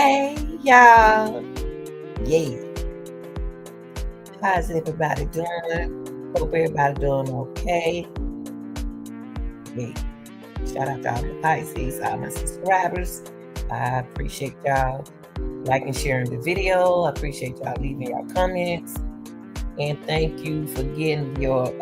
Hey y'all. Yeah. How's everybody doing? Hope everybody doing okay. Yeah. Shout out to all my Pisces, all my subscribers. I appreciate y'all liking, sharing the video. I appreciate y'all leaving your comments. And thank you for getting your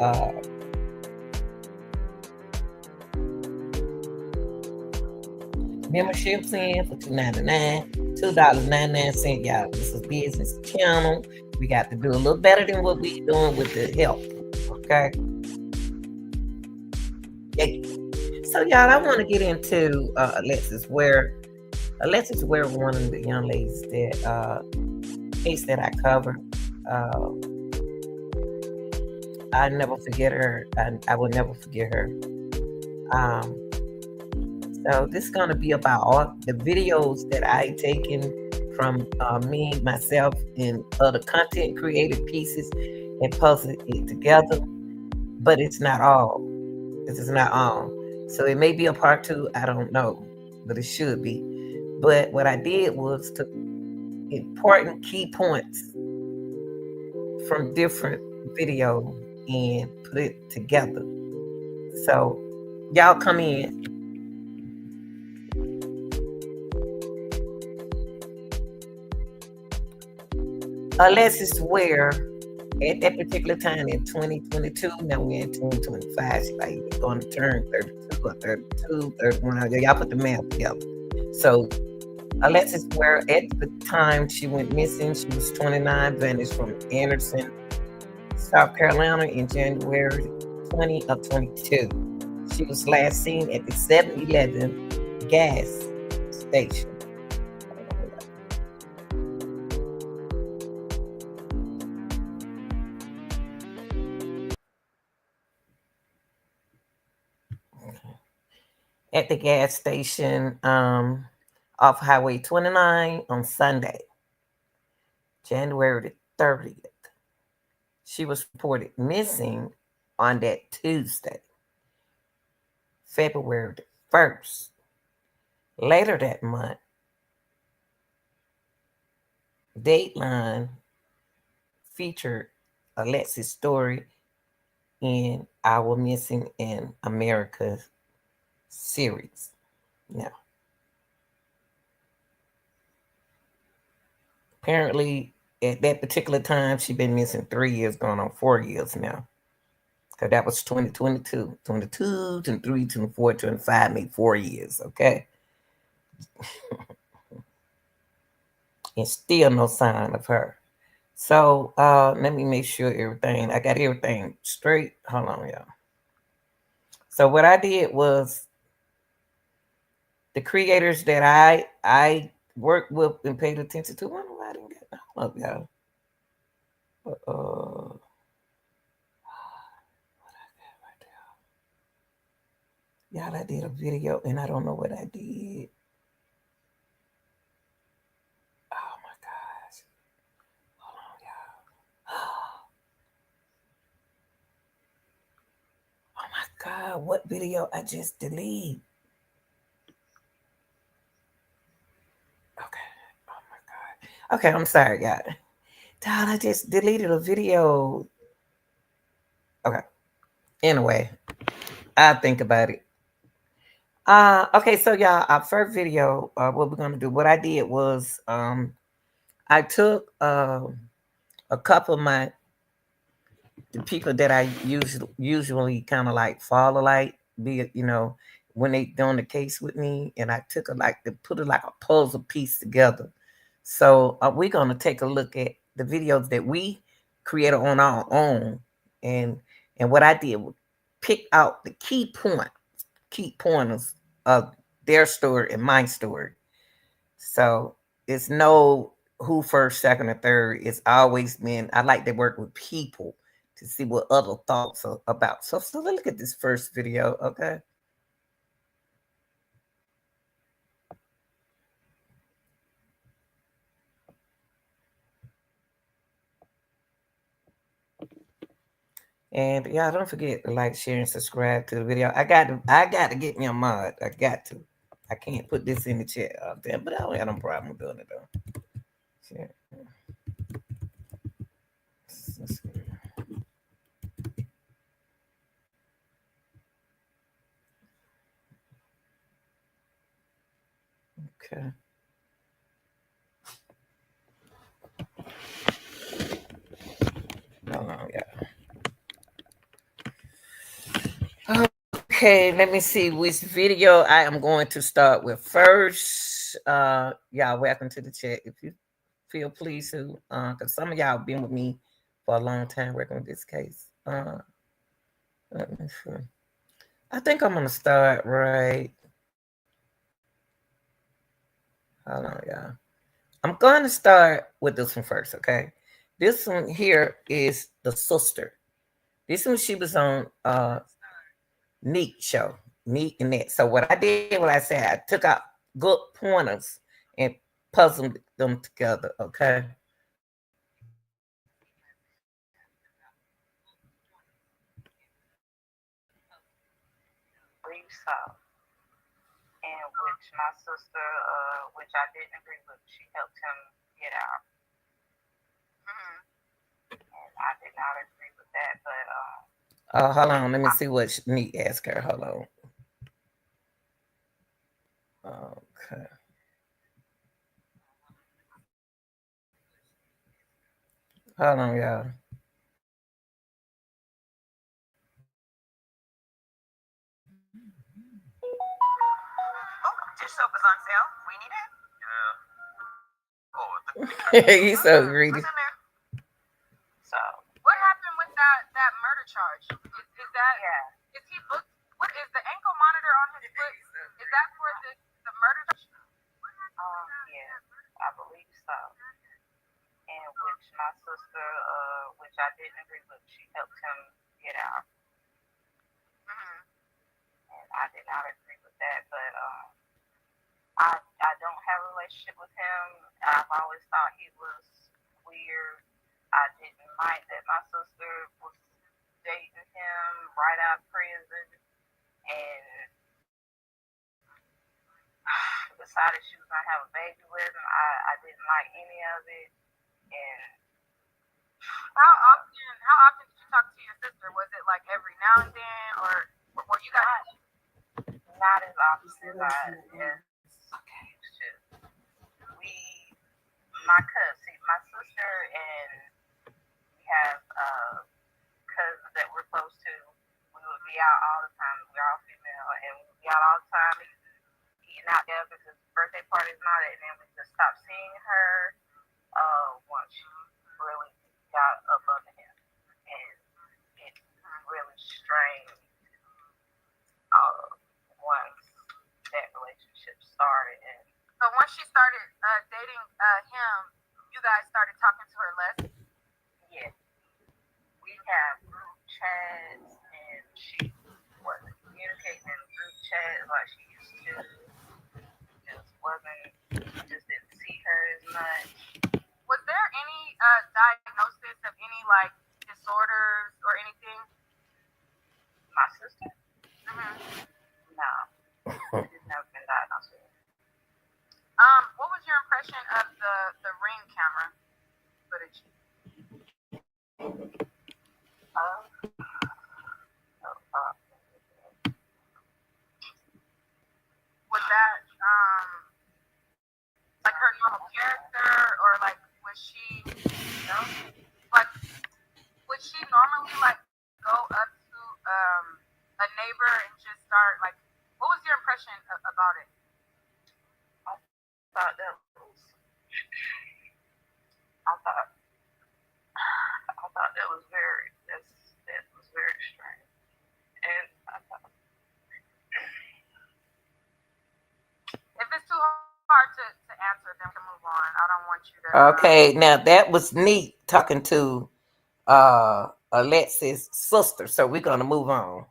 memberships in for $2.99, $2.99. Y'all, this is business channel. We got to do a little better than what we doing with the help. Okay. Yeah. So y'all, I want to get into Alexis Ware. Alexis Ware, one of the young ladies that case that I covered. I never forget her. I will never forget her. So this is gonna be about all the videos that I taken from me, myself, and other content created pieces and posted it together. But it's not all. This is not all. So it may be a part 2. I don't know, but it should be. But what I did was took important key points from different videos and put it together. So y'all come in. Alexis Ware at that particular time in 2022, now we're in 2025, she's like going to turn 32 or 32, 31. Y'all put the math together. So Alexis Ware, at the time she went missing, she was 29, vanished from Anderson, South Carolina in January 20 of 22. She was last seen at the 7-Eleven gas station. At the gas station off Highway 29 on Sunday, January the 30th. She was reported missing on that Tuesday, February the 1st. Later that month, Dateline featured Alexis' story in Our Missing in America series. Now, apparently, at that particular time, she'd been missing 3 years, going on 4 years now. Because that was 2022. 22, 23, 24, 25 made 4 years, okay? And still no sign of her. So let me make sure I got everything straight. Hold on, y'all. So what I did was the creators that I worked with and paid attention to. I don't know why I didn't get all of y'all. What I got right there? Y'all, I did a video and I don't know what I did. Oh my gosh. Hold on, y'all. Oh my God, what video I just deleted? Okay. Oh my God. Okay, I'm sorry, y'all. Dad, I just deleted a video. Okay. Anyway, I'll think about it. Okay, so y'all, our first video, what we're gonna do, what I did was I took a couple of the people that I usually kind of like follow, like be it, when they doing the case with me, and I took put it like a puzzle piece together. So we're gonna take a look at the videos that we created on our own, and what I did was pick out the key pointers of their story and my story. So it's no who first, second, or third. It's always been, I like to work with people to see what other thoughts are about. So let's look at this first video, okay? And y'all don't forget to like, share, and subscribe to the video. I got to get me a mod. I got to. I can't put this in the chat out there, but I don't have no problem doing it though. Chat. Okay. Hold on, yeah. Okay, let me see which video I am going to start with first. Y'all welcome to the chat. If you feel please to, because some of y'all been with me for a long time working with this case. Let me see. I think I'm gonna start right. Hold on, y'all. I'm going to start with this one first, okay? This one here is the sister. This one she was on Neat show, Neat and Net. So what I did, what I said, I took out good pointers and puzzled them together, okay? And which my sister, which I didn't agree with, she helped him get out. And I did not agree with that, but hold on, let me see what Neat asked her. Hold on. Okay. Hold on, y'all. Dish soap is on sale. We need it. Yeah. Oh, he's so greedy. What's in there? So, what happened with that murder charge? Is that is he booked? What is the ankle monitor on his foot? Is that for the murder charge? Yeah, I believe so. And which my sister, which I didn't agree with, she helped him get out. And I did not agree with that, but I don't have a relationship with him. I've always thought he was weird. I didn't like that my sister was dating him right out of prison and decided she was gonna have a baby with him. I didn't like any of it. And how often did you talk to your sister? Was it like every now and then, or were you guys not as often as I used to? My cousin, my sister, and we have cousins that we're close to. We would be out all the time. We're all female, and we would be out all the time, eating out there because birthday parties and all that. And then we just stopped seeing her once she really got up under him, and it really strained once that relationship started. And so once she started dating him, you guys started talking to her less? Yeah. We have group chats, and she wasn't communicating in group chats like she used to. Just didn't see her as much. Was there any diagnosis of any like disorders or anything? My sister? No. She's never been diagnosed with it. What was your impression of the ring camera footage? Was that like her normal character, or like was she, like would she normally like go up to a neighbor and just start like? What was your impression about it? I thought that was. I thought that was very. That was very strange, and I thought. If it's too hard to answer, then we can move on. I don't want you to. Okay, now that was Neat talking to Alexis' sister, so we're gonna move on.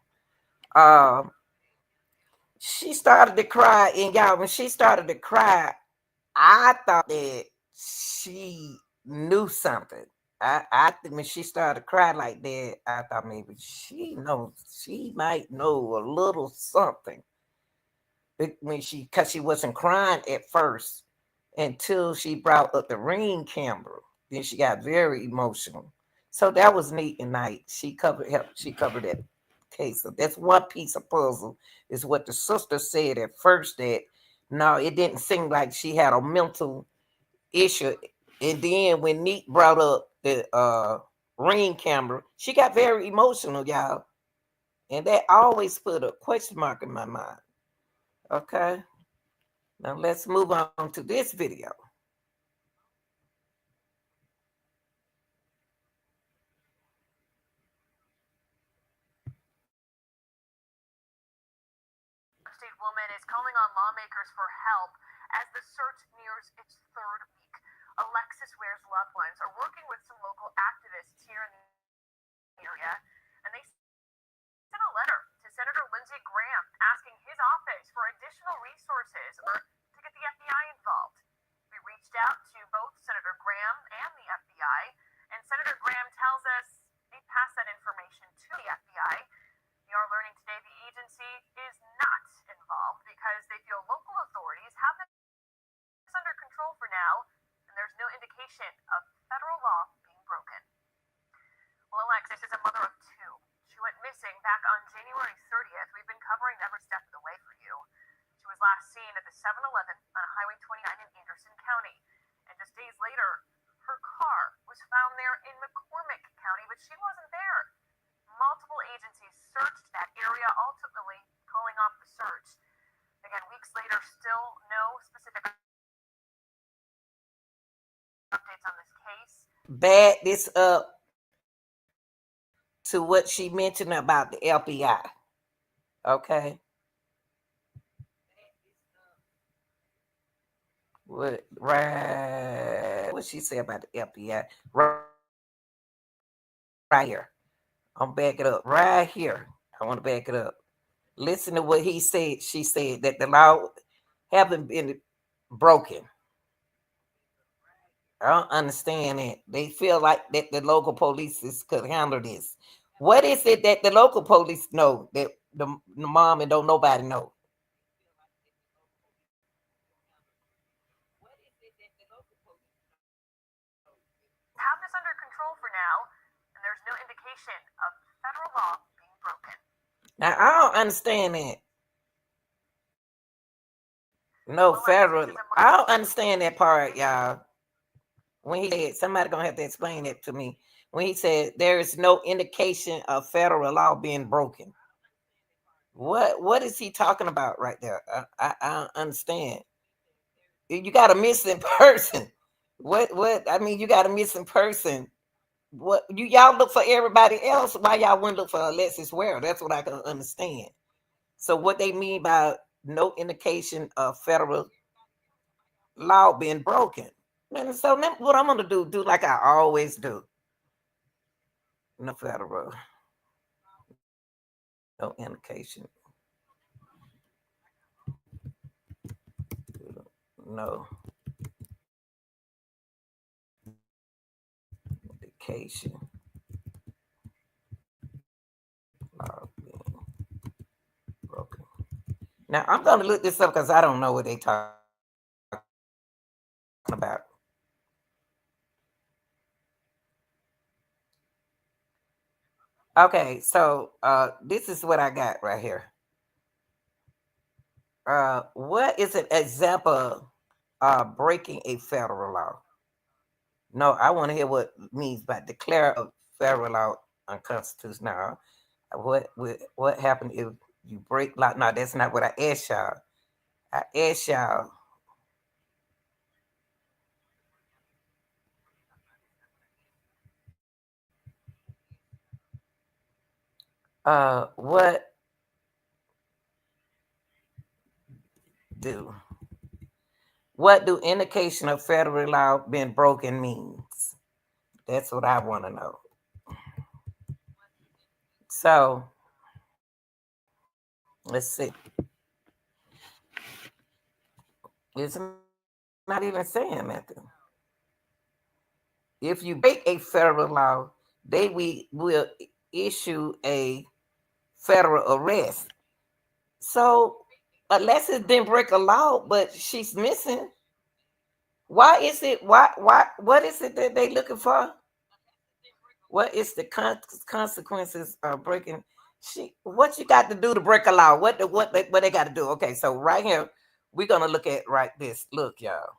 She started to cry, and y'all, when she started to cry, I thought that she knew something. I think when she started to cry like that, I thought maybe she might know a little something. when because she wasn't crying at first until she brought up the ring camera. Then she got very emotional. So that was neat and night. She covered that case. So that's one piece of puzzle is what the sister said at first that no, it didn't seem like she had a mental issue. And then when Neat brought up the ring camera, she got very emotional, y'all. And that always put a question mark in my mind. Okay. Now let's move on to this video. State woman is calling on lawmakers for help as the search nears its third week. Alexis Ware's loved ones are working with some local activists here in the area, and they sent a letter to Senator Lindsey Graham asking his office for additional resources or to get the FBI involved. We reached out to both Senator Graham and the FBI, and Senator Graham tells us they passed that information to the FBI. We are learning today the agency is not involved because they feel local authorities have this under control for now, and there's no indication of federal law being broken. Well, Alexis is a mother of two. She went missing back on January 30th. We've been covering every step of the way for you. She was last seen at the 7-Eleven on Highway 29 in Anderson County. And just days later, her car was found there in McCormick County, but she wasn't there. Multiple agencies searched that area, ultimately calling off the search. Again, weeks later, still no specific updates on this case. Back this up to what she mentioned about the FBI. Okay. What she say about the FBI? Right here. I'm back it up. Right here. I want to back it up. Listen to what he said. She said that the law haven't been broken. I don't understand it. They feel like that the local police could handle this. What is it that the local police know that the mom and don't nobody know? Have this under control for now, and there's no indication of federal law being broken. Now I don't understand that. No federal. I don't understand that part, y'all. When he said somebody gonna have to explain it to me. When he said there is no indication of federal law being broken. What is he talking about right there? I don't understand. You got a missing person. What I mean, you got a missing person. What y'all look for everybody else? Why y'all wouldn't look for Alexis Ware? That's what I can understand. So what they mean by no indication of federal law being broken. And so what I'm gonna do like I always do. No federal, no indication, no indication law being broken. Now I'm gonna look this up because I don't know what they talking about. Okay, so this is what I got right here. What is an example of breaking a federal law? No, I want to hear what it means by declare a federal law unconstitutional. What happened if you break law? No, that's not what I asked y'all. I asked y'all, what do what do indication of federal law being broken means? That's what I want to know. So let's see. It's not even saying nothing. If you break a federal law, we will issue a federal arrest. So Alexis didn't break a law, but she's missing. Why is it? Why? What is it that they looking for? What is the consequences of breaking? What you got to do to break a law? What they got to do? Okay, so right here we're gonna look at right this. Look, y'all.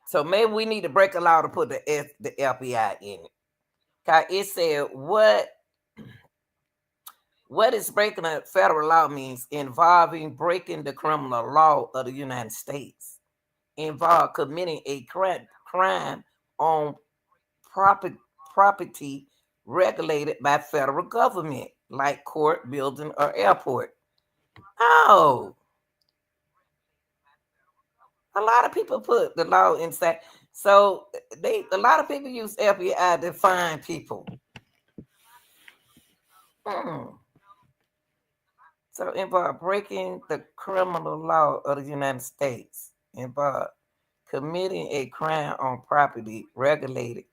So maybe we need to break a law to put the FBI in it. Cause it said what is breaking a federal law means involving breaking the criminal law of the United States, involve committing a crime on property property regulated by federal government, like court, building, or airport. Oh, a lot of people put the law inside. So a lot of people use FBI to find people. Hmm. So involve breaking the criminal law of the United States, involve committing a crime on property regulated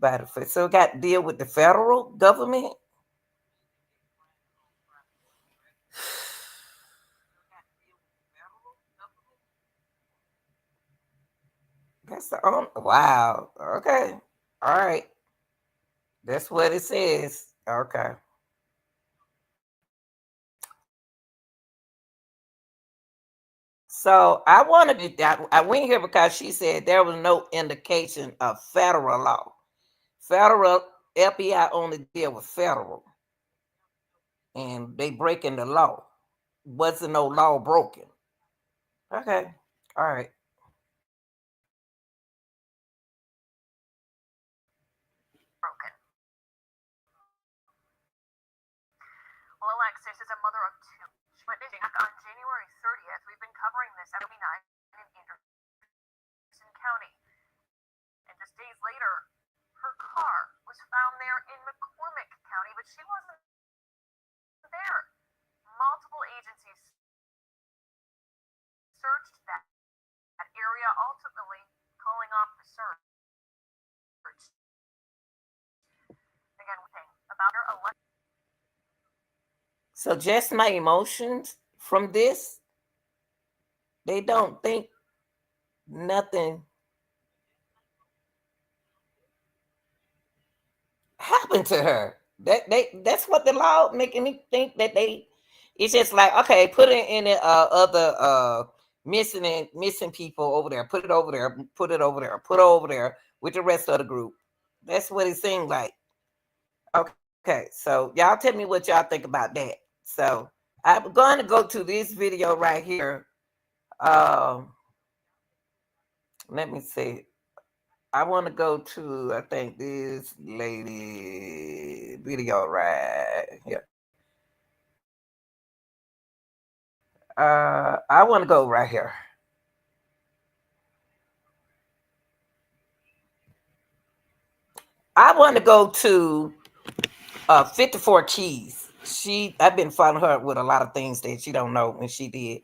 by the so it got to deal with the federal government. That's the only. Wow. Okay. All right. That's what it says. Okay. So I went here because she said there was no indication of federal law. Federal FBI only deal with federal, and they breaking the law. Wasn't no law broken. Okay. All right. Broken. Well, Alexis is a mother of two. She went missing on January 30th. We've been covering this at 9 in Anderson County. And just days later, her car was found there in McCormick County, but she wasn't there. Multiple agencies searched that area, ultimately calling off the search. Again, we think about her So just my emotions from this, they don't think nothing happened to her. That's what the law making me think that they. It's just like okay, put it in the other missing people over there. Put it over there. Put it over there. Put it over there with the rest of the group. That's what it seemed like. Okay, so y'all tell me what y'all think about that. So I'm going to go to this video right here. Um, Let me see. I want to go to I think this lady video right here. I want to go right here. I want to go to 54 Keys. I've been following her with a lot of things that she don't know when she did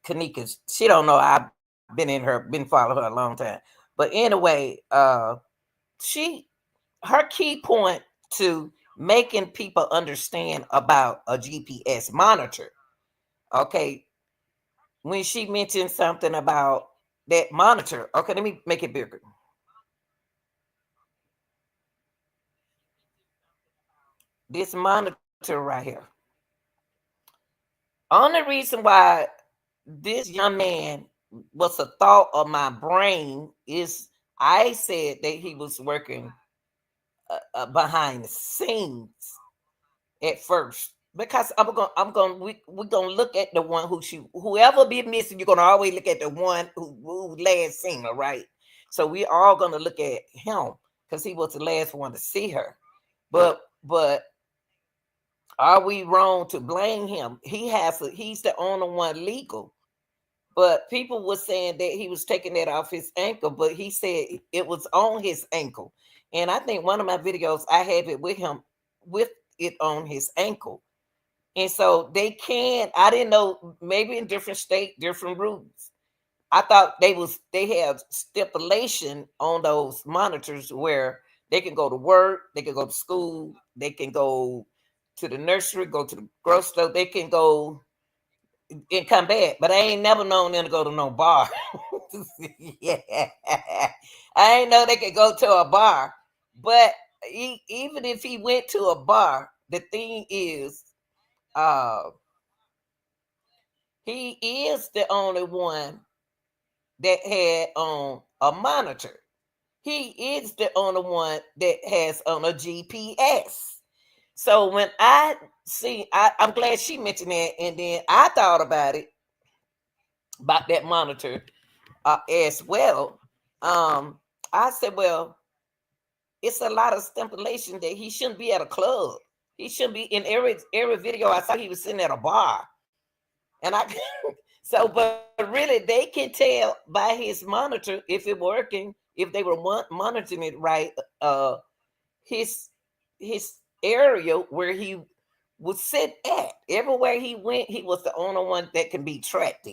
Kanika's. She don't know I've been following her a long time. But anyway, she her key point to making people understand about a GPS monitor. Okay, when she mentioned something about that monitor. Okay, let me make it bigger. This monitor right here. Only reason why this young man was a thought of my brain is I said that he was working behind the scenes at first because we're gonna look at the one whoever be missing. You're gonna always look at the one who last seen her, right? So we all gonna look at him because he was the last one to see her. But are we wrong to blame him? He's the only one legal. But people were saying that he was taking that off his ankle, but he said it was on his ankle. And I think one of my videos I have it with him with it on his ankle. And so I didn't know, maybe in different state, different rules. I thought they have stipulation on those monitors where they can go to work, they can go to school, they can go to the nursery, go to the grocery store, they can go. and come back. But I ain't never known them to go to no bar. Yeah, I ain't know they could go to a bar. But even if he went to a bar, the thing is, uh, he is the only one that had on a monitor. He is the only one that has on a GPS. So when I'm glad she mentioned that, and then I thought about it about that monitor as well. Um, I said, well, it's a lot of stipulation that he shouldn't be at a club. He shouldn't be in every video I saw. He was sitting at a bar, and I so but really they can tell by his monitor if it working, if they were monitoring it right. His his area where he would sit at everywhere he went, he was the only one that can be tracked.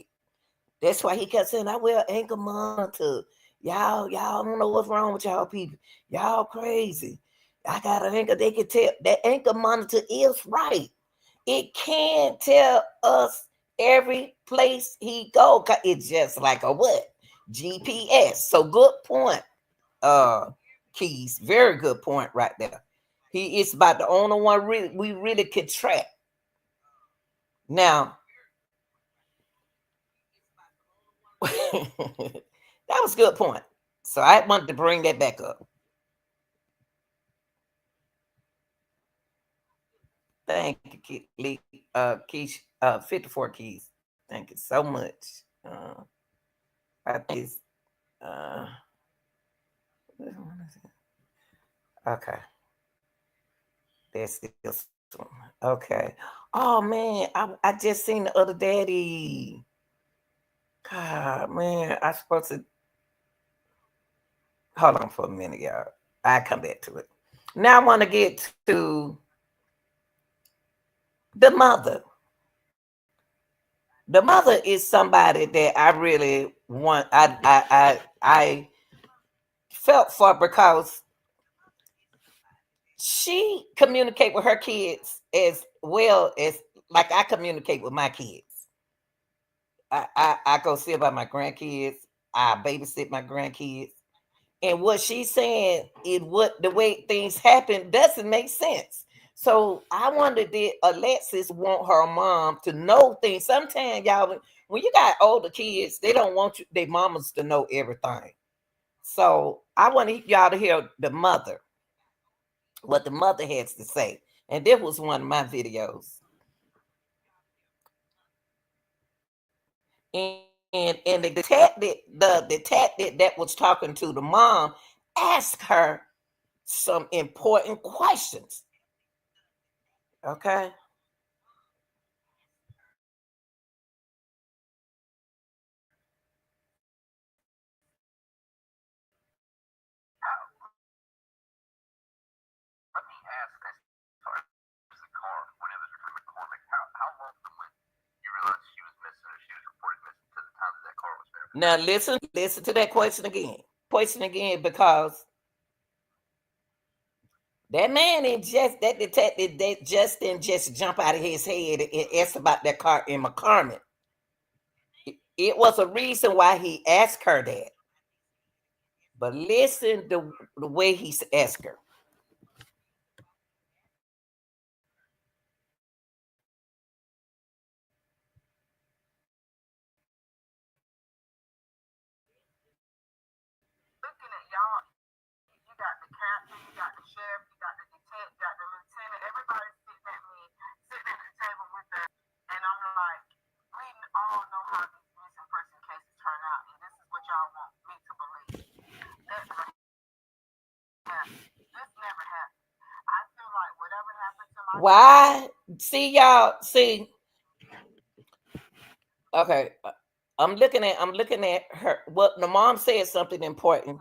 That's why he kept saying, I wear ankle monitor. Y'all don't know what's wrong with y'all people. Y'all crazy. I got an ankle. They can tell that ankle monitor is right. It can tell us every place he go. It's just like a what? GPS. So good point, uh Keys. Very good point right there. He is about the only one we really could track. Now that was a good point. So I wanted to bring that back up. Thank you, Keys, 54 Keys. Thank you so much. I think it's uh, okay. That's this one. Okay. Oh man, I just seen the other daddy. God, man, I supposed to hold on for a minute, y'all. I come back to it. Now I want to get to the mother. The mother is somebody that I really want. I felt for because she communicate with her kids as well as like I communicate with my kids. I go see about my grandkids. I babysit my grandkids. And what she's saying is what the way things happen doesn't make sense. So I wonder did Alexis want her mom to know things? Sometimes y'all when you got older kids, they don't want you their mamas to know everything. So I want y'all to hear the mother, what the mother has to say. And this was one of my videos. And the detective that was talking to the mom asked her some important questions. Okay. Let me ask, as far as the car, when it was returned to McCormick, how long from when you realized she was missing or she was reported missing to the time that that car was found? Now listen to that question again. Question again because that man ain't just that detective that just didn't just jump out of his head and ask about that car in McCormick. It was a reason why he asked her that. But listen the way he asked her. Looking at y'all, you got the captain, you got the sheriff, you got the detective, you got the lieutenant, everybody's sitting at me, sitting at the table with us, and I'm like, we all know how these missing person cases turn out, and this is what y'all want me to believe. That never happened. This never happened. I feel like whatever happened to my Why? See y'all. See. Okay. I'm looking at her. What the mom said something important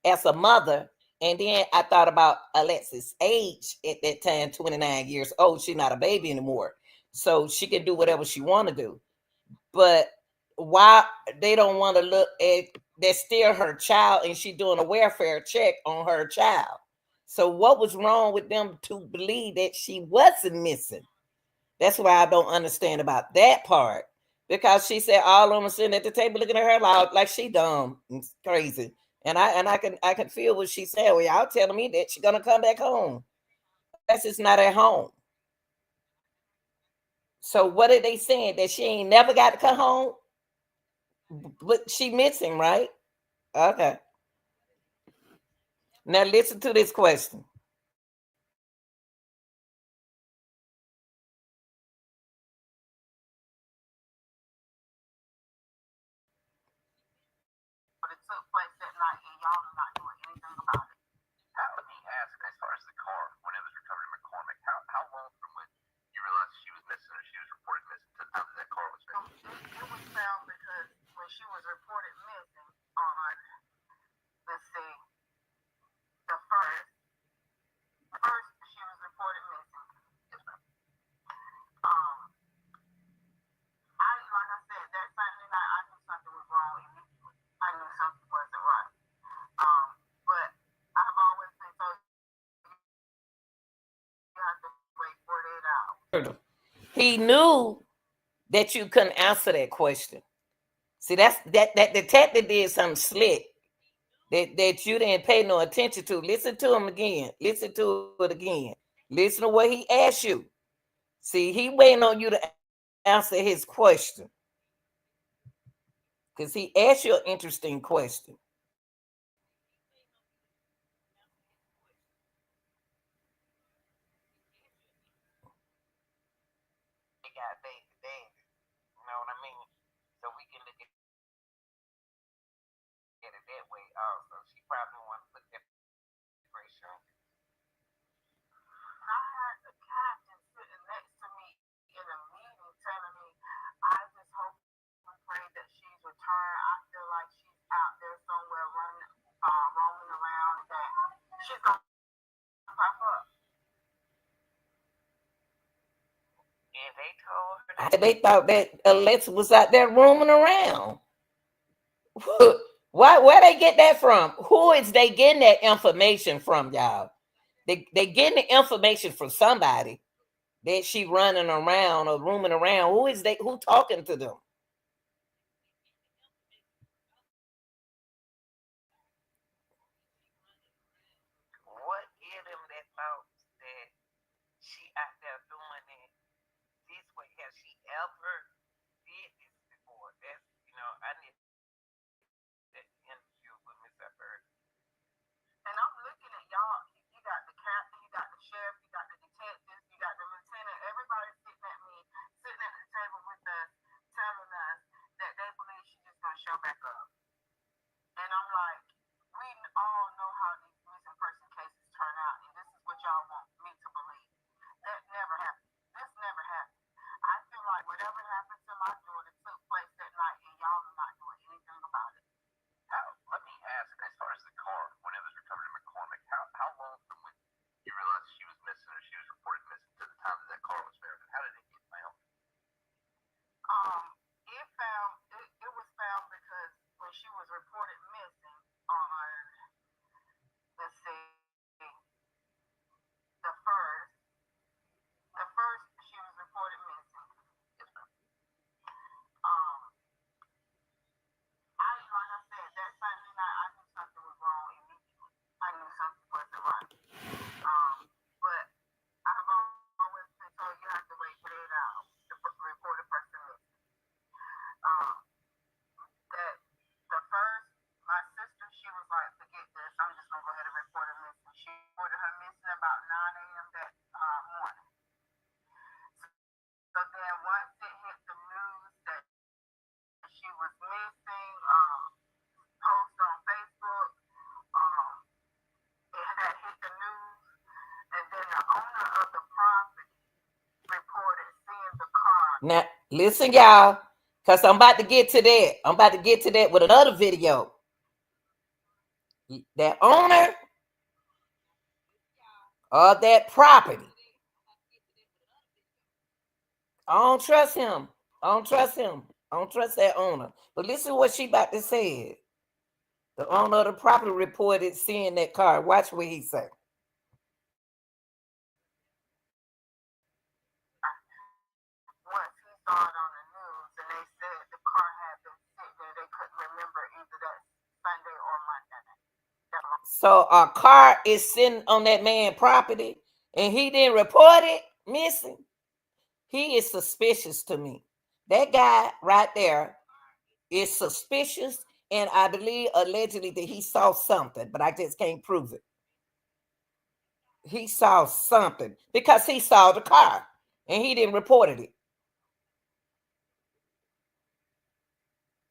as a mother, and then I thought about Alexis' age at that time, 29 years old. She's not a baby anymore, so she can do whatever she want to do. But why they don't want to look at that's still her child, and she doing a welfare check on her child. So what was wrong with them to believe that she wasn't missing? That's why I don't understand about that part. because she said all of them sitting at the table looking at her like she dumb and crazy. And I can feel what she said. Well, y'all telling me that she's gonna come back home. Alexis not at home. So what are they saying? That she ain't never got to come home? But she missing, right? Okay. Now listen to this question. But it took place that night, and y'all are not doing anything about it. Let me ask, as far as the car, when it was recovered in McCormick, how long from when you realized she was missing or she was reported missing to the time that car was found? It was found because when she was reported missing on, let's see, the first she was reported missing. Yes, ma'am. Like I said, that Saturday night, I knew something was wrong immediately. I knew something wasn't right. But I've always been told you have to wait 48 hours. He knew that you couldn't answer that question. See, that detective did something slick that you didn't pay no attention to. Listen to him again. Listen to it again. Listen to what he asked you. See, he waiting on you to answer his question. Because he asked you an interesting question. They got baby. You know what I mean? So we can look at it that way also. She probably wants to look at pressure. I had a captain sitting next to me in a meeting telling me, I just hope and pray that she's returned. I feel like she's out there somewhere running, roaming around, that she's going to pop up. And they told her that. They thought that Alexis was out there roaming around. Where they get that from? Who is they getting that information from, y'all? They getting the information from somebody that she running around or roaming around. Who talking to them? What give them that thought that she out there doing it this way? Has she ever did this before? That's, I need that interview with Miss Bird. And I'm looking at y'all. You got the captain, you got the sheriff, you got the detectives, you got the lieutenant. Everybody sitting at me, sitting at the table with us, telling us that they believe she's just gonna show back up. And I'm like, we all know how these missing person cases turn out, and this is what y'all want me to believe. That never happened. This never happened. I feel like whatever happened to my daughter took place that night, and y'all are not doing anything about it. Let me ask, as far as the car, when it was recovered in McCormick, how long from when you realized she was missing or she was reported missing to the time that that car was found, and how did it get found? It was found because when she was reported missing on, let's see, the first she was reported missing. Yes, ma'am. Like I said, that Saturday night, I knew something was wrong immediately. I knew something wasn't right. But I've always been told you have to wait 48 hours to report a person missing. That the first, my sister, she was like, forget this, I'm just gonna go ahead and report her missing. She reported her missing about 9 a.m. that morning. So then once it hit the news that she was missing, post on Facebook, it had hit the news, and then the owner of the property reported seeing the car. Now, listen, y'all, because I'm about to get to that. I'm about to get to that with another video. That owner of that property, I don't trust him. I don't trust him. I don't trust that owner. But listen to what she about to say. The owner of the property reported seeing that car. Watch what he said. Once he saw it on the news, and they So a car is sitting on that man's property and he didn't report it missing. He is suspicious to me. That guy right there is suspicious, and I believe allegedly that he saw something, but I just can't prove it. He saw something because he saw the car and he didn't report it.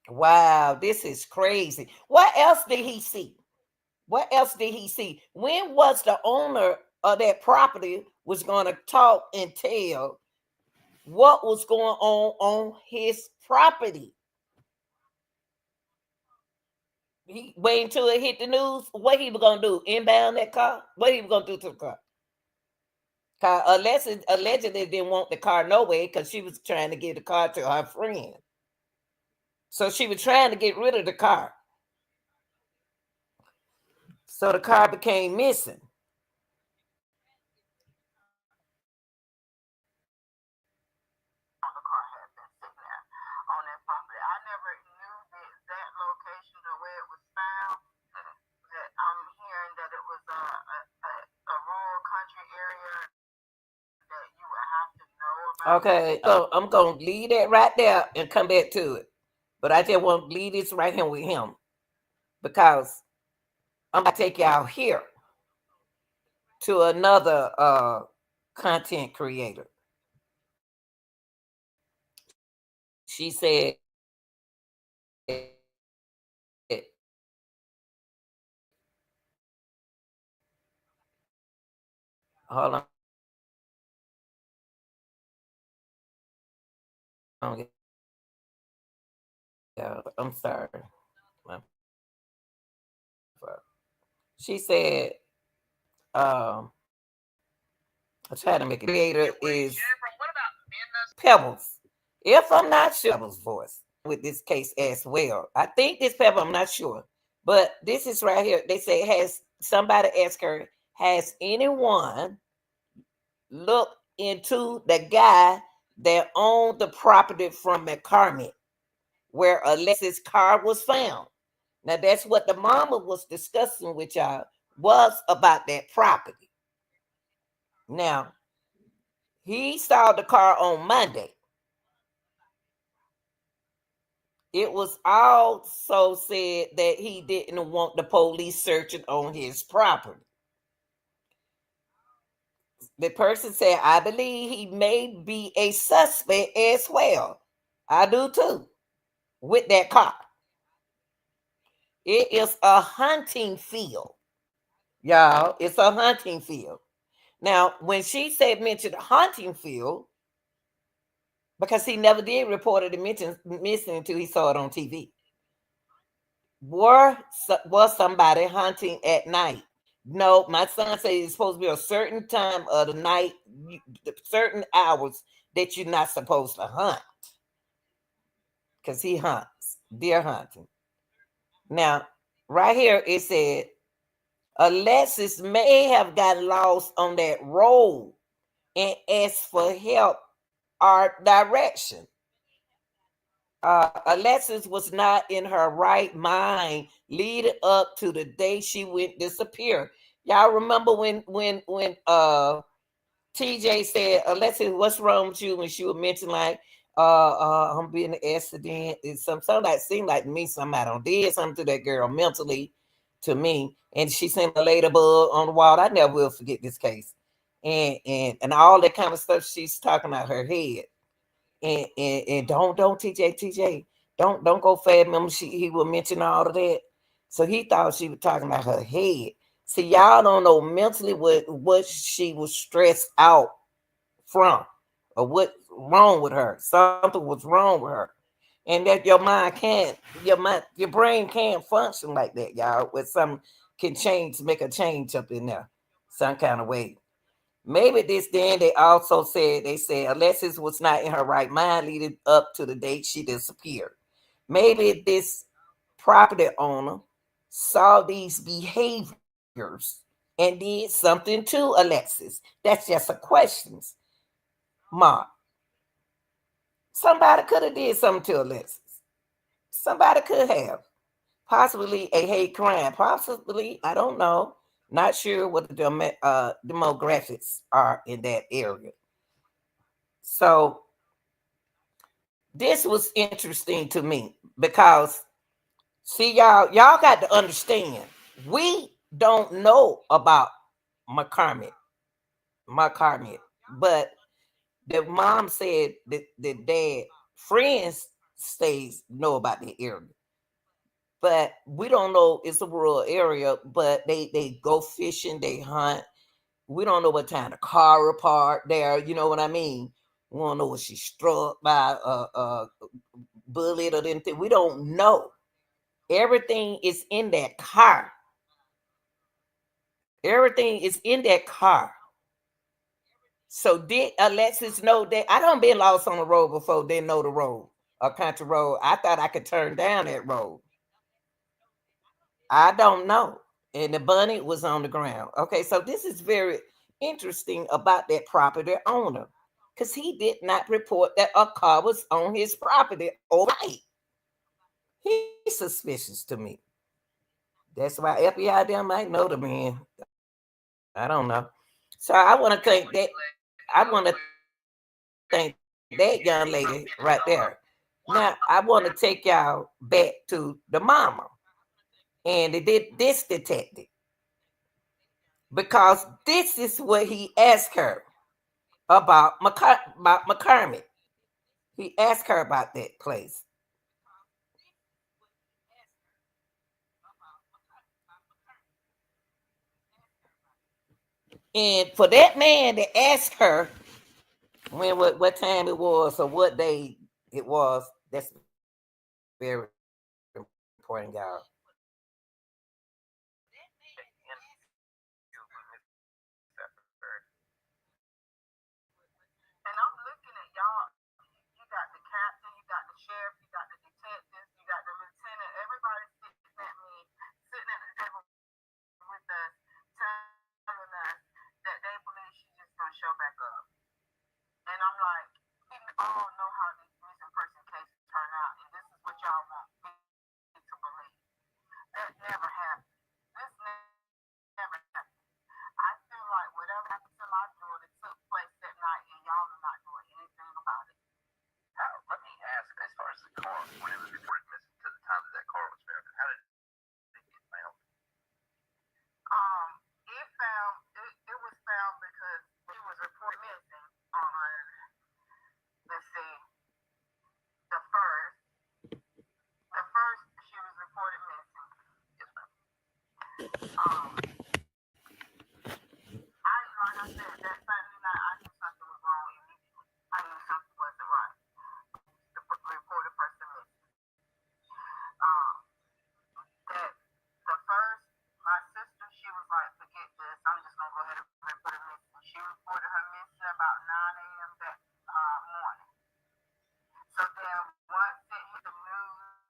Wow, this is crazy. What else did he see? What else did he see? When was the owner of that property was going to talk and tell what was going on his property? He wait until it hit the news. What he was gonna do? Inbound that car? What he was gonna do to the car? Alexis allegedly didn't want the car no way because she was trying to give the car to her friend. So she was trying to get rid of the car. So the car became missing. The car had been sitting there on that property. I never knew the exact location of where it was found. That I'm hearing that it was a rural country area that you would have to know about. Okay, so I'm gonna leave that right there and come back to it. But I just want to leave this right here with him because I'm gonna take y'all here to another content creator. She said, hold on, I'm sorry. She said, um, I try to make it creator is Pebbles. If I'm not sure, Pebbles' voice with this case as well. I think this Pebble, I'm not sure. But this is right here. They say, has somebody asked her, has anyone looked into the guy that owned the property from McCormick where Alexis' car was found? Now that's what the mama was discussing with y'all was about that property. Now he saw the car on Monday. It was also said that he didn't want the police searching on his property. The person said, I believe he may be a suspect as well. I do too, with that car. It is a hunting field. Y'all, it's a hunting field. Now, when she said mentioned hunting field, because he never did report it missing until he saw it on TV. Was somebody hunting at night? No, my son said it's supposed to be a certain time of the night, certain hours that you're not supposed to hunt because he hunts, deer hunting. Now, right here it said Alexis may have gotten lost on that road and asked for help or direction. Alexis was not in her right mind leading up to the day she went disappear. Y'all remember when TJ said, Alexis, what's wrong with you? When she would mention like I'm being an accident. It's something that seemed like to me somebody did something to that girl mentally to me. And she sent a ladybug on the wall. I never will forget this case. And all that kind of stuff she's talking about her head and don't TJ don't go fast. Remember he will mention all of that. So he thought she was talking about her head. See, y'all don't know mentally what she was stressed out from or what wrong with her. Something was wrong with her. And that your brain can't function like that, y'all. With some can change, make a change up in there some kind of way. Maybe this then they also said Alexis was not in her right mind leading up to the date she disappeared. Maybe this property owner saw these behaviors and did something to Alexis. That's just a question mark. Somebody could have did something to Alexis. Somebody could have. possibly a hate crime. Possibly, I don't know. Not sure what the demographics are in that area. So this was interesting to me because see y'all got to understand we don't know about McCormick, McCormick, but the mom said that the dad friends stays know about the area, but we don't know it's a rural area. But they go fishing, they hunt. We don't know what time the car apart there. You know what I mean? We don't know what she struck by a bullet or anything. We don't know. Everything is in that car. Everything is in that car. So did Alexis know that? I don't been lost on the road before. Didn't know the road, a country road. I thought I could turn down that road. I don't know. And the bunny was on the ground. Okay, so this is very interesting about that property owner because he did not report that a car was on his property overnight. He's suspicious to me. That's why FBI them might know the man. I don't know. So I want to thank that. I want to thank that young lady right there. Now I want to take y'all back to the mama, and this detective, because this is what he asked her about McCormick. He asked her about that place, and for that man to ask her when what time it was or what day it was, that's very important, y'all. And I'm looking at y'all. You got the captain, you got the sheriff, you got the detectives, you got the lieutenant. Everybody's sitting at me, sitting at the table with us, telling us that they believe she's just gonna show back up. And I'm like, we all know how these missing person cases turn out, and this is what y'all want me to believe. That never happened. This never happened. I feel like whatever happened to my daughter took place that night, and y'all are not doing anything about it. Let me ask, as far as the car, when it was reported missing to the time that that car was found, how did it get found? It was found because she was reported missing on, let's see, the first. The first she was reported missing. Yes, ma'am. Um, like I said, that Saturday night, I knew something was wrong immediately. I knew something wasn't right. The reported person missing. Um, that the first, my sister, she was like, forget this. I'm just gonna go ahead and report her missing. She reported her missing about 9 a.m. that morning. So then once it hit the news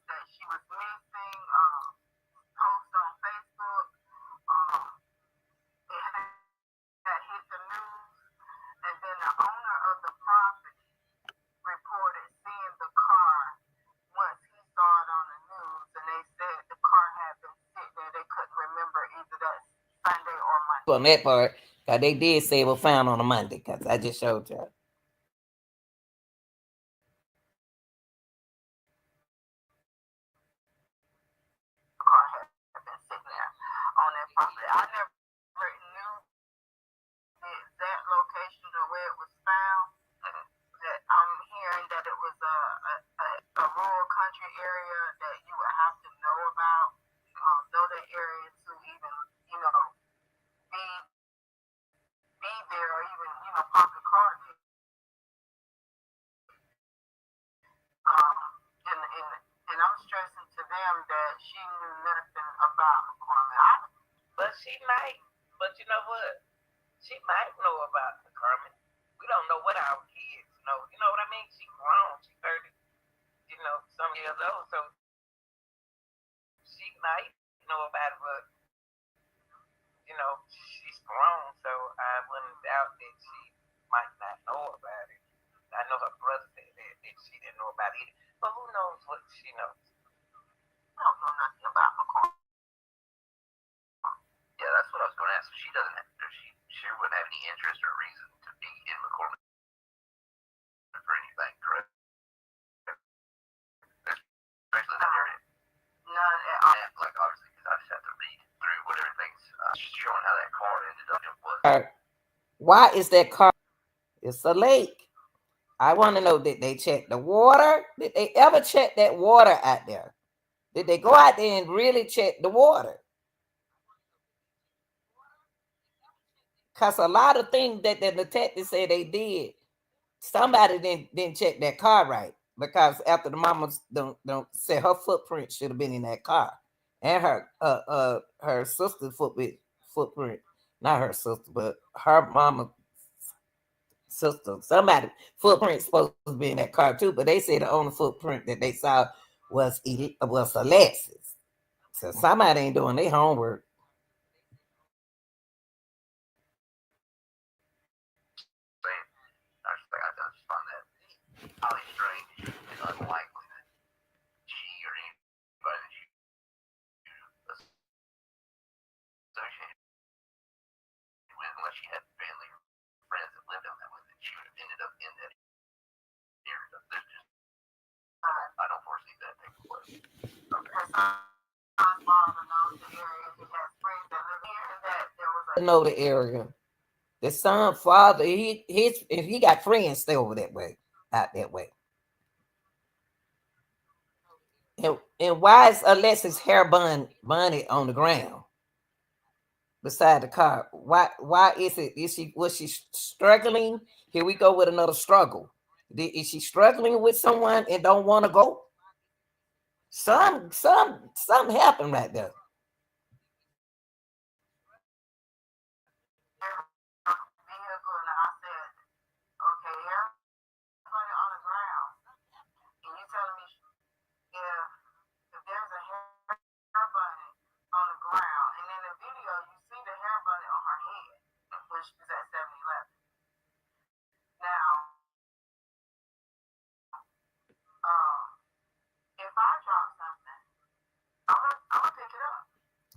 that she was missing, post on Facebook, it had hit the news, and then the owner of the property reported seeing the car once he saw it on the news, and they said the car had been sitting there. They couldn't remember either that Sunday or Monday. On that part, cause they did say it was found on a Monday. Cause I just showed you. The car had been sitting there on that property. I never knew the exact location of where it was found. That I'm hearing that it was a rural country area that you would have to know about, know that area to even, be there or even, park a car there. And I'm stressing to them that she knew nothing about McCormick. But she might. But you know what? She might know about the Carmen. We don't know what our kids know. You know what I mean? She grown. She 30, some years old. So she might know about it, but she's grown. So I wouldn't doubt that she might not know about it. I know her brother said that she didn't know about it. But who knows what she knows? Why is that car? It's a lake. I want to know, did they check the water? Did they ever check that water out there? Did they go out there and really check the water? Because a lot of things that the detective said they did, somebody didn't check that car right. Because after the mama don't say her footprint should have been in that car, and her sister's footprint, not her sister, but her mama sister, somebody footprint supposed to be in that car too. But they said the only footprint that they saw was Alexis. So somebody ain't doing their homework. Know the area. The son father, he got friends stay over that way, out that way. And why is Alexis hair bunny on the ground beside the car? Why is it? Was she struggling? Here we go with another struggle. Is she struggling with someone and don't want to go? Something happened right there.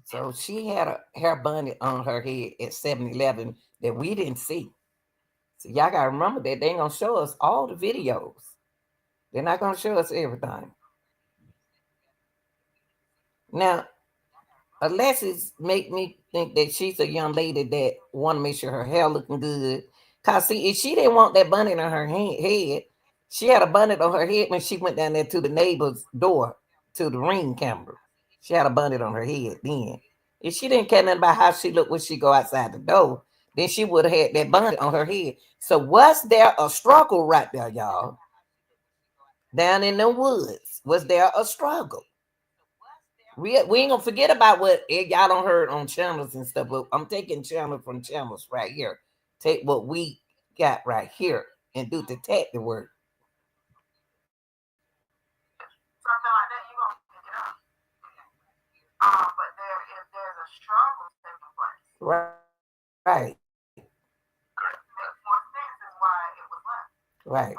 So she had a hair bunny on her head at 7-Eleven that we didn't see. So y'all gotta remember that they ain't gonna show us all the videos. They're not gonna show us everything. Now, Alexis make me think that she's a young lady that want to make sure her hair looking good. Cause see, if she didn't want that bunny on her head, she had a bunny on her head when she went down there to the neighbor's door to the ring camera. She had a bunny on her head then. If she didn't care nothing about how she looked when she go outside the door, then she would have had that bunny on her head. So was there a struggle right there, y'all? Down in the woods, was there a struggle? We ain't gonna forget about what y'all don't heard on channels and stuff, but I'm taking channel from channels right here. Take what we got right here and do detective work. Right. Right.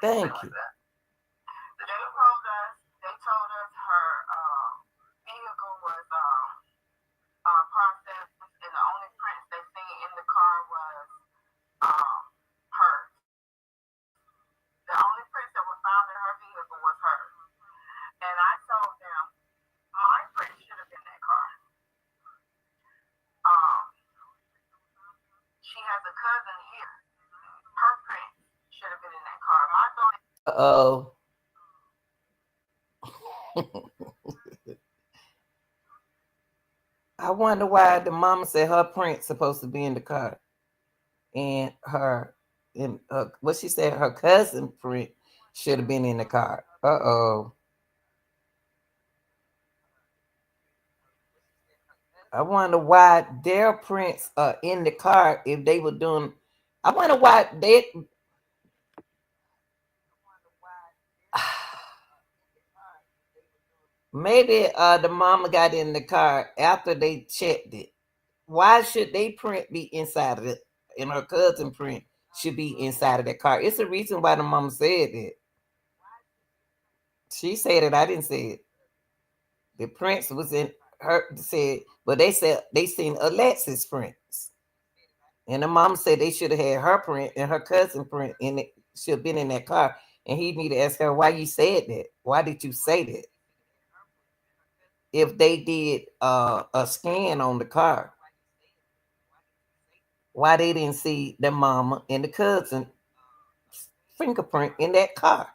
Thank you. Uh-oh. I wonder why the mama said her print's supposed to be in the car. And what she said, her cousin print should have been in the car. Uh-oh. I wonder why their prints are in the car if they were doing. I wonder why they. Maybe the mama got in the car after they checked it. Why should they print be inside of it? And her cousin print should be inside of that car. It's a reason why the mama said that. She said it. I didn't say it. The prints was in her said, but they said they seen Alexis prints. And the mom said they should have had her print and her cousin print in it. Should have been in that car. And he need to ask her why you said that. Why did you say that? If they did a scan on the car, why they didn't see the mama and the cousin fingerprint in that car?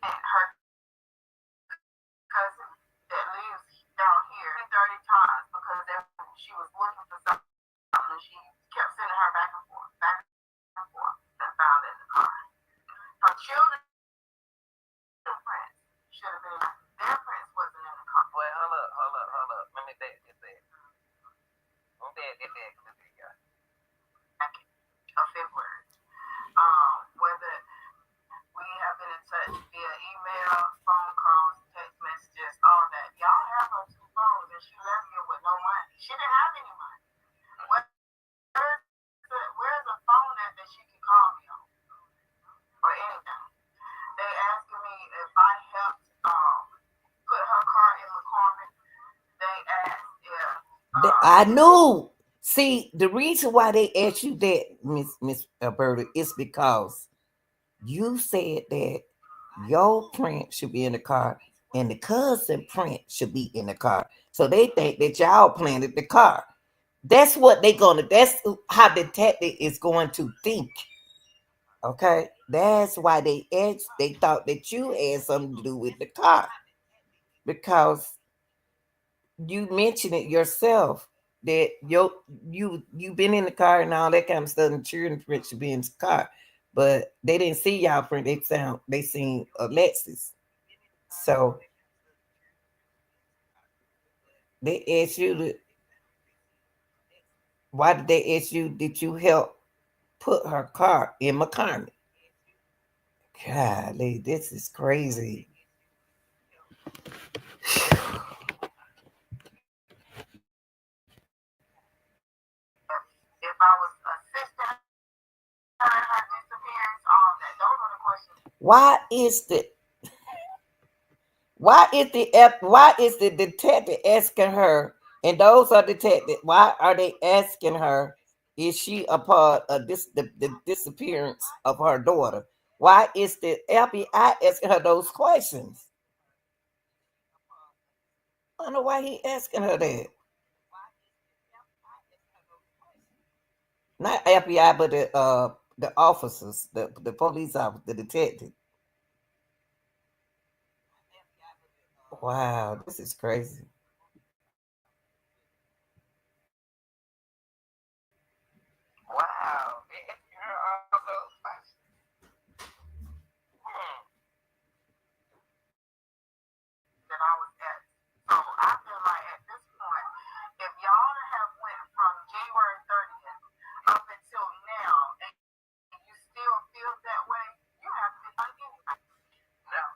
Her cousin that lives down here 30 times because she was looking for something and she kept sending her back and forth, and found it in the car. Her children prints should have been, their prints wasn't in the car. Well, hold up. Let me back this back. Let me back this back. Of February. Whether we have been in touch via email, phone calls, text messages, all that. Y'all have her 2 phones and she left here with no money. She didn't have any money. Where's a phone that she can call me on? Or anything. They asking me if I helped put her car in McCormick. They asked if I knew. See, the reason why they asked you that, Miss Alberta, is because you said that your print should be in the car and the cousin print should be in the car. So they think that y'all planted the car. That's what that's how the detective is going to think. Okay? That's why they thought that you had something to do with the car. Because you mentioned it yourself that you've been in the car and all that kind of stuff, and children print should be in the car. But they didn't see y'all print, they seen Alexis. So they asked you to why did they ask you did you help put her car in McCormick? Golly, this is crazy. if I was assisting her in her disappearance, all that. Those are the questions. Why is the detective asking her, and those are detectives, why are they asking her, is she a part of the disappearance of her daughter? Why is the FBI asking her those questions? I don't know why he asking her that. Not FBI, but the officers, the police officer, the detective. Wow, this is crazy. Wow. That I was at. So I feel like at this point, if y'all have went from January 30th up until now, and you still feel that way, you have to be like anything. Now,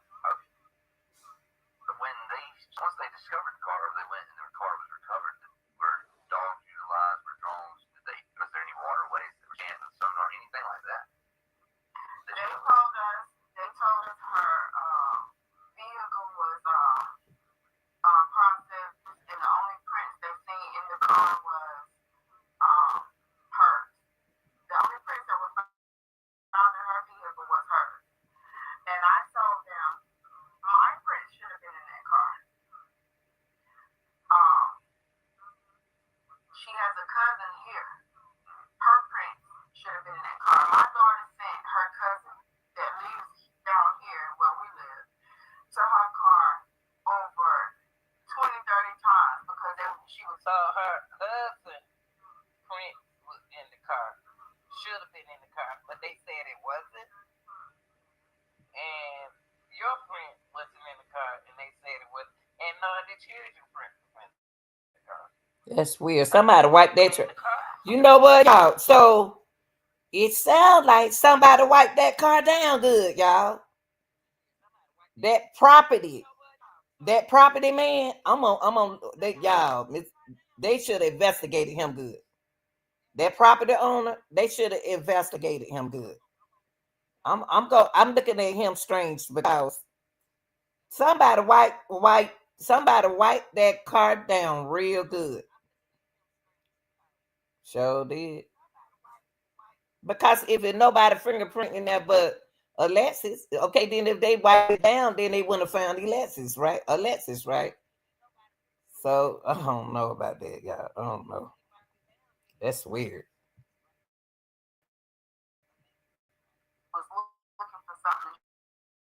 once they discovered the car, So her husband, Prince, was in the car. Should have been in the car, but they said it wasn't. And your Prince wasn't in the car, and they said it was. And none of the children Prince was in the car. That's weird. Somebody wiped that. You know what, y'all? So it sounds like somebody wiped that car down good, y'all. That property, man. Y'all. They should have investigated him good. That property owner, they should have investigated him good. I'm looking at him strange because somebody wipe that car down real good. Sure did. Because if it nobody fingerprint in there but Alexis, okay, then if they wipe it down, then they wouldn't have found Alexis, right? Alexis, right? So I don't know about that, y'all. I don't know. That's weird. Was looking for something.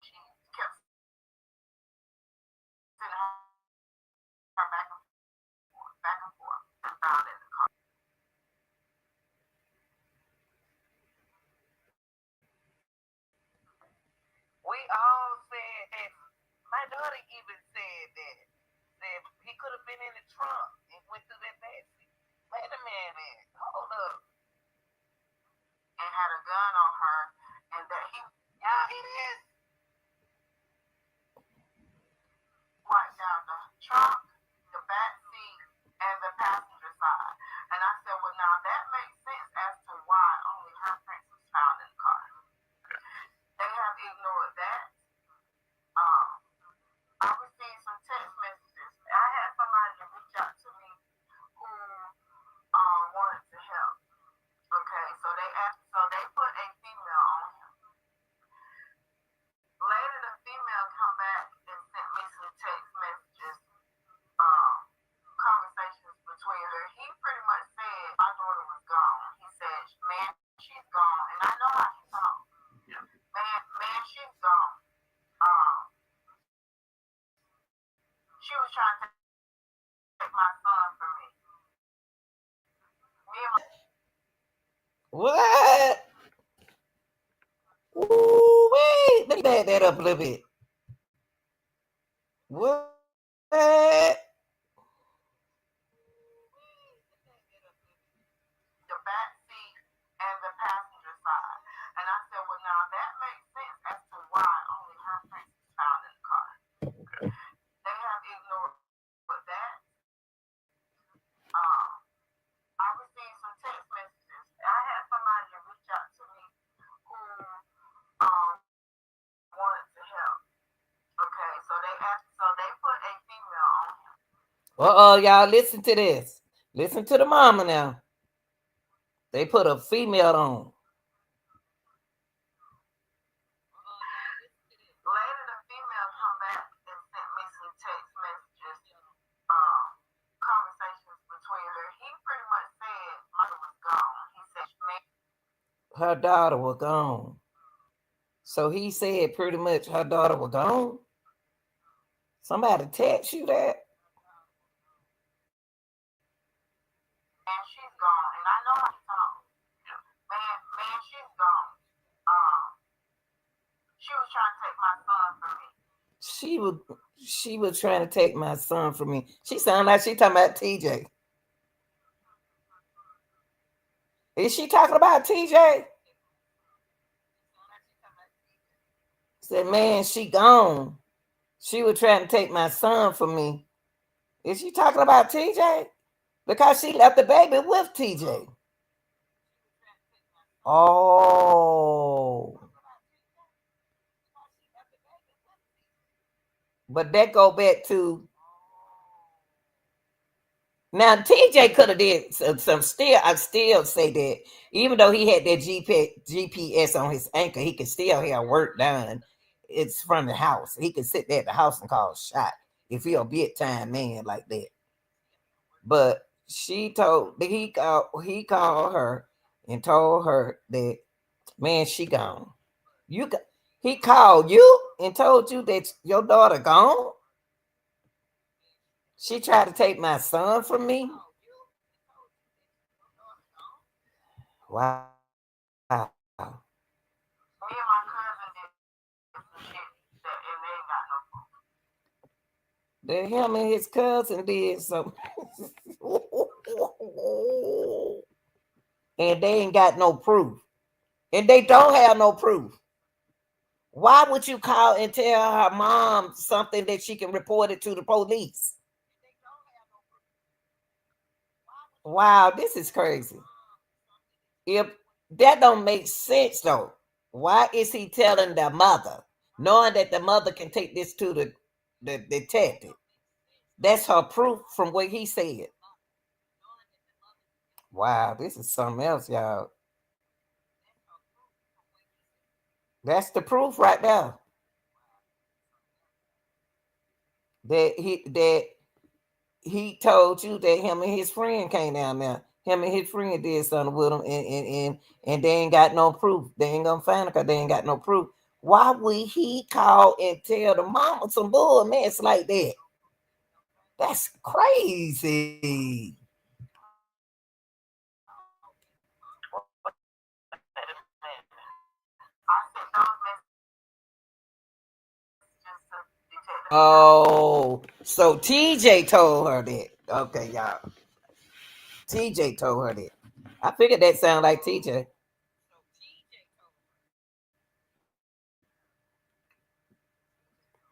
She kept sending her back and forth, and found it in the car. We all said that. My daughter even said that. Said he could have been in the trunk and went through that backseat. Wait a minute. Hold up. And had a gun on her, and that he, Yeah, it is. wiped down the trunk, the back seat, and the passenger side. And I said, well, now that makes sense as to why only her prints was found in the car. They have ignored that. I received some text messages. I had somebody reach out to me who wanted to help. Okay, so they put a female on him. Later, the female come back and sent me some text messages, conversations between her. He pretty much said my daughter was gone. He said, "Man, she's gone," and I know how he talks. Yeah. Man, she's gone. She was trying to take my son from me. What? Ooh, wait. Let me back that up a little bit. What? The back seat and the passenger side. And I said, well, now that makes sense as to why only her prints was found in the car. Okay. They have ignored that. I received some text messages. I had somebody reach out to me who wanted to help. Okay, so they put a female on him. Y'all listen to this. Listen to the mama now. They put a female on. Later, the female come back and sent me some text messages, conversations between her. He pretty much said mother was gone. He said, man, Her daughter was gone. So he said pretty much her daughter was gone. Somebody text you that? and she's gone. And I know how he talks. Man, she's gone. She was trying to take my son from me. She was trying to take my son from me. She sounded like she talking about TJ. Is she talking about TJ? Said, man, she gone. She was trying to take my son from me. Is she talking about TJ? Because she left the baby with TJ. Oh. But that go back to now. TJ could have did some. Still, I still say that even though he had that GPS on his ankle, he could still have work done. It's from the house. He could sit there at the house and call shot if he a big time man like that. But he called her and told her that, man, she gone. He called you and told you that your daughter gone. She tried to take my son from me. Wow. Me and my cousin did some shit and they ain't got no proof. Then him and his cousin did something. And they ain't got no proof. And they don't have no proof. Why would you call and tell her mom something that she can report it to the police? Wow, this is crazy. If that don't make sense though, why is he telling the mother, knowing that the mother can take this to the detective? That's her proof from what he said. Wow, this is something else, y'all. That's the proof right now that he told you that him and his friend came down there. Him and his friend did something with him, and they ain't got no proof. They ain't gonna find it because they ain't got no proof. Why would he call and tell the mama some bull mess like that? That's crazy. Oh, so TJ told her that. Okay, y'all. TJ told her that. I figured that sounded like TJ.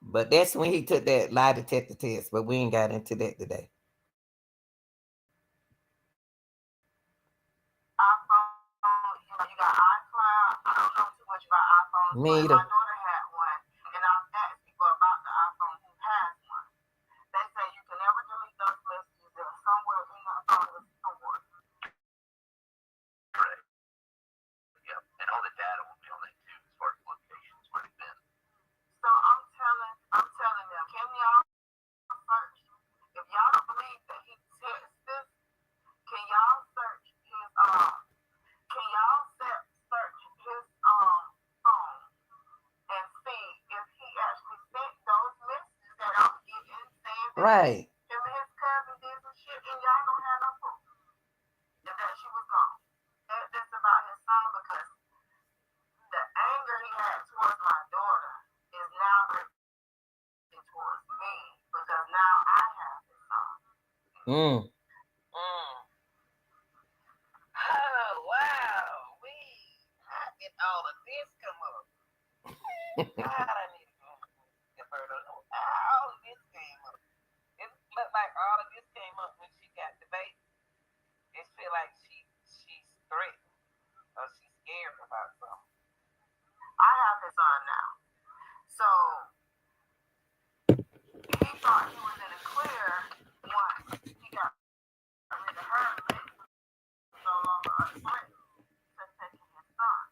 But that's when he took that lie detector test. But we ain't got into that today. iPhone, you got iCloud. I don't know too much about iPhones, Me but either. my daughter had one, and I've asked people about the iPhone who has one. They say you can never delete those messages. They're somewhere in the phone is stored. Correct. Yep. And all the data will be on that too, as far as locations where they've been. So I'm telling them, can y'all search? If y'all don't believe that he texts this, can y'all search his can y'all search his phone and see if he actually sent those messages that I'm getting saying that Right. him and his cousin did some shit and y'all don't have no proof and that she was gone. That's about his son because the anger he had towards my daughter is now directed towards me because now I have his son. Mm. Mm. Oh wow, how did all of this come up? God, I need to go get her to know how all of this came up. It looked like all of this came up when she got the baby. It feel like she's threatened or she's scared about something. I have his son now, so he thought he was in a clear once he got rid of her. No longer a threat to taking his son.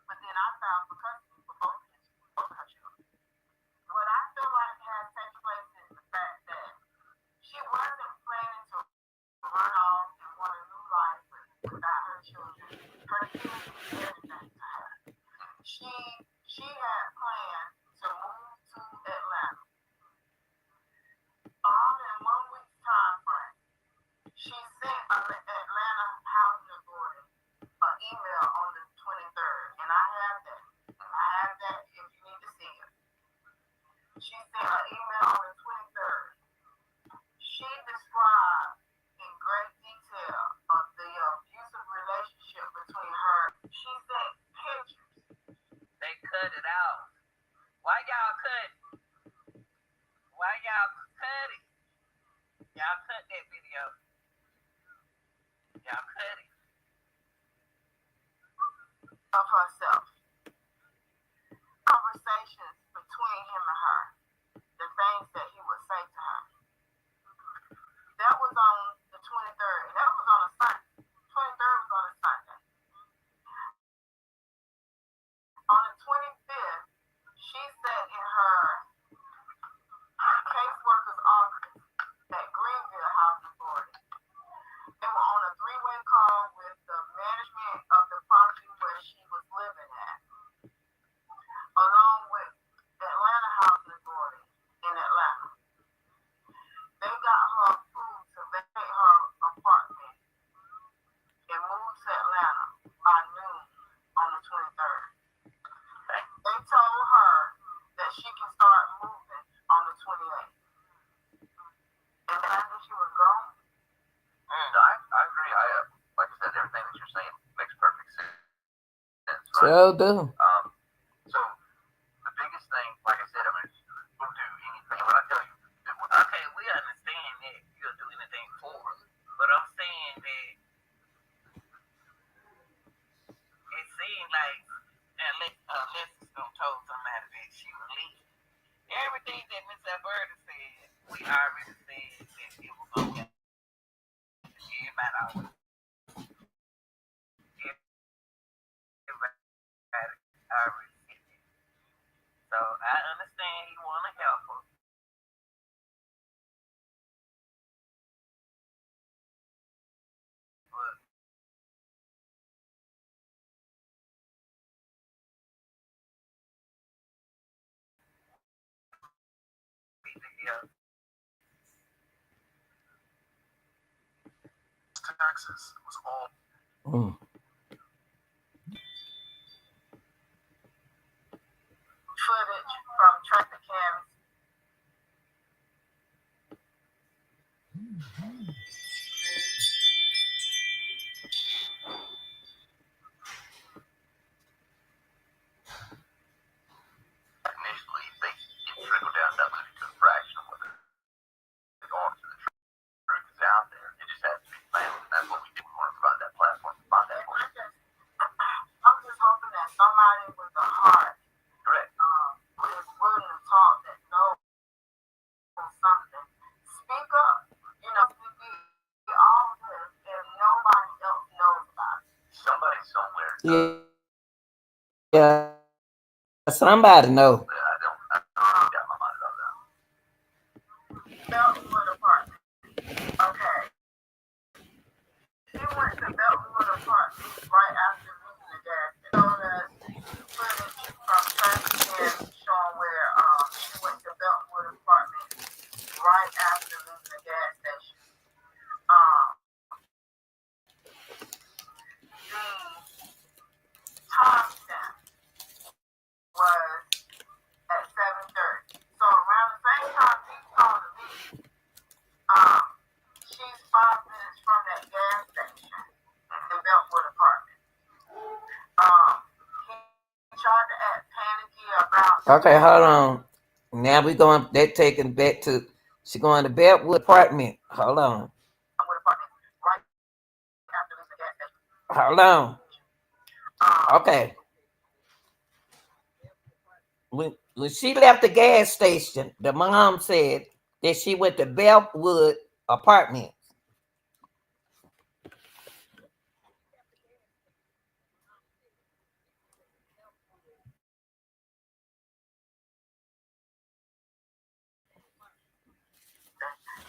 But then I filed for custody for both her children. What I feel like has taken place is the fact that she wasn't planning to run off and want a new life without her children. Her kids was everything to her. She had planned to move to Atlanta all in 1 week's time frame. She sent Atlanta housing authority an email on the 23rd, and I have that. I have that if you need to see it. She sent an email on the 23rd. She described in great detail of the abusive relationship between her. She sent pictures. They cut it out. Why y'all cut it? Why y'all cut it? Y'all cut that video. Y'all cut it. Of herself. Conversations between him and her. The things that he would say to her. That was on the 23rd. And that was on a Sunday. 23rd was on a Sunday. On the 25th, she said in her caseworker's office at Greenville Housing Authority, they were on a three-way call with the management of the property where she was living Sure do. So the biggest thing, like I said, I mean, we'll do anything. When I tell you, okay, we understand that you'll do anything for us, but I'm saying that it seemed like Alexis done told somebody that she was leaving. Everything that Miss Alberta said, we already said that it was gonna happen. Everybody always, everybody already said it. So I understand he wanna help her, but we need to help. Taxes was all Mm. Footage from traffic cams. Initially, they get trickled down diluted to a fraction of what they are. So the truth is out there. It just has to be found. And that's what we do. We want to provide that platform to find that for you. I'm just hoping that somebody with a heart, Correct. who is willing to talk, that knows something, speak up. We be all this if nobody else knows about it. Somebody somewhere Yeah, does. somebody know. I got my mind on that. Beltwood apartment. Okay. She went to Beltwood apartment right after leaving the gas station. Showed us footage from traffic cams showing where she went to Beltwood apartment right after leaving the gas station. The timestamp was at 7:30. So around the same time she's calling me, she's 5 minutes from that gas station in Beltwood apartment. He tried to act panicky about. Okay, hold on. Now we going. They're taking back to. She going to Bedwood apartment. Hold on. Beltwood apartment right after leaving the gas station. Hold on. Okay. When she left the gas station, the mom said that she went to Bedwood apartment.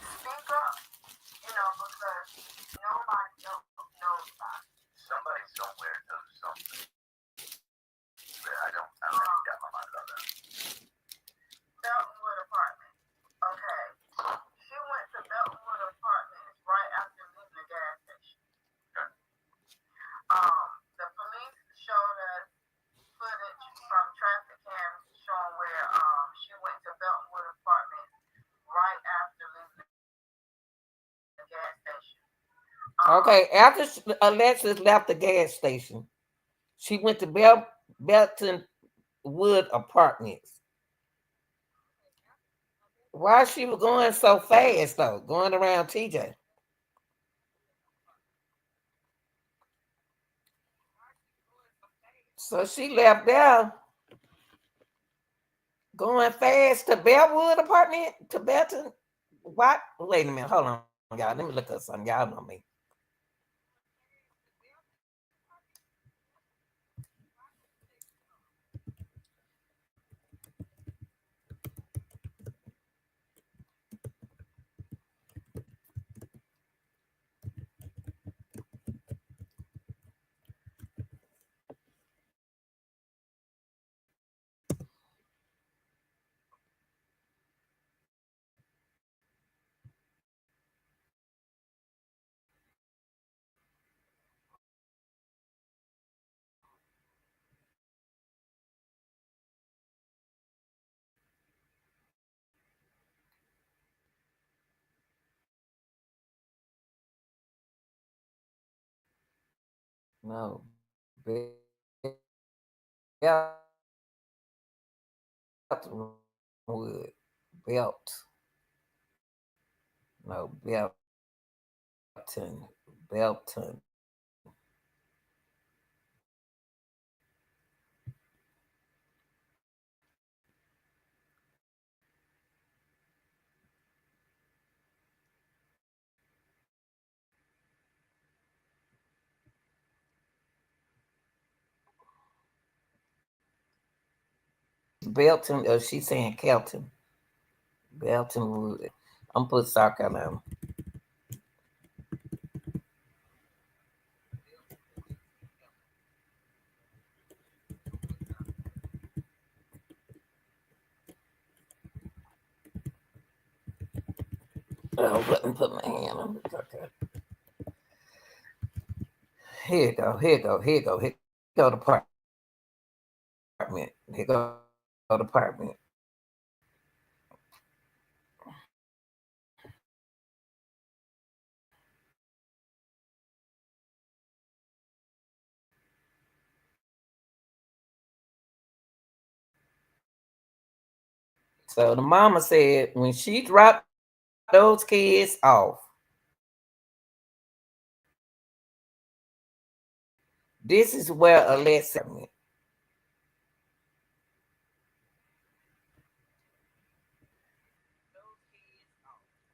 Speak up, because nobody else knows about it. Somebody somewhere knows something. But I don't got my mind on that. Beltwood apartment. Okay. She went to Beltwood apartments right after leaving the gas station. Okay. The police showed us footage from traffic cams showing where she went to Beltwood apartment right after leaving the gas station. Okay, after Alexis left the gas station, she went to Belton Wood Apartments. Why she was going so fast though, going around TJ? So she left there going fast to Bellwood apartment to Belton. What? Wait a minute, hold on, y'all. Let me look up something. Y'all know me. No, Bellwood Beltwood. Belt. No, Belton. Belton, she's saying Kelton. Belton Wood. I'm put South Carolina. Oh, let me put my hand on it. Okay. Here you go. Here you go. Here you go. Here you go. The apartment. Here you go. The apartment. So the mama said when she dropped those kids off, this is where Alexis went.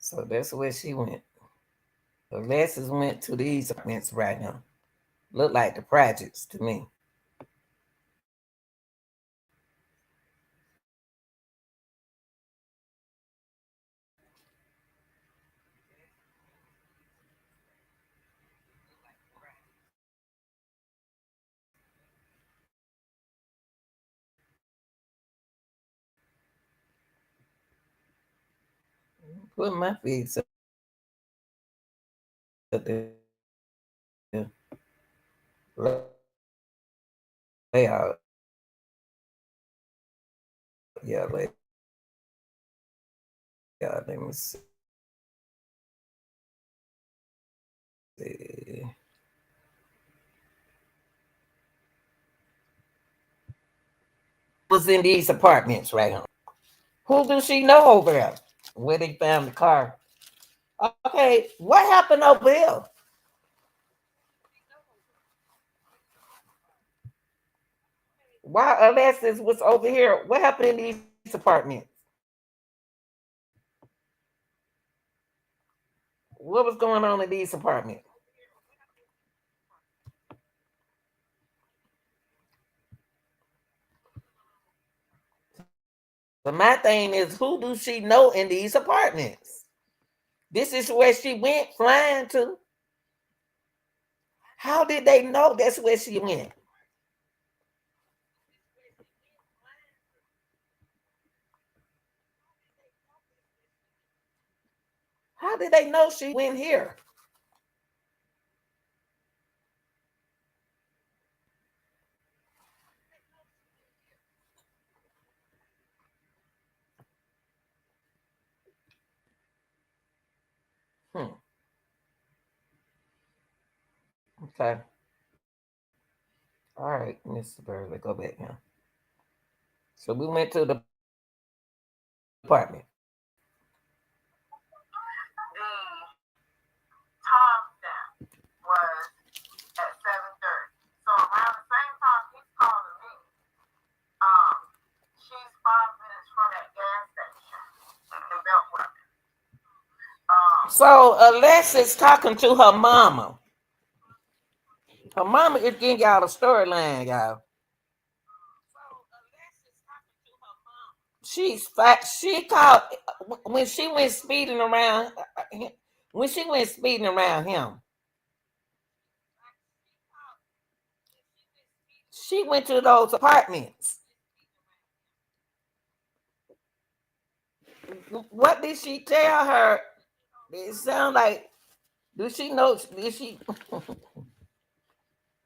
So that's where she went. Alexis went to these apartments right now. Look like the projects to me. Put my feet up there. Lay out. Yeah, lay out. Let me see. Was in these apartments right here. Who does she know over there? Where they found the car? Okay, what happened over there? Why Alexis was over here? What happened in these apartments? What was going on in these apartments? But my thing is, who do she know in these apartments? This is where she went flying to. How did they know that's where she went? How did they know she went here? Hmm. Okay. All right, Mr. Burley, go back now. So we went to the apartment. The time stamp was at 7:30. So around the same time he's calling me, um, she's 5 minutes from that gas station in Beltway. So Alexis talking to her mama. Her mama is getting y'all the storyline, y'all. She's fat. She called when she went speeding around. When she went speeding around him, she went to those apartments. What did she tell her? It sound like. Do she know? Did she?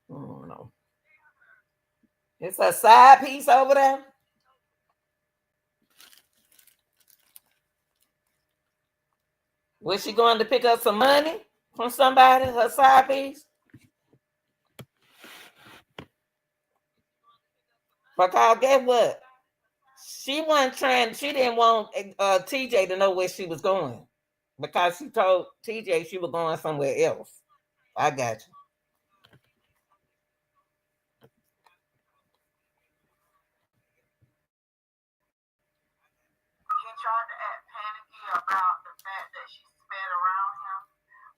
Oh no. It's a side piece over there. Was she going to pick up some money from somebody? Her side piece. Because guess what? She didn't want TJ to know where she was going. Because she told TJ she was going somewhere else. I got you. He tried to act panicky about the fact that she sped around him.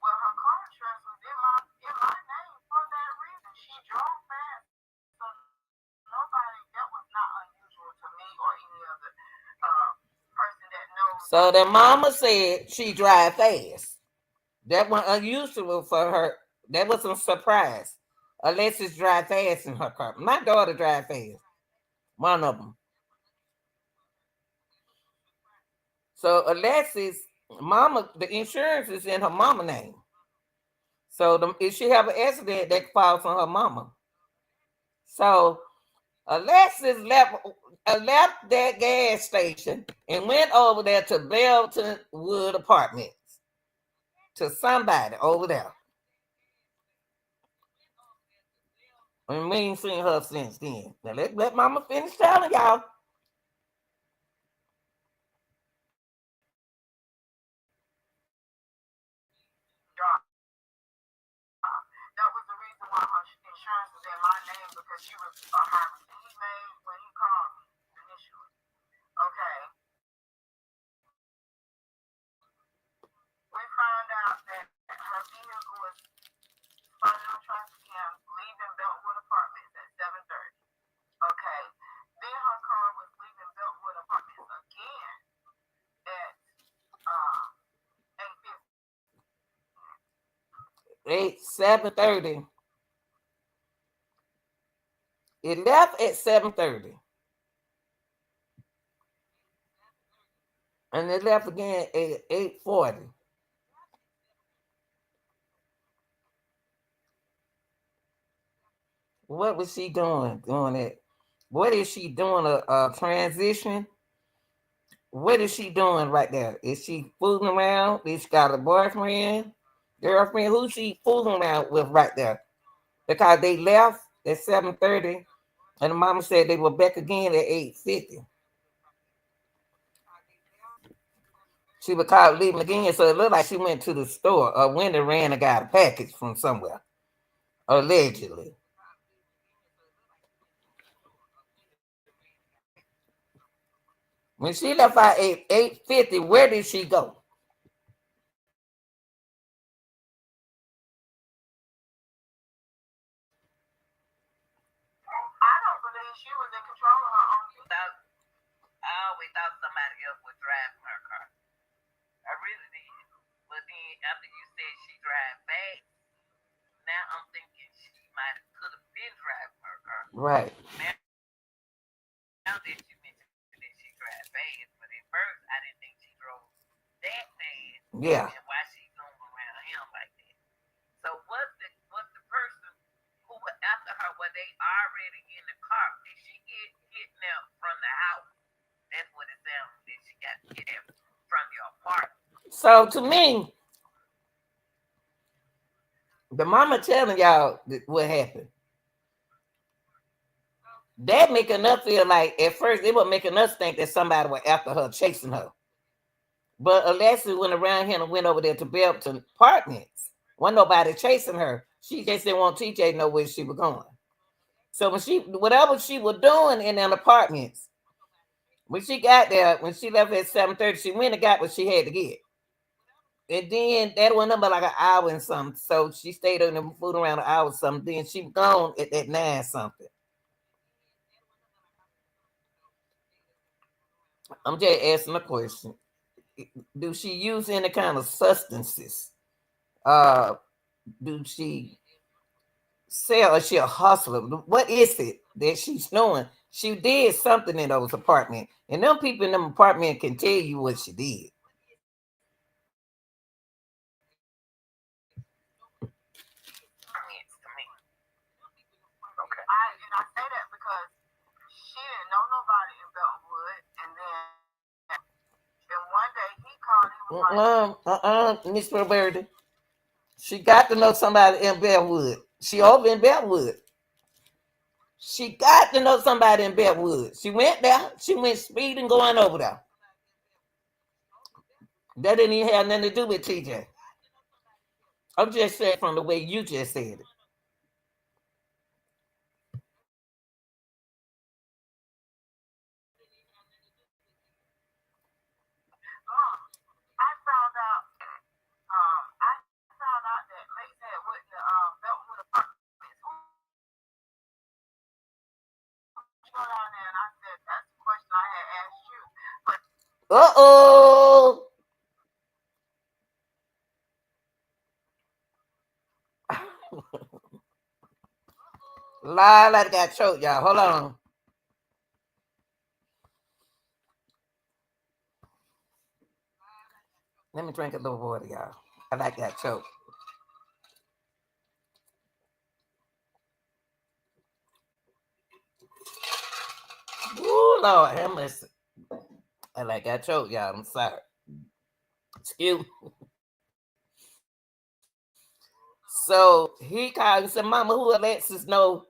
Well, her car insurance was in my name for that reason. She drove fast, so nobody that was not unusual to me or any other person that knows. So the mama said she drive fast. That was unusual for her. That was a surprise. Alexis drive fast in her car. My daughter drive fast. One of them. So Alexis, mama, the insurance is in her mama name. So if she have an accident, that falls on her mama. So Alexis left that gas station and went over there to Belton Wood Apartments to somebody over there. And we ain't seen her since then. Now let mama finish telling y'all. That was the reason why her insurance was in my name because she was her he made when he called me initially. Okay. We found out that her vehicle was spotted on traffic cam leaving Beltwood Apartments at 7:30. Okay. Then her car was leaving Beltwood Apartments again at 8:50. 7:30. It left at 7:30. And it left again at 8:40. What was she doing? Doing it? What is she doing? A transition? What is she doing right there? Is she fooling around? Is she got a boyfriend, girlfriend? Who she fooling around with right there? Because they left at 7:30, and the mama said they were back again at 8:50. She was caught leaving again, so it looked like she went to the store or went and ran and got a package from somewhere, allegedly. When she left out at 8:50, where did she go? I don't believe she was in control of her own vehicle. I always thought somebody else was driving her car. I really did. But then after you said she drive fast, now I'm thinking she might could have been driving her car. Right. Now that you mentioned that she drive fast, but at first I didn't think she drove that fast. Yeah. And why she going around him like that? So was the person who was after her, were they already in the car? Did she get out from the house? That's what it sounds. Did she got to get out from your apartment? So to me, the mama telling y'all what happened. That making us feel like at first it was making us think that somebody was after her, chasing her. But Alexis went around here and went over there to Belton Apartments. Wasn't nobody chasing her. She just didn't want TJ to know where she was going. So whatever she was doing in them apartments, when she got there, when she left at 7:30, she went and got what she had to get. And then that went up by like an hour and something. So she stayed on the food around an hour or something. Then she was gone at that 9 something. I'm just asking a question. Do she use any kind of substances? Uh, do she sell or she a hustler? What is it that she's doing? She did something in those apartments. And them people in them apartments can tell you what she did. Okay. I say that because she didn't know nobody in Beltwood, and one day he called. He was like, Miss Roberta. She got to know somebody in Bellwood. She over in Bellwood. She got to know somebody in Bedwood. She went there. She went speeding going over there. That didn't even have nothing to do with TJ. I'm just saying from the way you just said it. I found out. I found out that Lacey had went to Beltwood Apartments. Who you go down there? And I said that's the question I had asked you. But Uh-oh. Lila got choked, y'all. Hold on. Let me drink a little water, y'all. I like that choke. Ooh, Lord, have mercy. I like that choke, y'all. I'm sorry. Excuse me. So he called and said, Mama, who Alexis know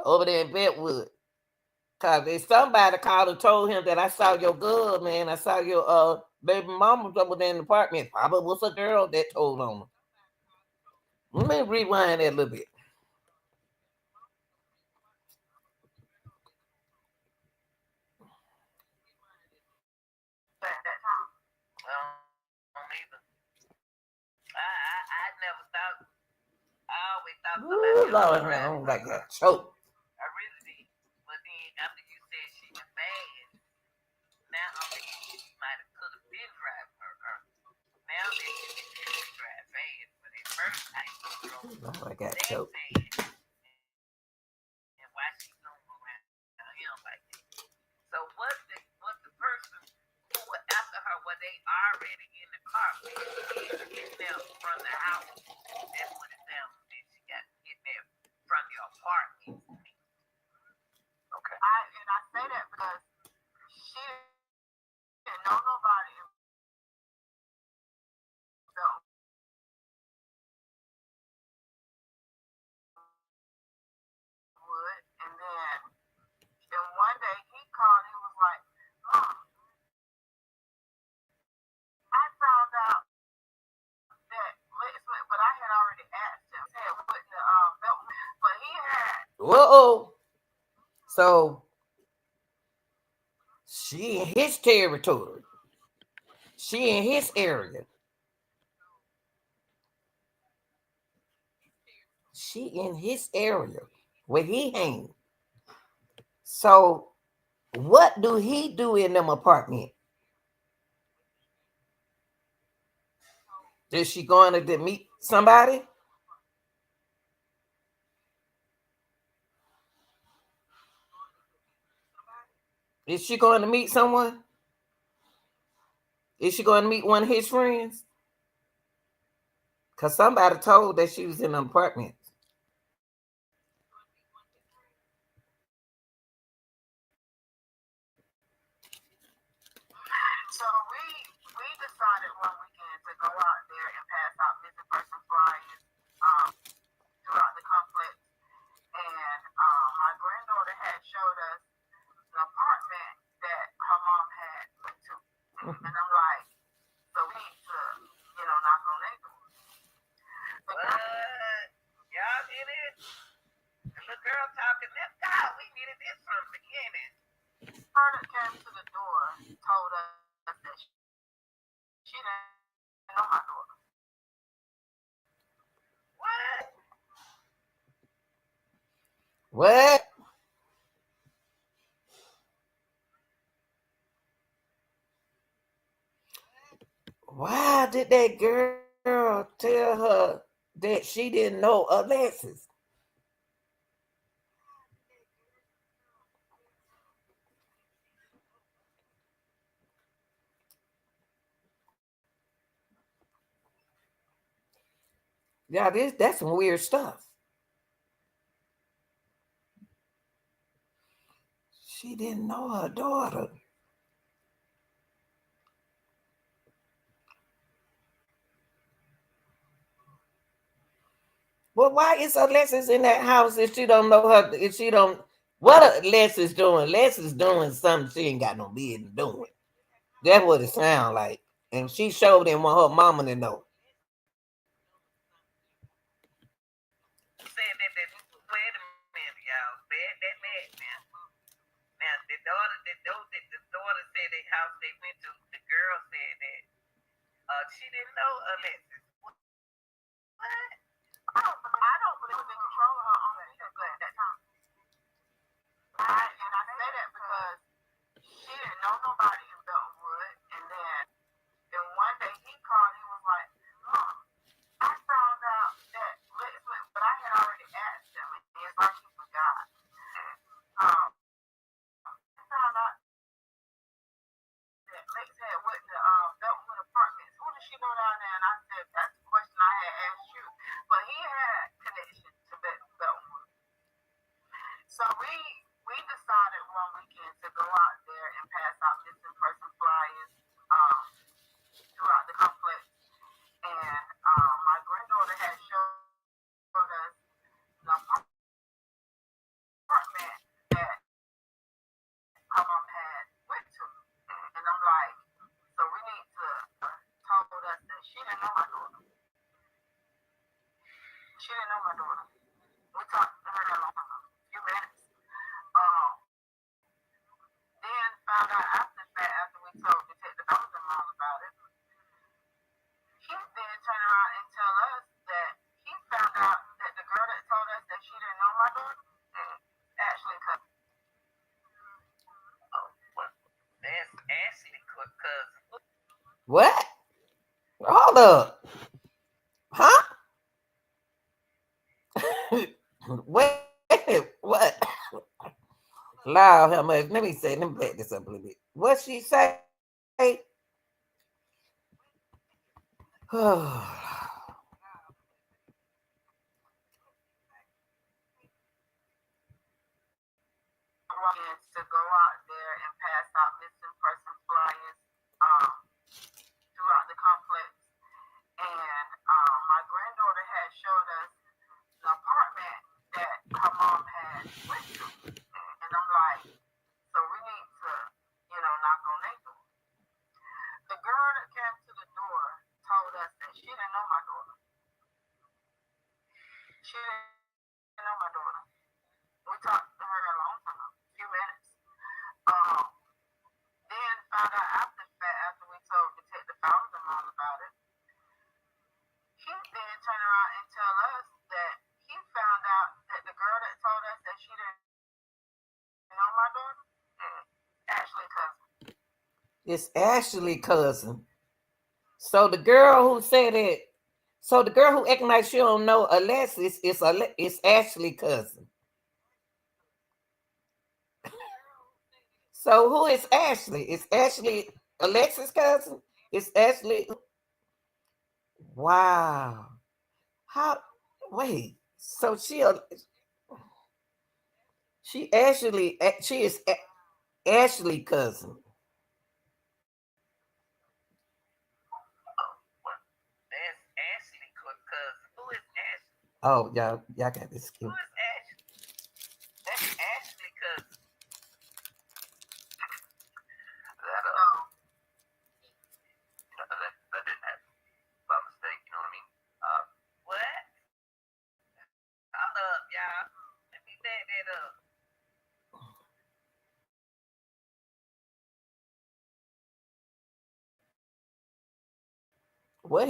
over there in Bedwood? Cause if somebody called and told him that I saw your girl, man, I saw your baby mama over there in the apartment. Probably was a girl that told on him. Let me rewind that a little bit. at that time, either. I never thought. I always thought somebody Ooh, else was Lord, I driving don't her like car. that choke. I really did. But then after you said she was bad, now I'm thinking she might have could have been driving her car. Now that she can drive fast, but at first I drove Ooh, Lord, I got that choke. fast, and why she going around him like that? So was the person who was after her were they already in the car when she kidnapped from the house? That's what it sounds like. She got kidnapped from the apartment. Okay. I say that because she didn't know nobody in Belwood, and one day he called. He was like, "Mom, I found out that but I had already asked him. He said what the Beltwood, but he had Whoa. So she in his territory. She in his area. She in his area where he hang. So what do he do in them apartment? Is she going to meet somebody? Is she going to meet someone? Is she going to meet one of his friends? Because somebody told that she was in an apartment. So we decided one weekend to go out there and pass out missing person flyers throughout the complex. And my granddaughter had showed us an apartment that her mom had went to. And I'm like, so we need to, knock on their door. What? Y'all did it? The little girl talking, let's go. We needed this from the beginning. Her that came to the door told us that she didn't know my daughter. What? What? Why did that girl tell her that she didn't know Alexis? Yeah, that's some weird stuff. She didn't know her daughter. Well, why is Alexis in that house if she don't know her? If she don't, what Alexis doing? Alexis doing something she ain't got no business doing. That's what it sounds like. And she showed them want her mama to know. Said that wait a minute, y'all. That mad now. Now the daughter said they house they went to. The girl said that she didn't know Alexis. What? I don't believe in control of her own vehicle at that time. And I say that because she didn't know nobody in Beltonwood. And then one day he called, he was like, Mom, I found out that Lex went, but I had already asked him, and it's like he forgot. I found out that Lex had went to Beltonwood Apartments. Who did she know down there? And I said, that's the question I had asked you. But he had connection to Beltonwood. So we decided one weekend to go out there and pass out missing person flyers throughout the complex. And my granddaughter had showed us the apartment that my mom had went to. And I'm like, so we need to told us that she didn't know my daughter. She didn't know my daughter. We talked to her that long time, a few minutes. Then found out after that, after we told Detective Elton all about it, he then turned around and tell us that he found out that the girl that told us that she didn't know my daughter actually cousin. Oh, well, that's Ashley cousin. What? Hold up. Huh? Wait, what? Loud, how much? Let me back this up a little bit. What she say? To go out there and pass out missing person flyers throughout the complex. And my granddaughter had showed us the apartment that her mom had went to. And I'm like, so we need to, knock on their door. The girl that came to the door told us that she didn't know my daughter. She didn't know my daughter. We talked to her a long time, a few minutes. Then found out after that, after we told Detective Fowler all about it, he then turned around and tell us that he found out that the girl that told us that she didn't know my daughter, Ashley cousin. It's Ashley cousin. So the girl who said it, so the girl who acting like she don't know Alexis is Ashley cousin. So who is Ashley? Is Ashley Alexis cousin? Is Ashley? Wow. How? Wait. So she is Ashley cousin. That's Ashley cousin. Who is Ashley? Oh, y'all got this. Who is Ashley? That's Ashley cousin. That didn't happen by mistake. You know what I mean? What? Hold up, y'all. Let me back that up. What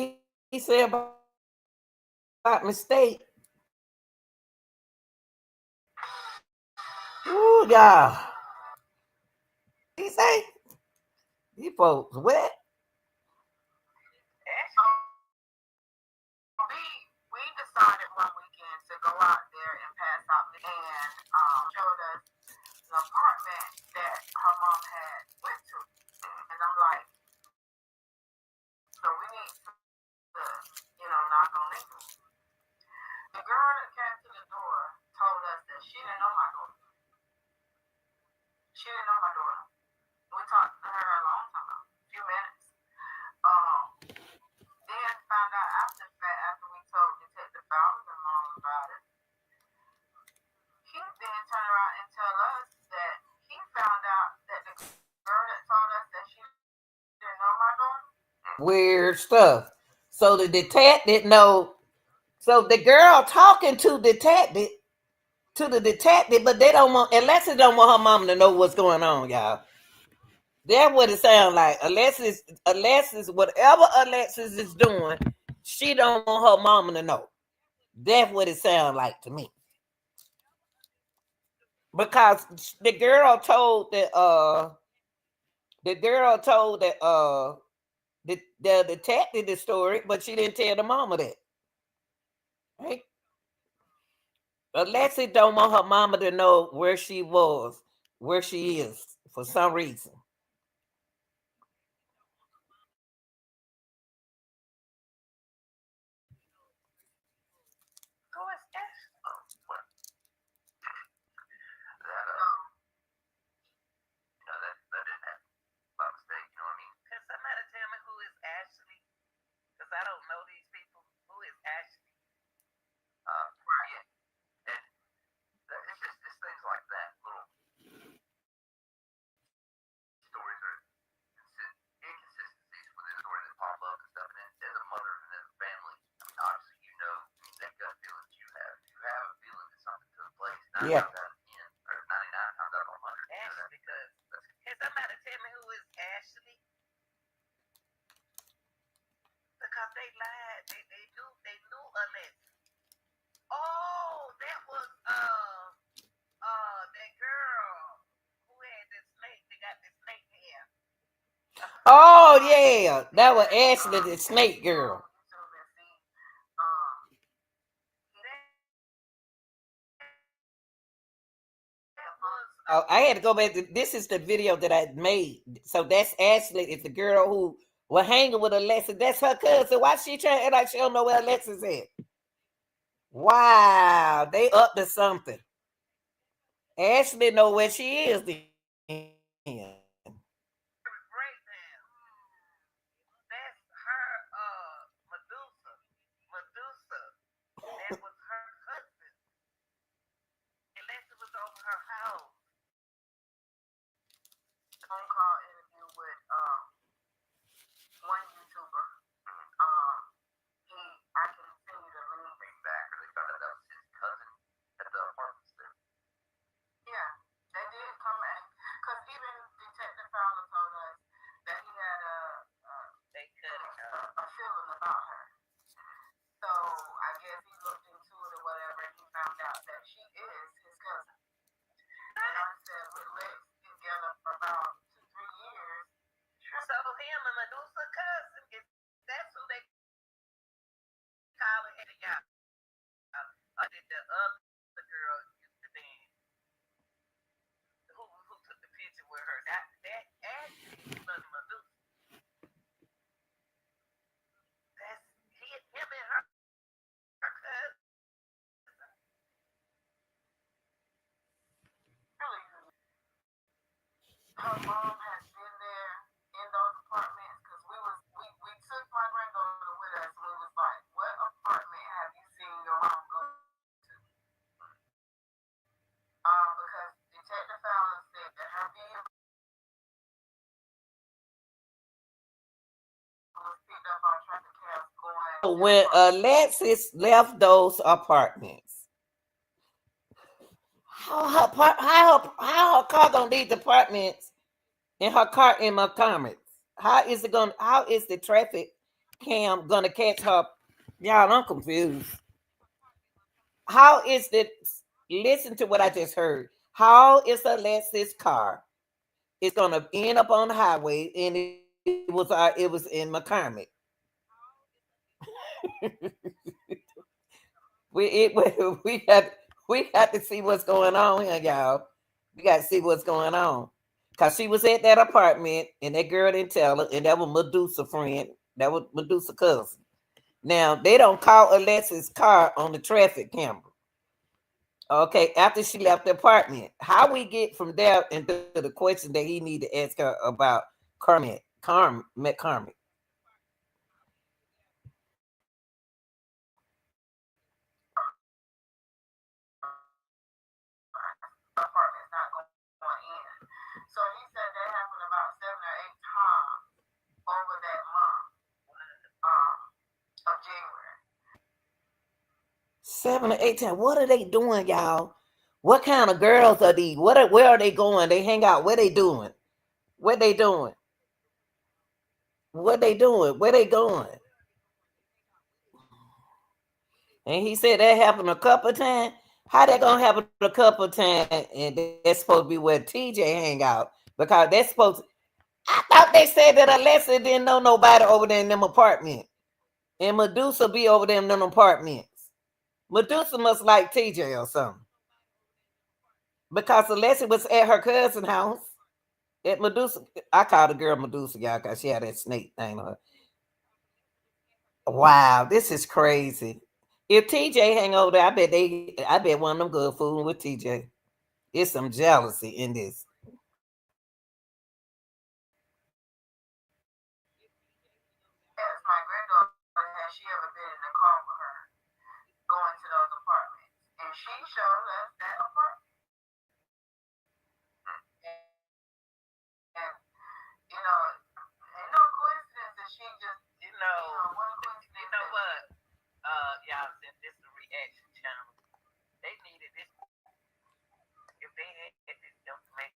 he said about mistake? Ooh, y'all. He say you folks what? We decided one weekend to go out there and pass out and showed us the apartment that her mom had went to. And I'm like, so we need to, knock on their door. The girl that came to the door told us that she didn't know my daughter. She didn't know my daughter. We talked to her a long time, a few minutes. Then found out after that, after we told Detective Fowler all about weird stuff. So the detective know. So the girl talking to the detective, but they don't want Alexis don't want her mama to know what's going on, y'all. That's what it sounds like. Alexis, whatever Alexis is doing, she don't want her mama to know. That's what it sounds like to me. Because the girl told that the detective the story, but she didn't tell the mama that. Right? Alexis don't want her mama to know where she was, where she is for some reason. Who is Ashley? Well, that that didn't happen by mistake. You know what I mean? Can somebody tell me who is Ashley? Because I don't know these people. Who is Ashley? Right. Yeah, and it's things like that, little stories or inconsistencies within the story that pop up and stuff. And then as a mother and as a family, I mean, obviously you know that gut feeling that you have. You have a feeling that something took place. Nine Yeah. times out of 10, or 99 times out of 100. Ashley, because can somebody tell me who is Ashley? Because they lied. They knew Alexis. Oh, that was that girl who had the snake. They got the snake hair. Oh yeah, that was Ashley, the snake girl. So let's see. Um, that was Oh, I had to go back to this is the video that I made. So that's Ashley, is the girl who was hanging with Alexis. That's her cousin. Why she trying to act like she don't know where Alexis is? Wow, they up to something. Ashley know where she is then. breakdown. That's her Medusa. Medusa. That was her cousin. Alexis was over her house. Phone call interview with one YouTuber. Um, he I can send you the link. Exactly. They found out that was his cousin at the apartments there. Yeah, they did come in because even Detective Fowler told us that he had they could a feeling about her. So I guess he looked into it or whatever, and he found out that she is his cousin. And I said, we lived together for about 2, 3 years. So him and Medusa cousin, is that's who they call it? Yeah. Did the other girl used to dance? Who took the picture with her? That actually is Medusa. That's him and her cousin. Really, her mom has been there in those apartments because we took my granddaughter with us and we was like, what apartment have you seen your mom go to? Because Detective Fowler said that her vehicle was picked up by traffic cabs going to When Alexis left those apartments, how her car gonna leave the apartments in her car in Montgomery? How is the traffic cam gonna catch her? Y'all, I'm confused. How is the listen to what I just heard? How is Alexis car is gonna end up on the highway and it was in McCormick? We got to see what's going on here, y'all. We got to see what's going on. Cause she was at that apartment and that girl didn't tell her, and that was Medusa friend. That was Medusa cousin. Now they don't call Alexis' car on the traffic camera. Okay, after she left the apartment, how we get from there into the question that he need to ask her about Carmen. apartment's not going in. So he said that happened about 7 or 8 times over that month. 7 to 8 times. What are they doing, y'all? What kind of girls are these? Where are they going? They hang out. What they doing? What they doing? What they doing? Where they going? And he said that happened a couple of times. How that gonna happen a couple of times? And that's supposed to be where TJ hang out because that's supposed. I thought they said that Alexis didn't know nobody over there in them apartments, and Medusa be over there in them apartments. Medusa must like TJ or something because Alexis was at her cousin's house. At Medusa, I called the girl Medusa, y'all, because she had that snake thing on her. Wow, this is crazy. If TJ hang over there, I bet one of them good fooling with TJ. It's some jealousy in this. Asked my granddaughter, has she ever been in the car with her going to those apartments? And she showed us that apartment. And, you know, ain't no coincidence that she just, what a coincidence. You know what? Y'all, since this is a reaction channel, they needed this. If they had this information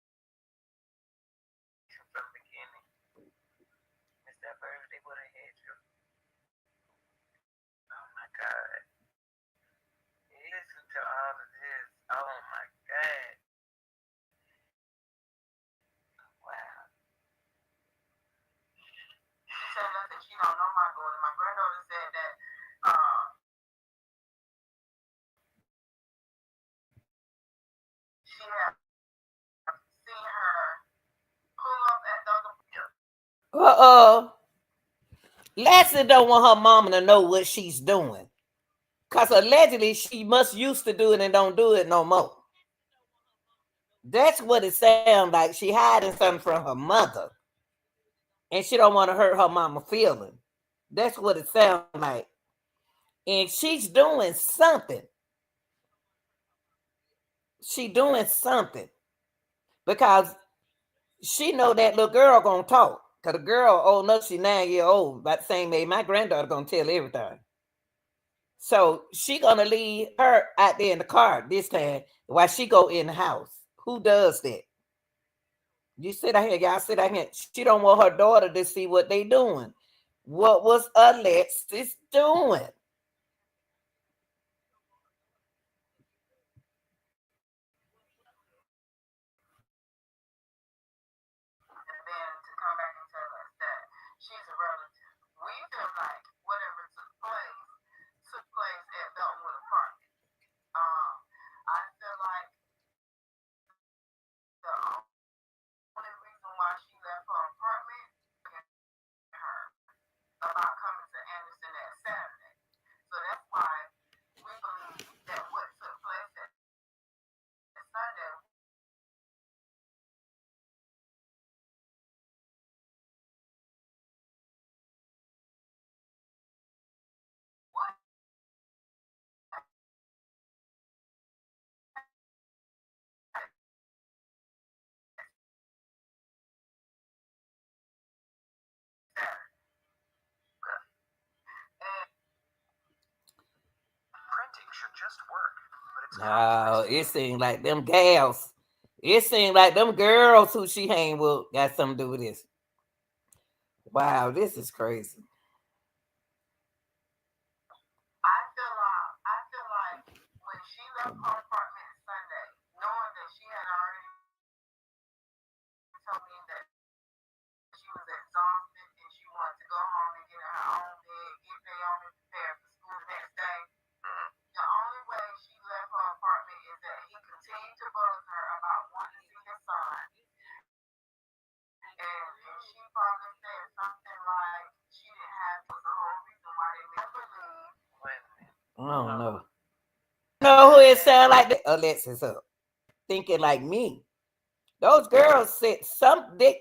from the beginning, Mr. Bird, they would have had you. Oh my God. Listen to all of this. Oh my God. Wow. She said that she don't know my daughter. My granddaughter said that she had seen her pull up at the other. Uh-oh. Lassie don't want her mama to know what she's doing. Because allegedly she must used to do it and don't do it no more. That's what it sounds like. She hiding something from her mother. And she don't want to hurt her mama feeling. That's what it sounds like. And she's doing something. She doing something. Because she know that little girl gonna talk. Cause the girl old enough, she 9 years old, about the same age. My granddaughter gonna tell everything. So she gonna leave her out there in the car this time while she go in the house. Who does that? You sit out here, y'all sit out here. She don't want her daughter to see what they doing. What was Alexis doing? And then to come back and tell us that she's a relative. We feel like whatever took place at Beltwood Apartment. I feel like the only reason why she left her apartment her about coming to Anderson that Saturday. So that's why we believe that what took place that Sunday. What? Printing should just work, but it's No, it seems like them gals. It seems like them girls who she hang with got something to do with this. Wow, this is crazy. I feel like when she left her apartment Sunday, knowing that she had already told me that she was exhausted and she wanted to go home and get in her own bed, get Naomi prepared for school the next day. The only way she left her apartment is that he continued to buzz her about wanting to see his son. And she probably said something like she didn't have was the whole reason why they never leave. I don't know. Know who it sound like? Alexis up. Thinking like me. Those girls said some they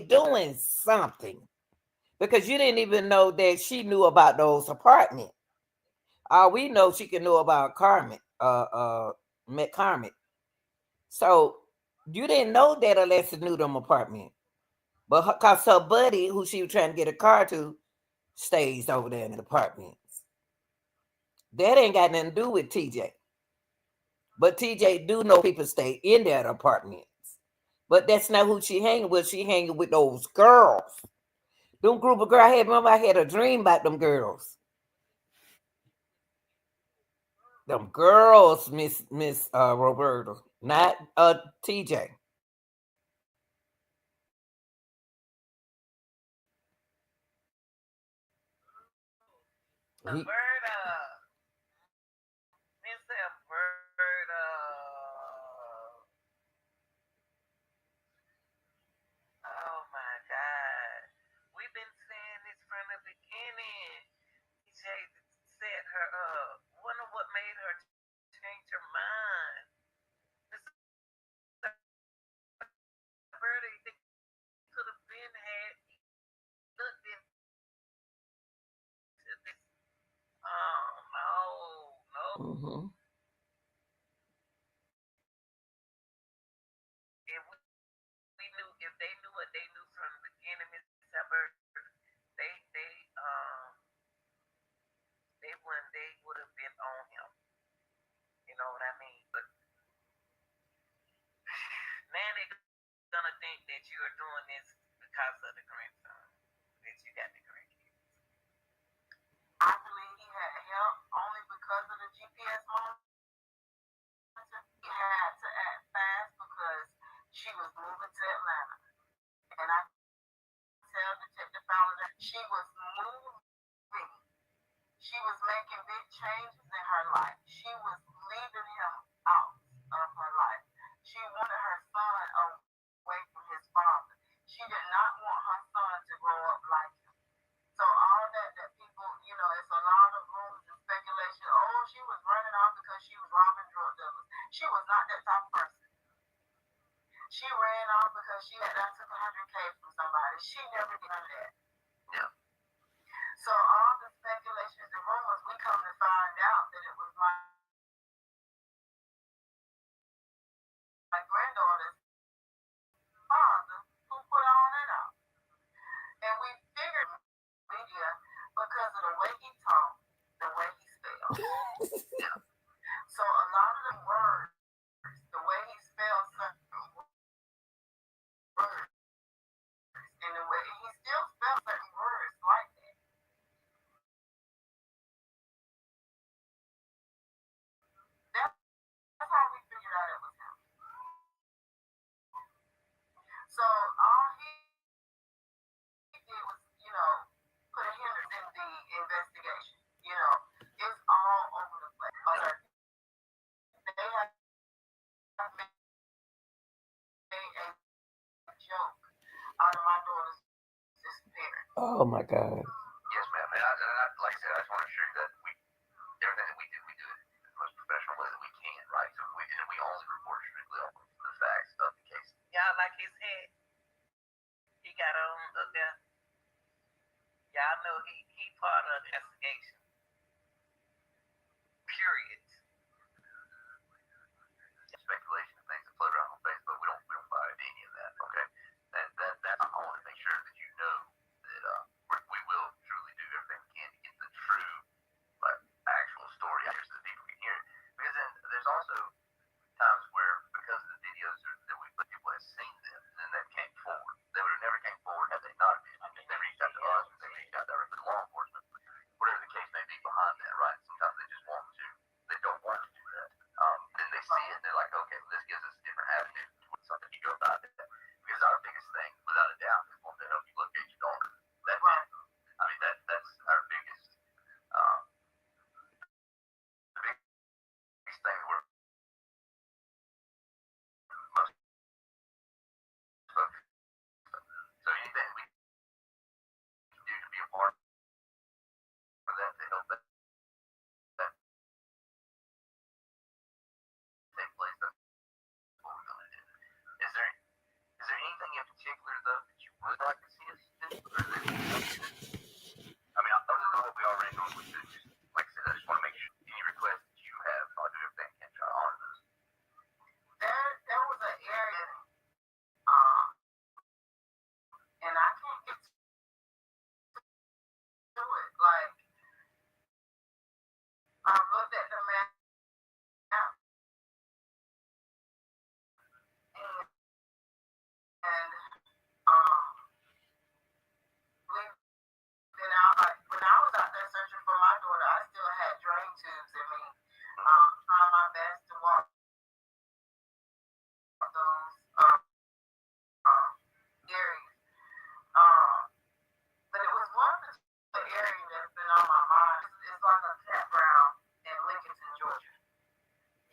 doing something. Because you didn't even know that she knew about those apartments. All we know she can know about Carmen, met Carmen. So you didn't know that Alexis knew them apartment. But cause her buddy, who she was trying to get a car to, stays over there in the apartments. That ain't got nothing to do with TJ. But TJ do know people stay in their apartments. But that's not who she hanging with. She hanging with those girls. Them group of girls. Remember I had a dream about them girls. Them girls, Miss Roberta, not TJ. He, Alberta. Miss Alberta. Oh my God. We've been saying this from the beginning. TJ set her up. Wonder what made her change her mind. Miss Alberta, they could have been had looked into this. Oh no, no. mm-hmm. If if they knew what they knew from the beginning, Miss Alberta, they would have been on him. You know what I mean? But now they're gonna think that you are doing this because of the grandson. That you got the grandkids. I believe he had help only because of the GPS monitor. He had to act fast because she was moving to Atlanta. And I tell Detective Fowler that she was moving. She was making big changes in her life. She was leaving him out of her life. She wanted her son away from his father. She did not want her son to grow up like him. So all that people, it's a lot of rumors and speculation. Oh, she was running off because she was robbing drug dealers. She was not that type of person. She ran off because I took 100K from somebody. She never did that. Yeah. So all the speculations and rumors, we come to find out that it was my granddaughter's father who put all that out. And we figured media because of the way he talked, the way he spelled. Yeah. So a lot of the words, the way he spelled certain words, and the way he still spells certain words like that. That's how we figured out it was him. So all he did was, put a hindrance in the investigation. It's all over the place. They have made a joke out of my daughter's disappearance. Oh my God. Yes, ma'am. And like I said, I just want to assure you that everything that we do it in the most professional way that we can, right? So we only report strictly on the facts of the case. Y'all like his head? He got on up there. Y'all know he part of the investigation. Period. Speculation and things that float around on Facebook, we don't buy into any of that. Okay, that I want to make sure that you know that we will truly do everything we can to get the true, like, actual story out here so that people can hear it. Because then there's also times where, because of the videos that we put, people have seen them and then they came forward. They would have never came forward had they not been. If they reached out to us, if they reached out directly to law enforcement, whatever the case may be behind that, right? Sometimes they just want to. They don't want to do that. Then they see it and they're like, okay, well, this gives us a different avenue to something you go about it. Because our biggest thing, without a doubt, is wanting to help you locate your daughter. That's right. I mean, that's our biggest, the biggest thing we're most focused on. So anything we can do to be a part of that to help that take place, that's what we're going to do. Is there anything in particular though that you would like to see us do? I mean, other than what we already normally do, just like I said, I just want to make sure any requests that you have, I'll do everything I can try to honor those. There was an area, and I can't get to it. Like, I was at the map, and we've been out. Like when I was out there searching for my daughter, I still had drain tubes in me. Trying my best to walk those areas. But it was one particular area that's been on my mind. It's like a campground in Lincolnton, Georgia.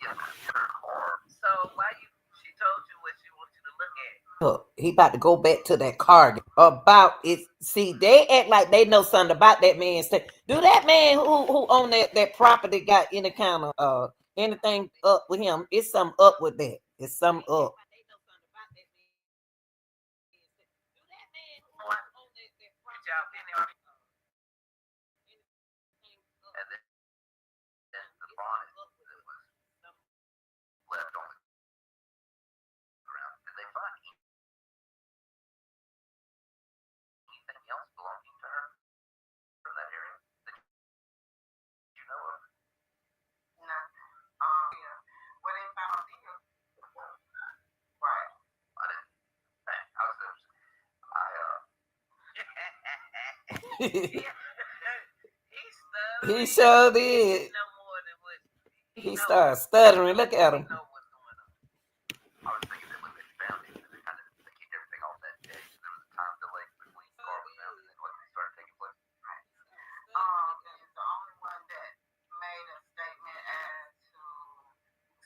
Yeah, your car. So why you? She told you what she wants you to look at. Look, he about to go back to that car about it. See, they act like they know something about that man. Do that man who own that property got any kind of anything up with him? It's something up with that. It's something up. Y'all been there? And then the bonnet that was left on the ground. Did they find anything else belonging to her from that area that you know of? No. Yeah. Where they found the right. I didn't. I was. He sure did. He started stuttering. Look at him. I was thinking that when they found it, they keep everything off that day. So there was a time delay between the car was found and then when they started taking place. He's the only one that made a statement as to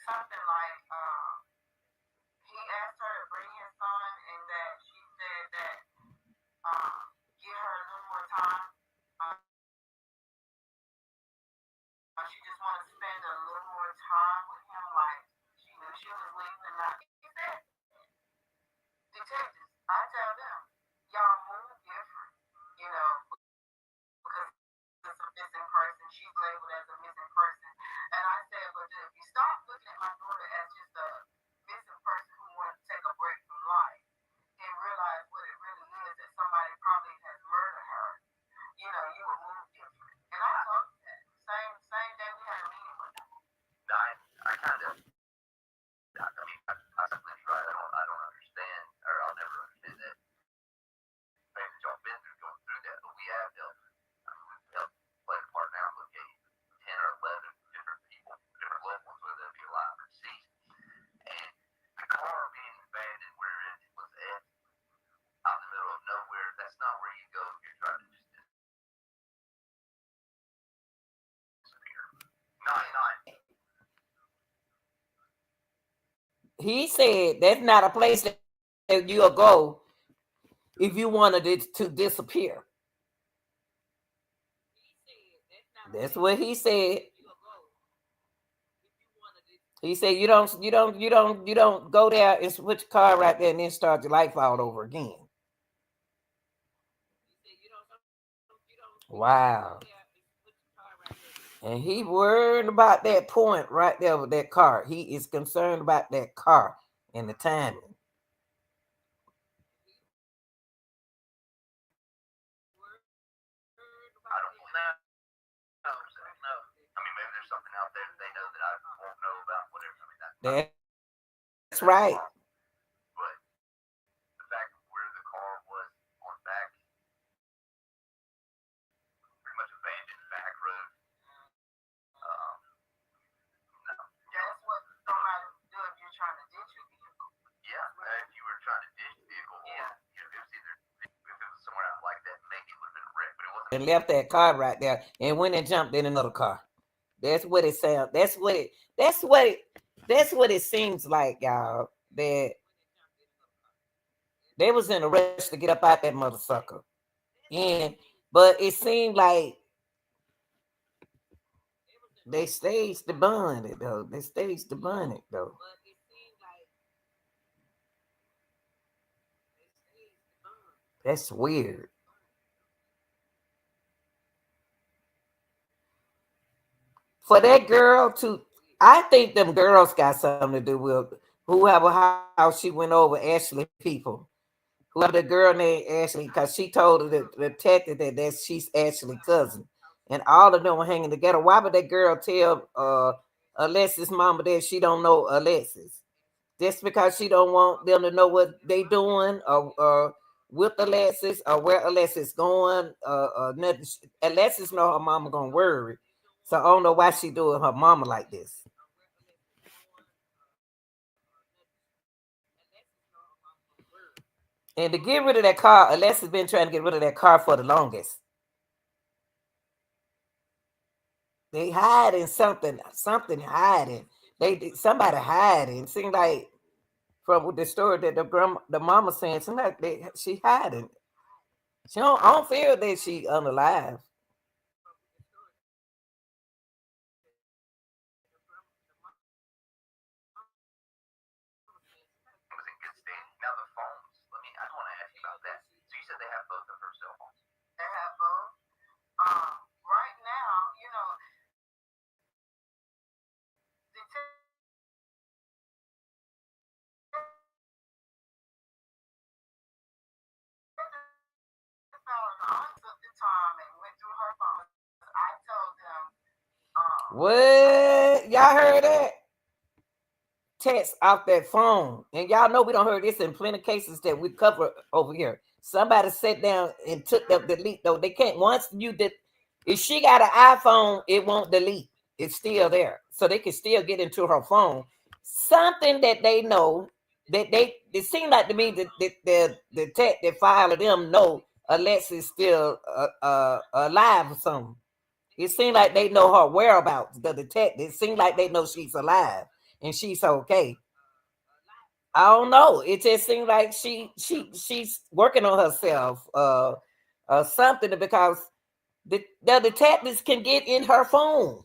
something like he asked her to bring his son and that she said that give her a little more time. She just want to spend a little more time with him, like she knew she was leaving. Like he said, detectives, I tell them, y'all move different, you know, because it's a missing person. She's labeled as a missing person. And I said, but if you stop looking at my daughter as just a missing person who wants to take a break from life and realize what it really is, that somebody probably has murdered her, you know, you would move different. And I told you that. Same day we had a meeting with them. I kind of, I mean, I simply try. I don't understand, or I'll never understand that. Maybe y'all been going through that, but we have helped. I mean, we've helped play a part now, locate 10 or 11 different people, different loved ones, whether they be alive or deceased. And the car being abandoned where it was at, out in the middle of nowhere, that's not where you go if you're trying to just disappear. Not. He said that's not a place that you'll go if you wanted it to disappear. That's what he said. He said you don't go there and switch car right there and then start your life all over again. Wow. And he worried about that point right there with that car. He is concerned about that car and the timing. I don't know. No. I mean, maybe there's something out there that they know that I won't know about. Whatever. I mean, that's right. But the fact of where the car was on back, pretty much abandoned back road. No. That's what somebody would do if you're trying to ditch your vehicle. Yeah, if you were trying to ditch the vehicle, yeah. You know, if it was somewhere out like that, maybe it would have been wrecked, but it wasn't. And left that car right there and went and jumped in another car. That's what it sounds. That's what it seems like, y'all. That they was in a rush to get up out that mother sucker. But it seemed like they staged the bond though. That's weird. For that girl to, I think them girls got something to do with whoever how she went over Ashley people. Whoever the girl named Ashley, because she told her the detective that she's Ashley's cousin. and all of them were hanging together. Why would that girl tell Alexis' mama that she don't know Alexis? Just because she don't want them to know what they doing, or with Alexis, or where Alexis going, nothing. Alexis know her mama gonna worry, so I don't know why she doing her mama like this. And to get rid of that car, Alexis been trying to get rid of that car for the longest. They hiding something, something hiding. Somebody hiding. Seems like from the story that the mama saying, seems like she hiding. I don't feel that she unalive. It was in good state. Now the phones. I want to ask you about that. So you said they have both of her cell phones. They have both. Right now, I took the time and went through her phone. I told them, What? Y'all heard that? Text off that phone. And y'all know we don't heard this in plenty of cases that we cover over here. Somebody sat down and took the delete though. They can't once you did if she got an iPhone, it won't delete. It's still there. So they can still get into her phone. Something that they know that it seemed like to me that the tech that file of them know Alexis still alive or something. It seemed like they know her whereabouts. The detective. It seemed like they know she's alive and she's okay. I don't know. It just seems like she's working on herself, something because the detectives can get in her phone.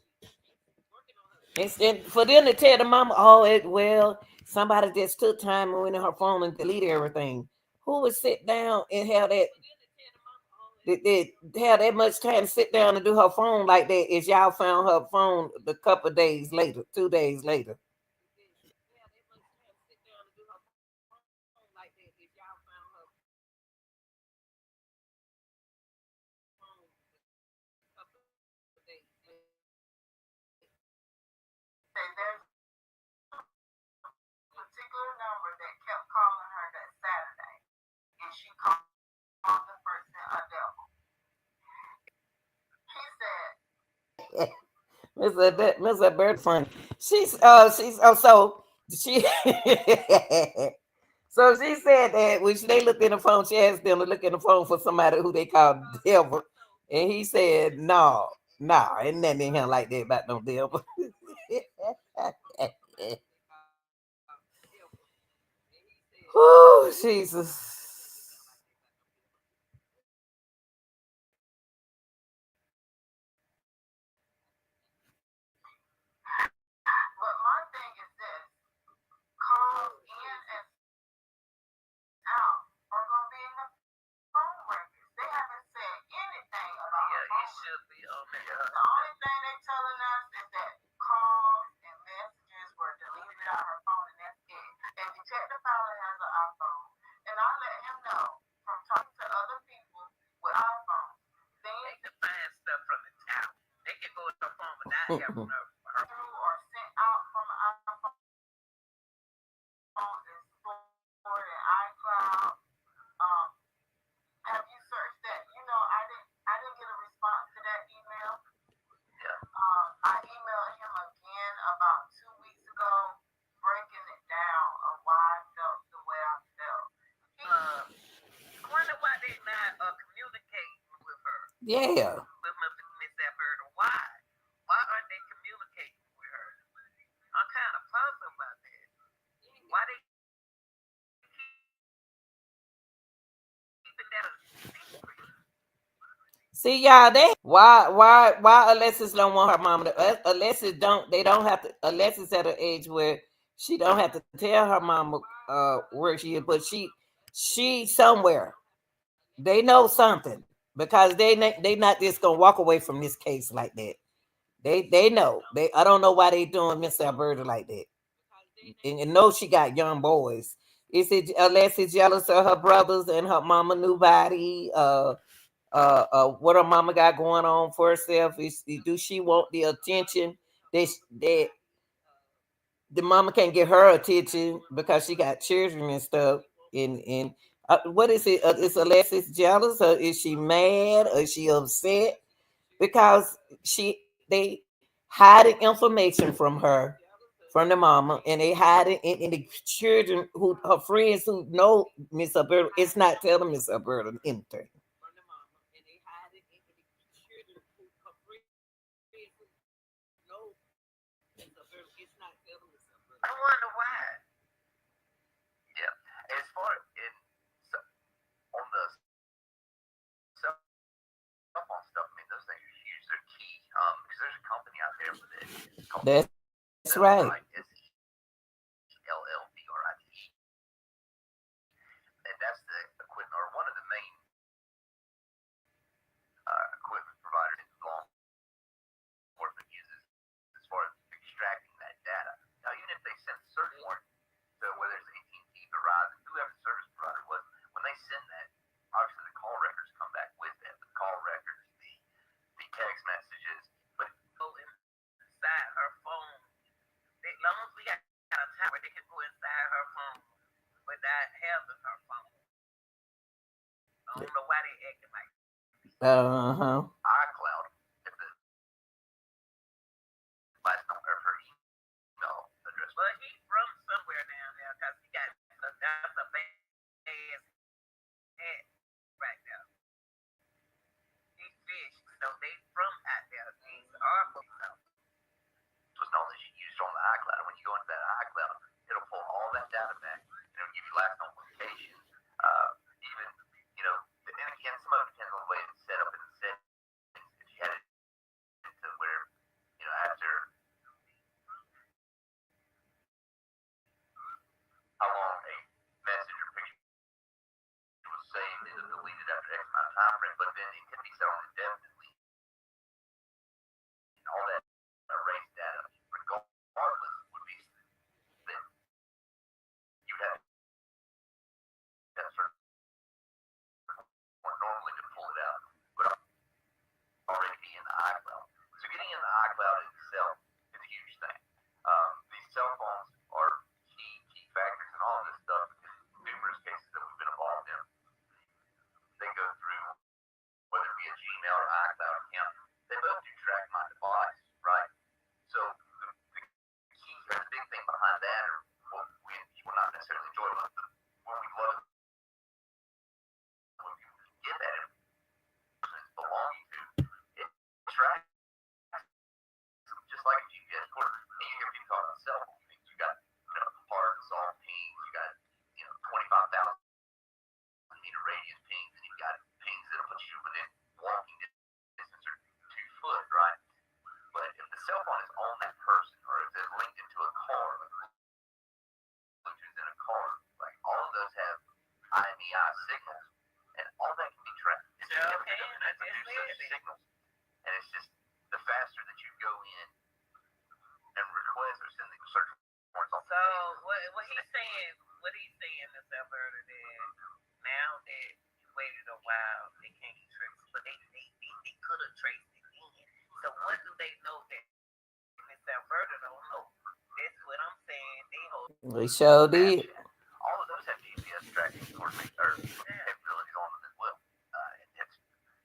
And for them to tell the mama, oh, somebody just took time and went in her phone and deleted everything. Who would sit down and have that much time to sit down and do her phone like that? Is y'all found her phone a couple of days later, 2 days later? there's a particular number that kept calling her that Saturday, and she called the person a devil. He said, Miss Bird fun. She's so she so she said that when they looked in the phone, she asked them to look in the phone for somebody who they called devil, and he said no, no, ain't nothing in him like that about no devil. Oh Jesus. but my thing is this: calls in and out are going to be in the phone records. They haven't said anything about it should be on there. The only thing they're telling us is that calls and messages were deleted out her phone, and that's it. And Detective Fowler has an iPhone, and I let him know from talking to other people with iPhones. They can find stuff from the town. They can go to her phone without having her through or sent out from an iPhone is stored in iCloud. Um, have you searched that? I didn't get a response to that email. Yeah. I emailed him again about 2 weeks ago, breaking it down of why I felt the way I felt. I wonder why they're not communicating with her. Yeah. With Miss Alberta. Why? Why aren't they communicating with her? I'm kind of puzzled about that. Why they keeping that a secret? See y'all, why Alexis don't want her mama to Alexis don't they don't have to Alexis at an age where she don't have to tell her mama where she is, but she somewhere. They know something because they not just gonna walk away from this case like that. They know. I don't know why they doing Miss Alberta like that. And know she got young boys. Is it Alexis jealous of her brothers and her mama new body? what her mama got going on for herself. Do she want the attention that the mama can't get her attention because she got children and stuff? And what is it? Is Alexis jealous, or is she mad, or is she upset because they hiding information from her, from the mama, and they hiding in the children who her friends who know Miss Alberta. It's not telling Miss Alberta anything. I wonder why. Yeah, as far in so, on the cell phone stuff, I mean those things are huge. They're key. Because there's a company out there with it called That's right. Cellride, and that's the equipment or one of the main equipment providers in law enforcement uses as far as extracting that data. Now, even if they send a search warrant to whether it's AT&T, Verizon, whoever the service provider was, when they send that, obviously the call records come back with that. The call records, the text messages, but go inside her phone. As long as we got a tower, they can go inside her phone without having her phone. I don't know why they acting like Uh-huh. iCloud. If the last number of her email address. But he's from somewhere down there because he got that's a bad head right now. He's fish, so they from out there. These are from out. Was known that she used on the iCloud. And when you go into that iCloud, it'll pull all that data back. And it'll give you last known location. Even, you know, and again, some of it depends on the way it's set up in the settings. If you had it to where, you know, after how long a message or picture was saved, it'll delete it after X amount of time frame, but then it can be set on indefinitely. And all that erased data, regardless, would be that you would have that sort of more normally to pull it out, but already be in the iCloud. So getting in the iCloud itself is a huge thing. These cell phones are key factors in all of this stuff. In numerous cases that we've been involved in, they go through whether it be a Gmail or iCloud account. They both do track my device, right? So the key or the big thing behind that, or what we will not necessarily enjoy, but what we love when people get that information it's belonging to, it tracks just like a GPS coordinate. And you hear people talk about cell phone things. You got, you know, hard and soft pings. You got, you know, 25,000-meter radius pings, and you've got pings that'll put you within walking distance or 2 foot, right? But if the cell phone is on that person, or if it's linked into a car, like Bluetooth in a car, like all of those have IMEI signals, and all that can be tracked. It's significant that produces signals, and it's just the faster that you go in and request or send the search warrants off. So what he's saying is Alberta that now that you waited a while, they can't trace, but they could have traced it in. So what do they know that Miss Alberta don't know? That's what I'm saying. They hold. We sure did. All of those have GPS tracking coordinates or capabilities on them as well. And it's,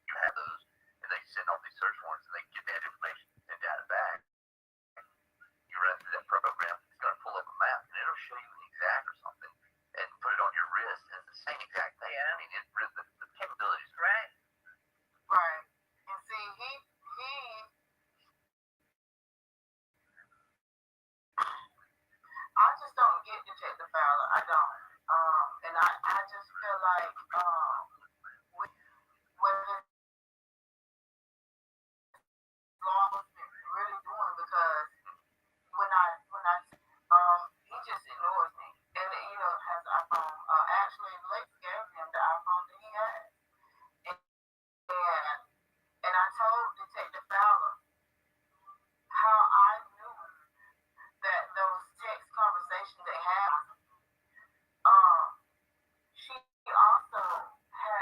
you have those, and they send off these search warrants, and they get that information and data back. You run through that program, it's going to pull up a map, and it'll show you an exact or something, and put it on your wrist, and it's the same exact thing. Yeah. I mean, the capabilities. Right. Right. And see, I just don't get Detective Fowler. I don't. And I just feel like what this law enforcement really doing because he just ignores me. And you know, has an iPhone. Actually, Lex gave him the iPhone that he has. And I told Detective Fowler how I knew that those text conversations they had. She also had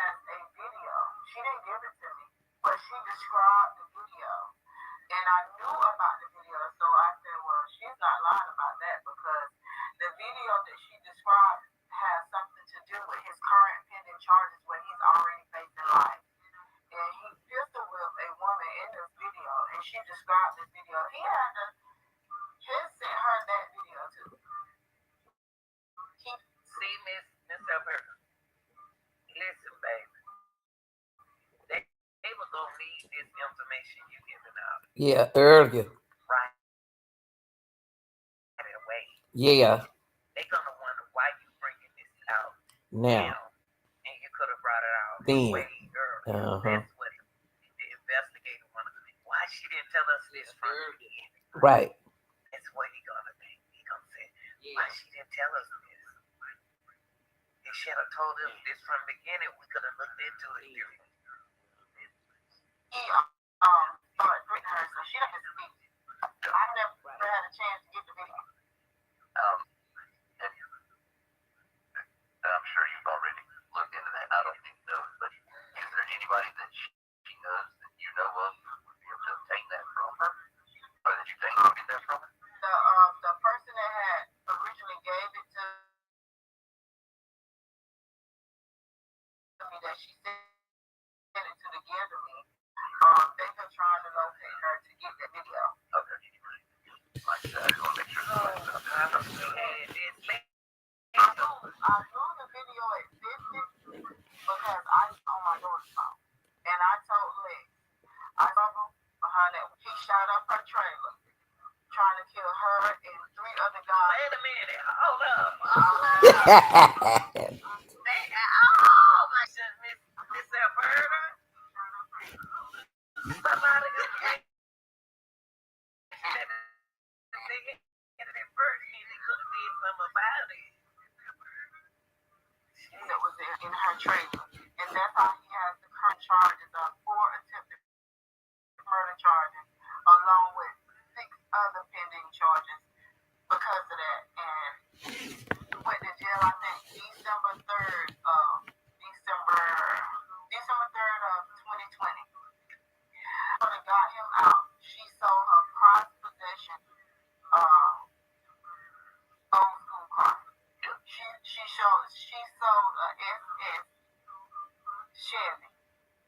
Yeah, earlier. right away. Yeah. They're gonna wonder why you bringing this out Now. now, and you could have brought it out Then. way earlier. Uh-huh. That's what the investigator wanted to think. Why she didn't tell us this from the beginning? Right. That's what he gonna think. He gonna say, why she didn't tell us this? He should have told us this from the beginning. We could have looked into it differently. He started threatening her, so she doesn't speak. I never had a chance to get the video. I'm sure you've already looked into that. I don't think so, but is there anybody that she knows that you know of who would be able to obtain that from her, or that you think will get that from her? The person that had originally gave it to me, that she sent it to give to me, they've been trying to locate her to get that video. Okay. Like I said, I just want to make sure. I knew the video existed because I was on my daughter's phone. And I told Lex, I struggled behind that. He shot up her trailer, trying to kill her and 3 other guys. Wait a minute, hold up. Oh my goodness, Miss Alberta. Somebody just came and at first he could have did something about it. That was in her trailer. And that's how he has the current charges of 4 attempted murder charges, along with 6 other pending charges because of that. And he went to jail, I think, December 3rd of 2020. When they got him out, she sold her prized possession, old school car. She sold a SS Chevy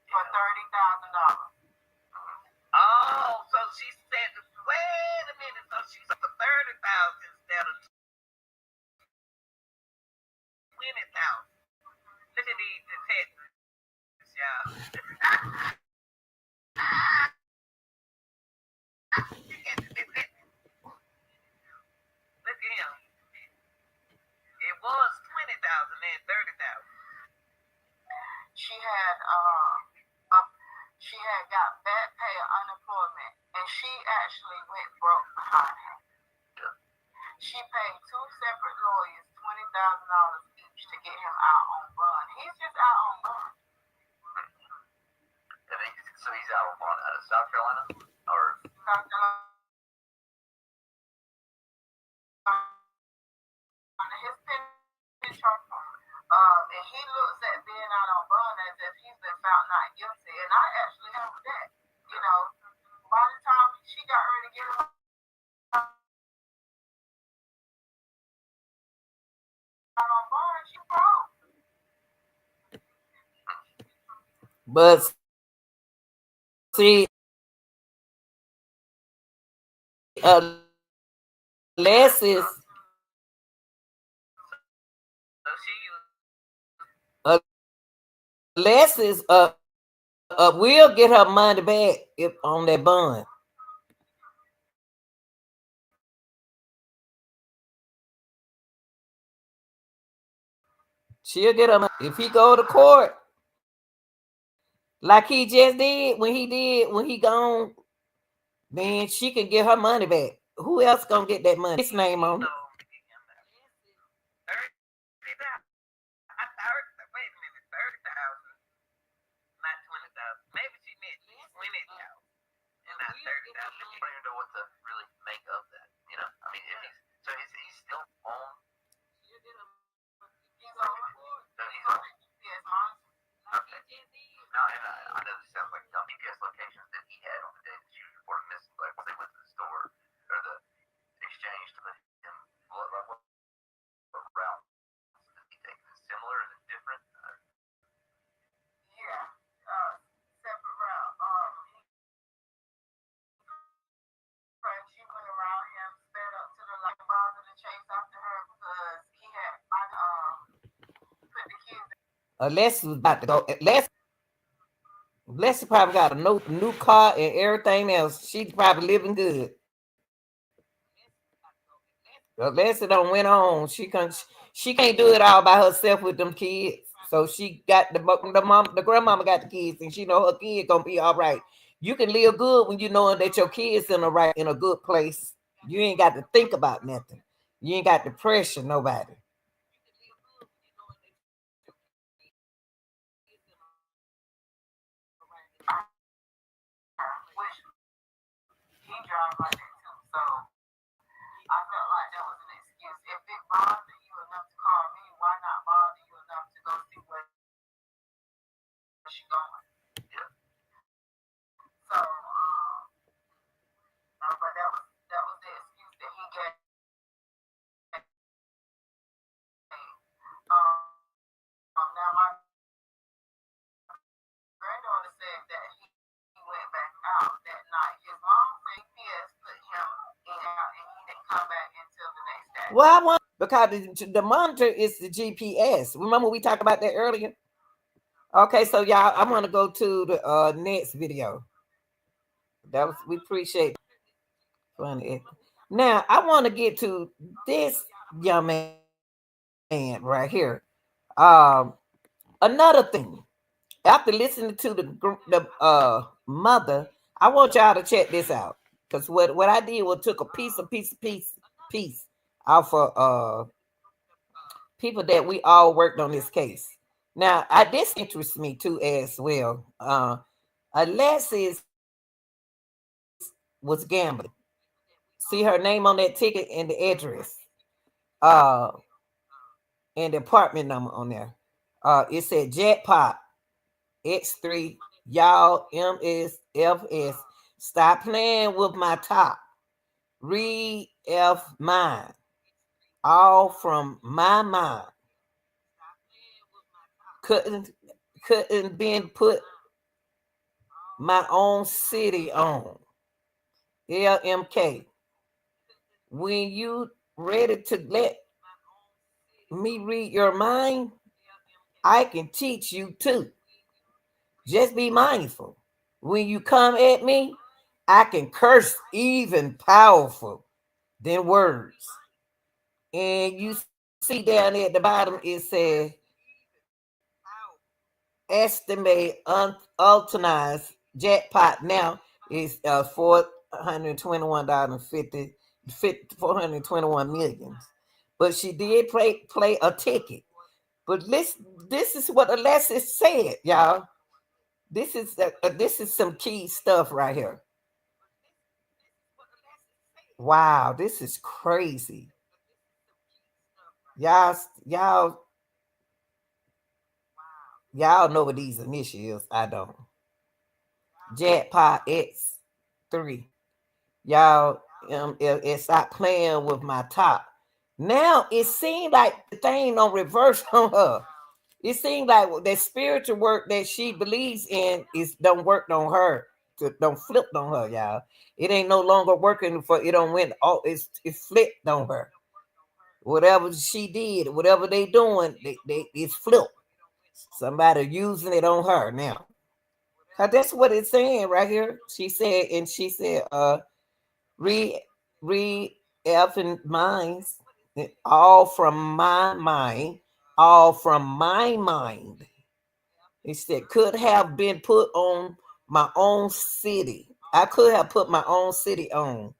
for $30,000. Oh, so she said, wait a minute, so she sold for 30,000 instead of 20,000. Look at these detectives, y'all. Look at him. It was 20,000 and 30,000. She had got bad pay or unemployment, and she actually went broke behind him. She paid 2 separate lawyers $20,000 each to get him out on bond. He's just out on bond. So he's out on bond out of South Carolina or South Carolina. His pending charge. And he looks at being out on bond as if he's been found not guilty. And I actually have that. You know, by the time she got ready to get him out on bond, she broke. But see, Alexis, Alexis, will get her money back if on that bond. She'll get her money if he go to court, like he just did when he gone. Then she can get her money back. Who else gonna get that money? His name on it. Maybe she meant 20,000 and not 30,000. I don't even know what to really make of that. You know, I mean, if he's still on. He's on board. So he's on GPS monitors. Okay. No, and I know this sounds like dumb GPS locations that he had on the day that she was reported missing, like when they went to the store or the exchange to let him. What route does he take? Is it similar? Is it different? Yeah, separate route. She went around him, sped up to the light bothered to chase after her because he had put the kids. Alexis was about to go. Alexis Leslie probably got a new car and everything else. She probably living good. Leslie don't went on. She can't do it all by herself with them kids. So she got the grandmama got the kids, and she know her kid gonna be all right. You can live good when you knowing that your kids in a good place. You ain't got to think about nothing. You ain't got to pressure nobody. Which he drives like that too. So I felt like that was an excuse. If it bothered you enough to call me, why not bother you enough to go see where she going? Yeah. So, but that was the excuse that he gave. Now my granddaughter said that he went back out that night. His mom said yes, put him in out, and he didn't come back until the next day. Well, I want because the monitor is the GPS. Remember we talked about that earlier. Okay, so y'all, I'm gonna go to the next video. That was we appreciate funny. Now I want to get to this young man right here. Um, Another thing. After listening to the mother, I want y'all to check this out. Because what I did was took a piece off of people that we all worked on this case. Now, this interests me too as well. Alexis was gambling. See her name on that ticket and the address, uh, and the apartment number on there. It said jackpot X3, y'all MSFS. Stop playing with my top. Read F mine. All from my mind. Couldn't couldn't been put my own city on. LMK. When you ready to let me read your mind, I can teach you too. Just be mindful. When you come at me, I can curse even powerful than words. And you see down there at the bottom, it says estimate ultimized jackpot now is $421.50 421 million. But she did play a ticket. But this is what Alexis said, y'all. This is some key stuff right here. Wow, this is crazy. Y'all y'all know what these initials. I don't. Jackpot X3. Y'all it stop playing with my top. Now it seemed like the thing don't reverse on her. It seems like that spiritual work that she believes in is don't work on her. Don't flip on her, y'all. It ain't no longer working for it. Don't win. Oh, it's flipped on her. Whatever she did, whatever they doing, it's flipped. Somebody using it on her now. 'Cause that's what it's saying right here. She said, re re F and minds, all from my mind, all from my mind. It said could have been put on my own city. I could have put my own city on.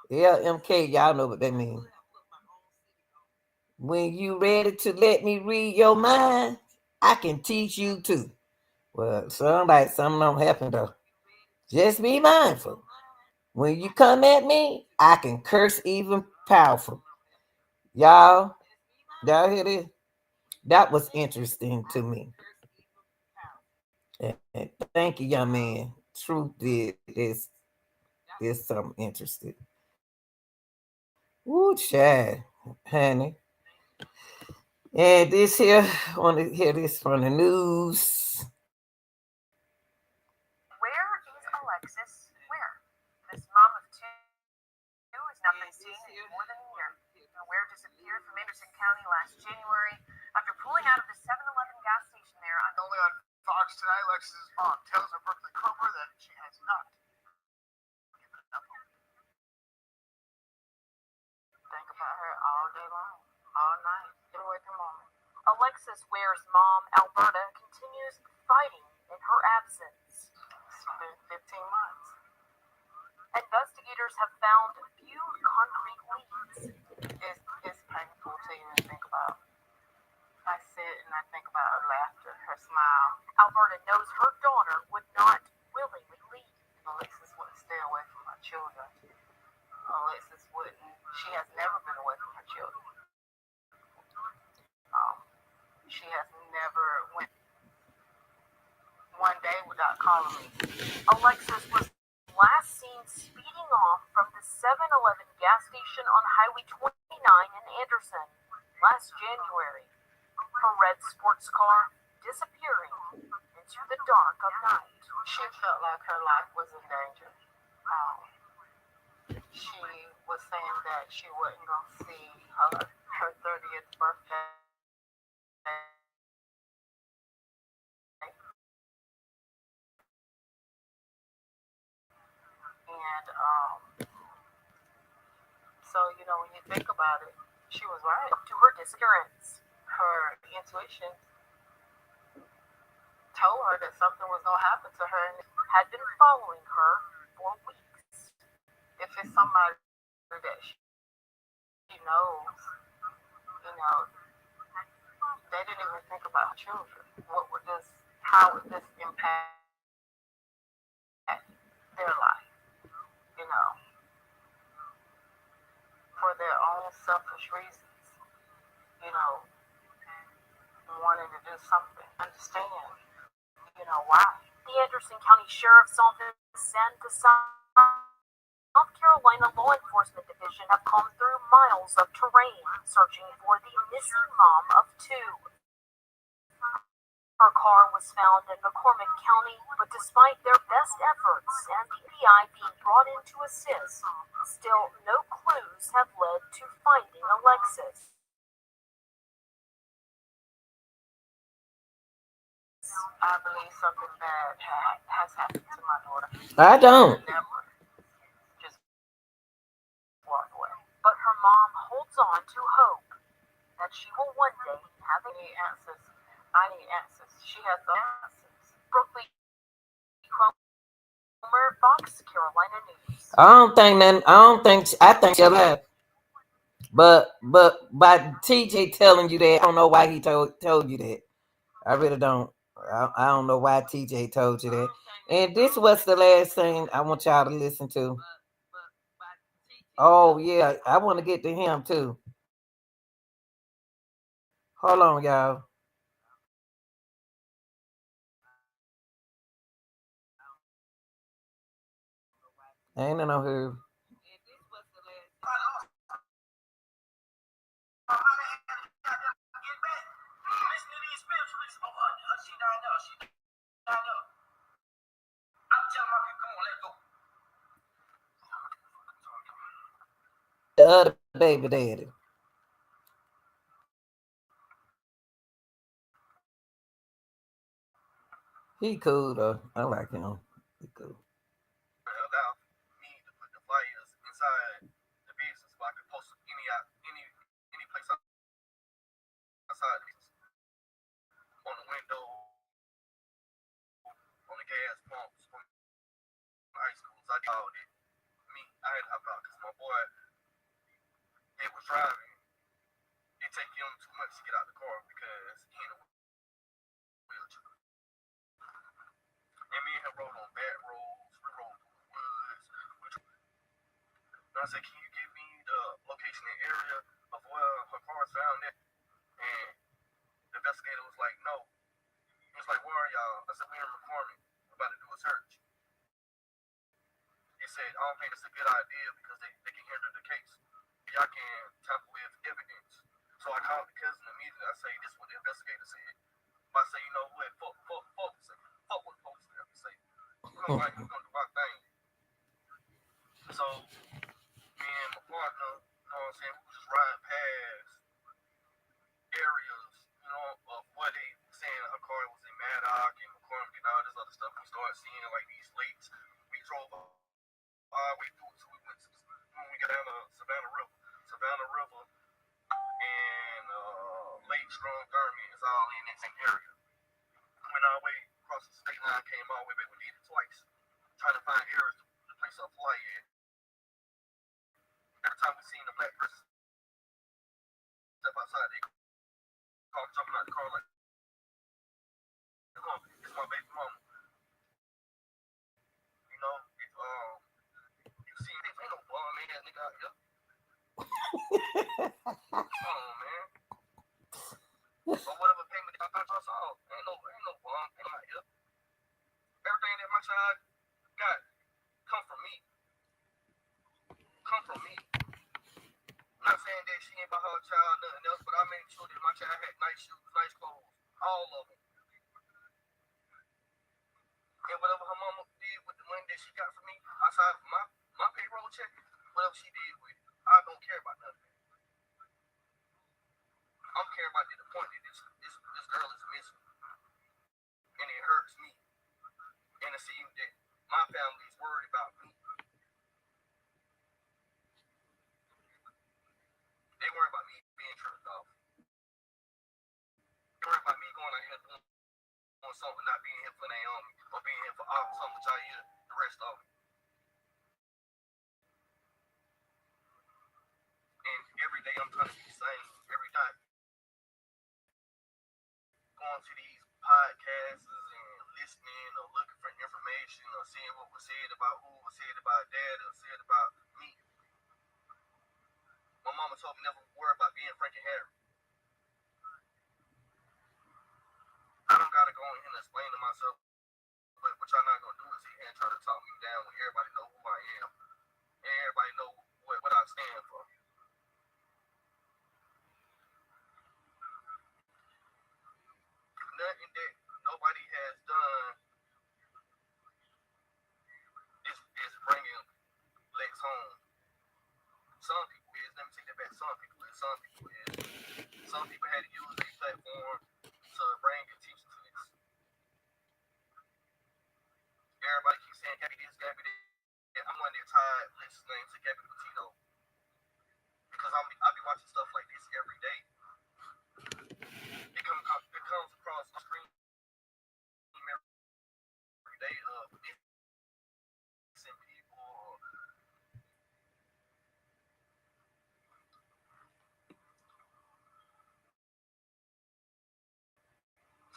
Yeah, MK, y'all know what that means. When you ready to let me read your mind, I can teach you too. Well, something don't happen though. Just be mindful. When you come at me, I can curse even powerful. Y'all, y'all hear this? That was interesting to me. And thank you, young man. Truth is something interesting. Woo, Chad, honey. And this here, I want to hear this from the news. Where is Alexis? Ware? This mom of two has not been seen in more than a year. Ware disappeared from Anderson County last January after pulling out of the 7-Eleven gas station there watch tonight, Alexis' mom tells her birthday cover that she has not given enough hope. Think about her all day long, all night. Get away from mom. Alexis Ware's mom, Alberta, continues fighting in her absence. It's been 15 months. Investigators have found few concrete leads. It's painful to even think about. I sit and I think about her laughter, her smile. Alberta knows her daughter would not willingly leave. Alexis wouldn't stay away from her children. Alexis wouldn't. She has never been away from her children. She has never went one day without calling me. Alexis was last seen speeding off from the 7-Eleven gas station on Highway 29 in Anderson last January. Her red sports car disappearing into the dark of night. She felt like her life was in danger. She was saying that she wasn't going to see her 30th birthday. And so, when you think about it, she was right. To her disappearance, her intuition told her that something was going to happen to her and had been following her for weeks. if it's somebody that she knows, they didn't even think about children. How would this impact their life? For their own selfish reasons, wanting to do something. Understand, why. The Anderson County Sheriff's Office and the South Carolina Law Enforcement Division have combed through miles of terrain searching for the missing mom of two. Her car was found in McCormick County, but despite their best efforts and the FBI being brought in to assist, still no clues have led to finding Alexis. I believe something bad has happened to my daughter. I don't. Never just walk away. But her mom holds on to hope that she will one day have I need answers. I need answers. She has the answers. Brooklyn Cromer, Fox, Carolina News. I think she'll have. But by TJ telling you that, I don't know why he told you that. I really don't. I don't know why TJ told you that. And this was the last thing I want y'all to listen to. Oh yeah, I want to get to him too. Hold on, y'all. Ain't no who. The other baby daddy. He cool though. I like him. He cool. Allow me to put the flyers inside the business so I could post any place outside the business. On the window, on the gas pumps, on the high schools. I did all that. I had to hop out because my boy, he was driving. It take him too much to get out of the car because he in a wheelchair. And me and him rode on back roads. We rode through the woods. And I said, can you give me the location and area of where her car is found at? And the investigator was like, no. He was like, where are y'all? I said, we're in McCormick. We're about to do a search. He said, I don't think it's a good idea because they can hinder the case. Y'all can tamper with evidence. So I called the cousin immediately. I say, this is what the investigator said. I say, you know what? Fuck what the police have to say. We're going to do our thing. So me and my partner, you know what I'm saying, we was just riding past areas, of where they saying her car was in Maddock and McCormick. our way through. So we went to when we got down to Savannah River, and Lake Strong Thermon is all in that same area. Went our way across the state line, came all the way back. We did it twice, trying to find areas to place our flight at. Every time we seen a black person step outside, they call jumping out the car like, it's my baby mama. You know, if you see it, ain't no bum ass nigga out here. Come on, man. Or whatever payment I thought y'all saw, ain't no bum out here. Everything that my child got come from me. I'm not saying that she ain't about her child nothing else, but I made sure that my child had nice shoes, nice clothes, all of them. And whatever her mama did with the money that she got from me, outside of my payroll check, whatever she did with it, I don't care about none of that. I'm caring about the point that this girl is missing. And it hurts me. And to see that my family is worried about me. They worry about me being tripped off. They worry about me going out here doing something, not being here for Naomi, or being here for something to you, the rest of it. And every day I'm trying to be the same. Every night. Going to these podcasts and listening or looking for information or seeing what was said about who was said about dad or said about me. My mama told me never worry about being Frank and Harry. I don't gotta go in here and explain to myself, but what y'all not gonna do is sit here and try to talk me down when everybody know who I am and everybody know what I stand for. Nothing that nobody has done is bringing Lex home. Some people is, let me take that back, some people is. Some people had to use a platform to bring attention to this. Everybody keeps saying Gabby this, Gabby that. I'm one that tied Lex's name to Gabby Petito. Because I be watching stuff like this every day. It comes across the screen every day of missing people.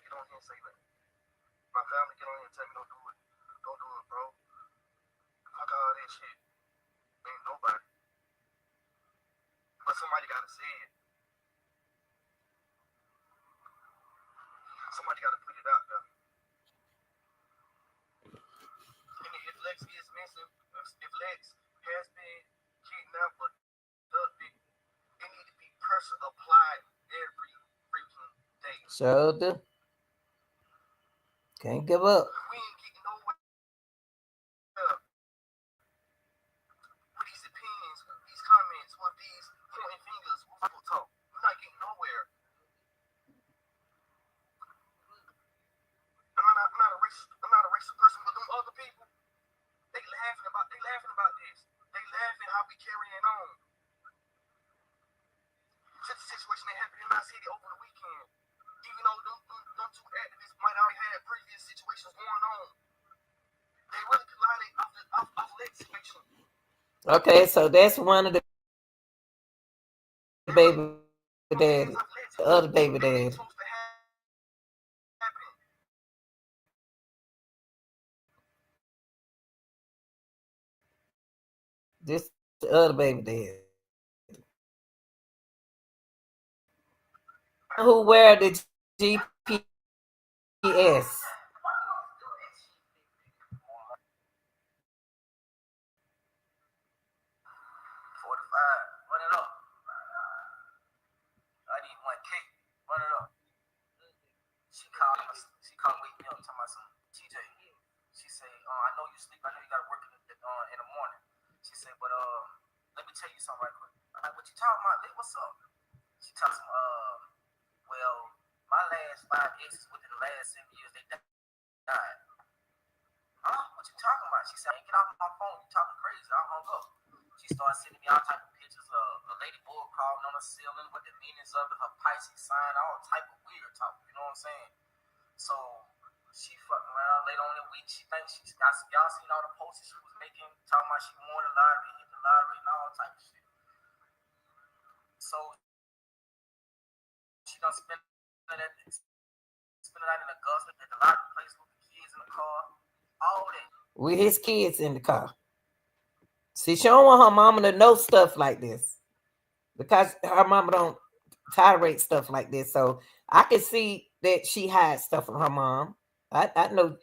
Get on here and say that. My family get on here and tell me don't do it. Don't do it, bro. Fuck all that shit. Ain't nobody. But somebody gotta say it. Somebody gotta put it out there. And if Lex is missing, if Lex has been kidnapped or abducted, it need to be pressure applied every freaking day. Sure do. Can't give up. We ain't getting nowhere with these opinions, these comments, with these pointing fingers, with people talk. We're not getting nowhere. I'm not a racist person, but them other people, they laughing about this. They laughing how we carrying on. Such a situation that happened in my city over the weekend. Even though them two activists might already have previous situations going on, they really collided off Lex situation. Okay, so that's one of the baby daddy, the other baby daddy. This the other baby daddy. Who wear the GPS? Run it up. I need 1K. Run it up. She called wake me up talking about some TJ. She say, I know you sleep. I know you gotta work in the morning. She said, but let me tell you something right quick. I'm like, what you talking about? What's up? She talks some well, my last 5 exes within the last 7 years, they died. Huh? What you talking about? She said, I ain't get off my phone. You talking crazy. I'm She started sending me all type of pictures of a lady bull crawling on the ceiling, what the meanings of it, her Pisces sign, all type of weird talk. You know what I'm saying? So she fucking around later on in the week. She thinks she's got y'all seen all the posts she was making, talking about she won the lottery, hit the lottery, and all type of shit. So she done spend it out in Augusta at the lottery place with the kids in the car, all that. With his kids in the car. See, she don't want her mama to know stuff like this because her mama don't tolerate stuff like this. So I can see that she hides stuff from her mom. I know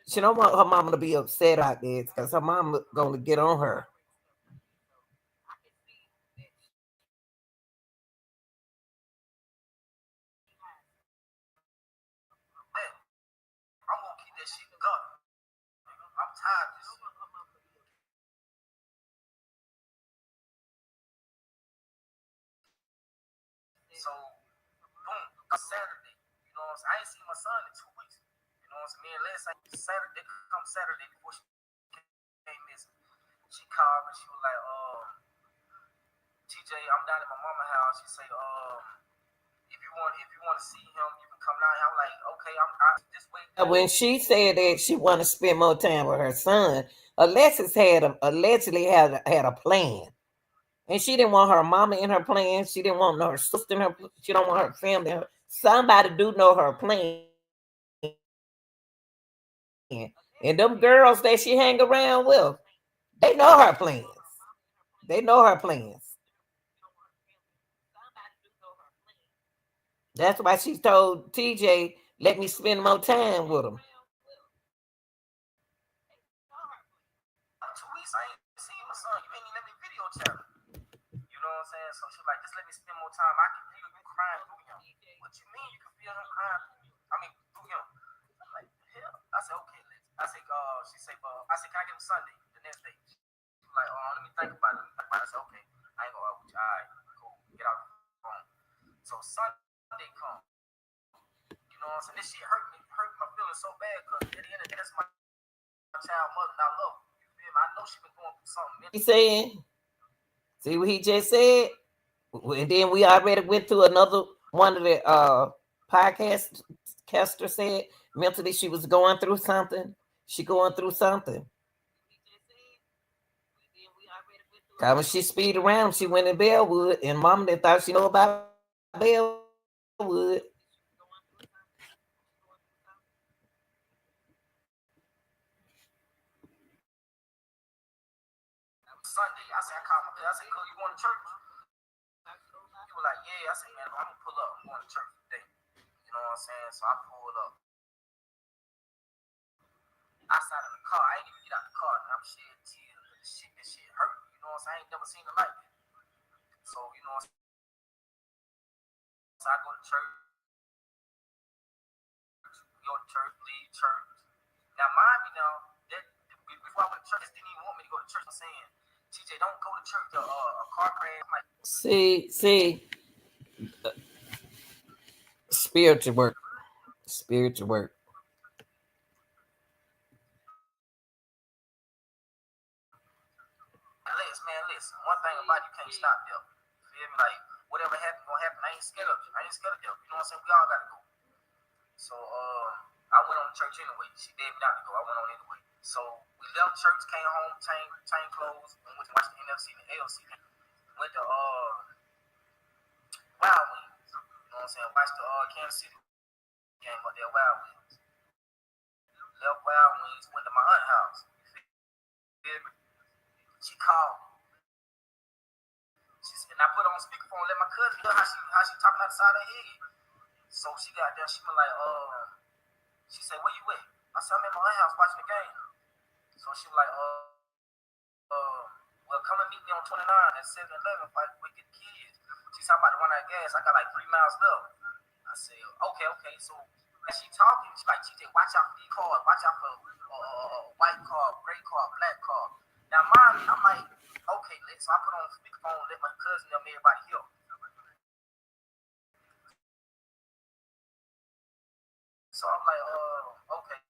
she don't want her mama to be upset out there because her mama gonna get on her. I'm gonna keep that shit going. I'm tired of this shit. So, boom, Saturday. You know what I'm saying? I ain't seen my son in 2 weeks. You know what I'm saying? Me and Les ain't Saturday. Come Saturday before she came missing. She called me. She was like, TJ, I'm down at my mama's house. She say, if you want to see him, you can come down here. I'm like, okay, I just wait. When she said that she want to spend more time with her son, Alexis allegedly had a plan, and she didn't want her mama in her plan. She didn't want her sister in her. She don't want her family. Somebody do know her plan, and them girls that she hang around with, they know her plans. They know her plans. That's why she told TJ, "Let me spend more time with him." 2 weeks I ain't seen my son. You ain't even let me video chat him. You know what I'm saying? So she was like, just let me spend more time. I can feel you crying through him. What you mean you can feel him crying through me? I mean through him. I'm like, hell. I said, okay, let's. She said, I said, can I get him Sunday? The next day. She was like, let me think about it. I said, okay. I ain't gonna argue with you. All right, cool. Get out the phone. So Sunday come. You know what I'm saying? This shit hurt my feelings so bad because at the end of the day, that's my child mother and I love her. You feel me? I know she been going through something. He saying, see what he just said? And then we already went through another one of the podcaster said mentally she was going through something. She going through something. Cause when she speed around, she went in Bellwood, and mom that thought she know about Bellwood. Sunday, I said, I called my cousin. I said, "Cuz, you going to church?" He was like, "Yeah." I said, "Man, I'm gonna pull up. I'm going to church today." You know what I'm saying? So I pulled up. I sat in the car. I ain't even get out the car. And I'm shedding tears. This shit hurt. You know what I'm saying? I ain't never seen it like that. So, you know what I'm saying? So I go to church. Go to church, leave church. Now, mind me now, that before I went to church, they didn't even want me to go to church. I'm saying, TJ, don't go to church. A car crash. I'm like, See, spiritual work, spiritual work. listen. One thing about you can't stop them. You feel me? Like, whatever happens, gonna happen. I ain't scared of you. I ain't scared of them. You know what I'm saying? We all gotta go. So, I went on to church anyway. She begged me not to go. I went on anyway. So, we left church, came home, changed clothes, and went to watch the NFC and the ALC. Went to, Wild Wings. You know what I'm saying? Watched the, Kansas City game up there, Wild Wings. Left Wild Wings, went to my aunt's house. You feel me? She called me. And I put her on speakerphone, let my cousin hear how she talking outside her head. So she got there, she was like, she said, "Where you at?" I said, "I'm at my aunt's house watching the game." So she was like, well, come and meet me on 29 at 7-Eleven fight with the kids. She said, "I'm about to run out of gas. I got like 3 miles left." I said, okay. So as she talking, she's like, "TJ, watch out for these cars. Watch out for white car, gray car, black car." Now, mine, I'm like, okay, so I put on speakerphone, let my cousin and everybody hear. So I'm like, okay,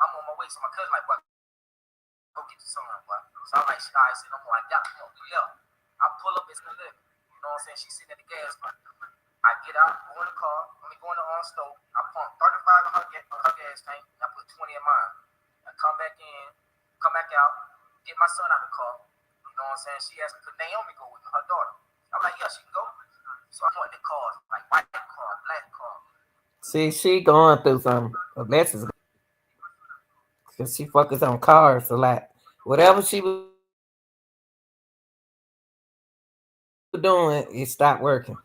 I'm on my way. So my cousin like, "What? go get your son, boy. So I'm like, she alright, say no more. I got we left. I pull up, it's 11. You know what I'm saying? She's sitting at the gas pump. I get out, go in the car, go in the stove. I pump 35 in her gas tank, and I put 20 in mine. I come back in, come back out, get my son out of the car. You know what I'm saying? She asked me, could Naomi go with me, her daughter? I'm like, yeah, she can go. So I point the cars, like white car, black car. See, she going through something. Alexis, because she focused on cars a lot. Whatever she was doing, it stopped working.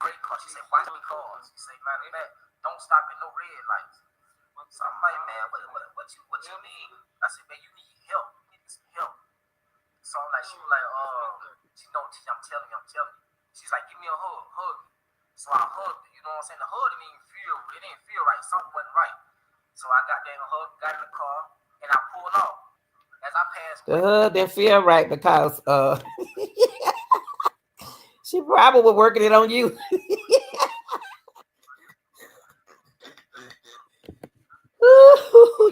Great car. She said, watch me cars. She said, man, don't stop at no red lights. So I'm like, man, what you need? I said, man, you need help. You need some help. So I'm like, she was like, she know, I'm telling you. She's like, give me a hug me. So I hugged her, you know what I'm saying? The hug didn't feel right. Something wasn't right. So I got there and hug, got in the car, and I pulled off. As I passed, the hug didn't feel right because she probably was working it on you.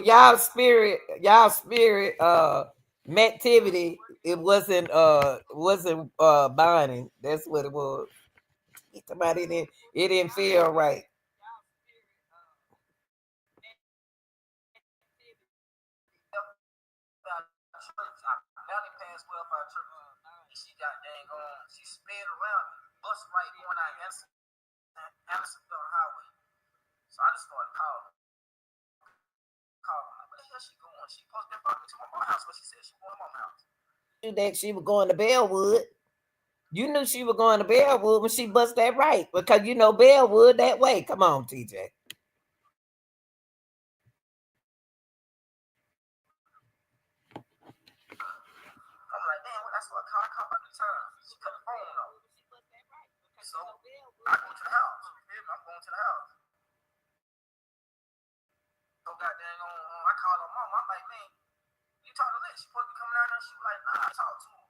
y'all spirit activity, it wasn't bonding. That's what it was. Somebody didn't, it didn't feel right. I barely passed well by church, and she got dang on. She sped around me, bus right going out Andersonville Highway. So I just started calling. Where the hell she going? She supposed to be to my mama's house, but she said she going to my mama's house. That she was going to Bellwood. You knew she was going to Bellwood when she bust that right, because you know Bellwood that way. Come on, TJ. I'm like, damn, when I saw a car, I called her 3 times. She cut the phone off. So I go to the house. You feel me? I'm going to the house. So goddamn I called her mom. I'm like, man, you talk to Liz. She supposed to be coming down there. She was like, nah, I talked to her.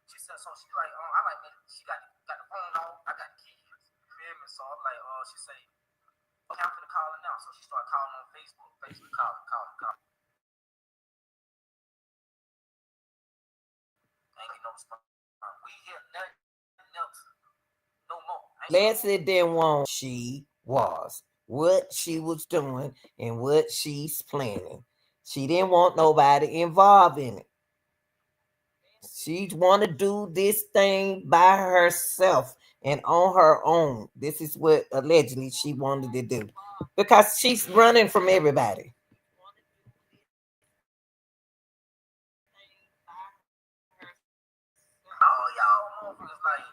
She said, so she like, I like, man, she got the phone off. I got the keys. You feel me? So I'm like, she say, okay, I'm gonna call her now. So she started calling on Facebook. Facebook calling. Ain't get no response. We hear nothing else. No more. Leslie didn't want she was, what she was doing, and what she's planning. She didn't want nobody involved in it. She want to do this thing by herself and on her own. This is what allegedly she wanted to do because she's running from everybody. All y'all motherfuckers like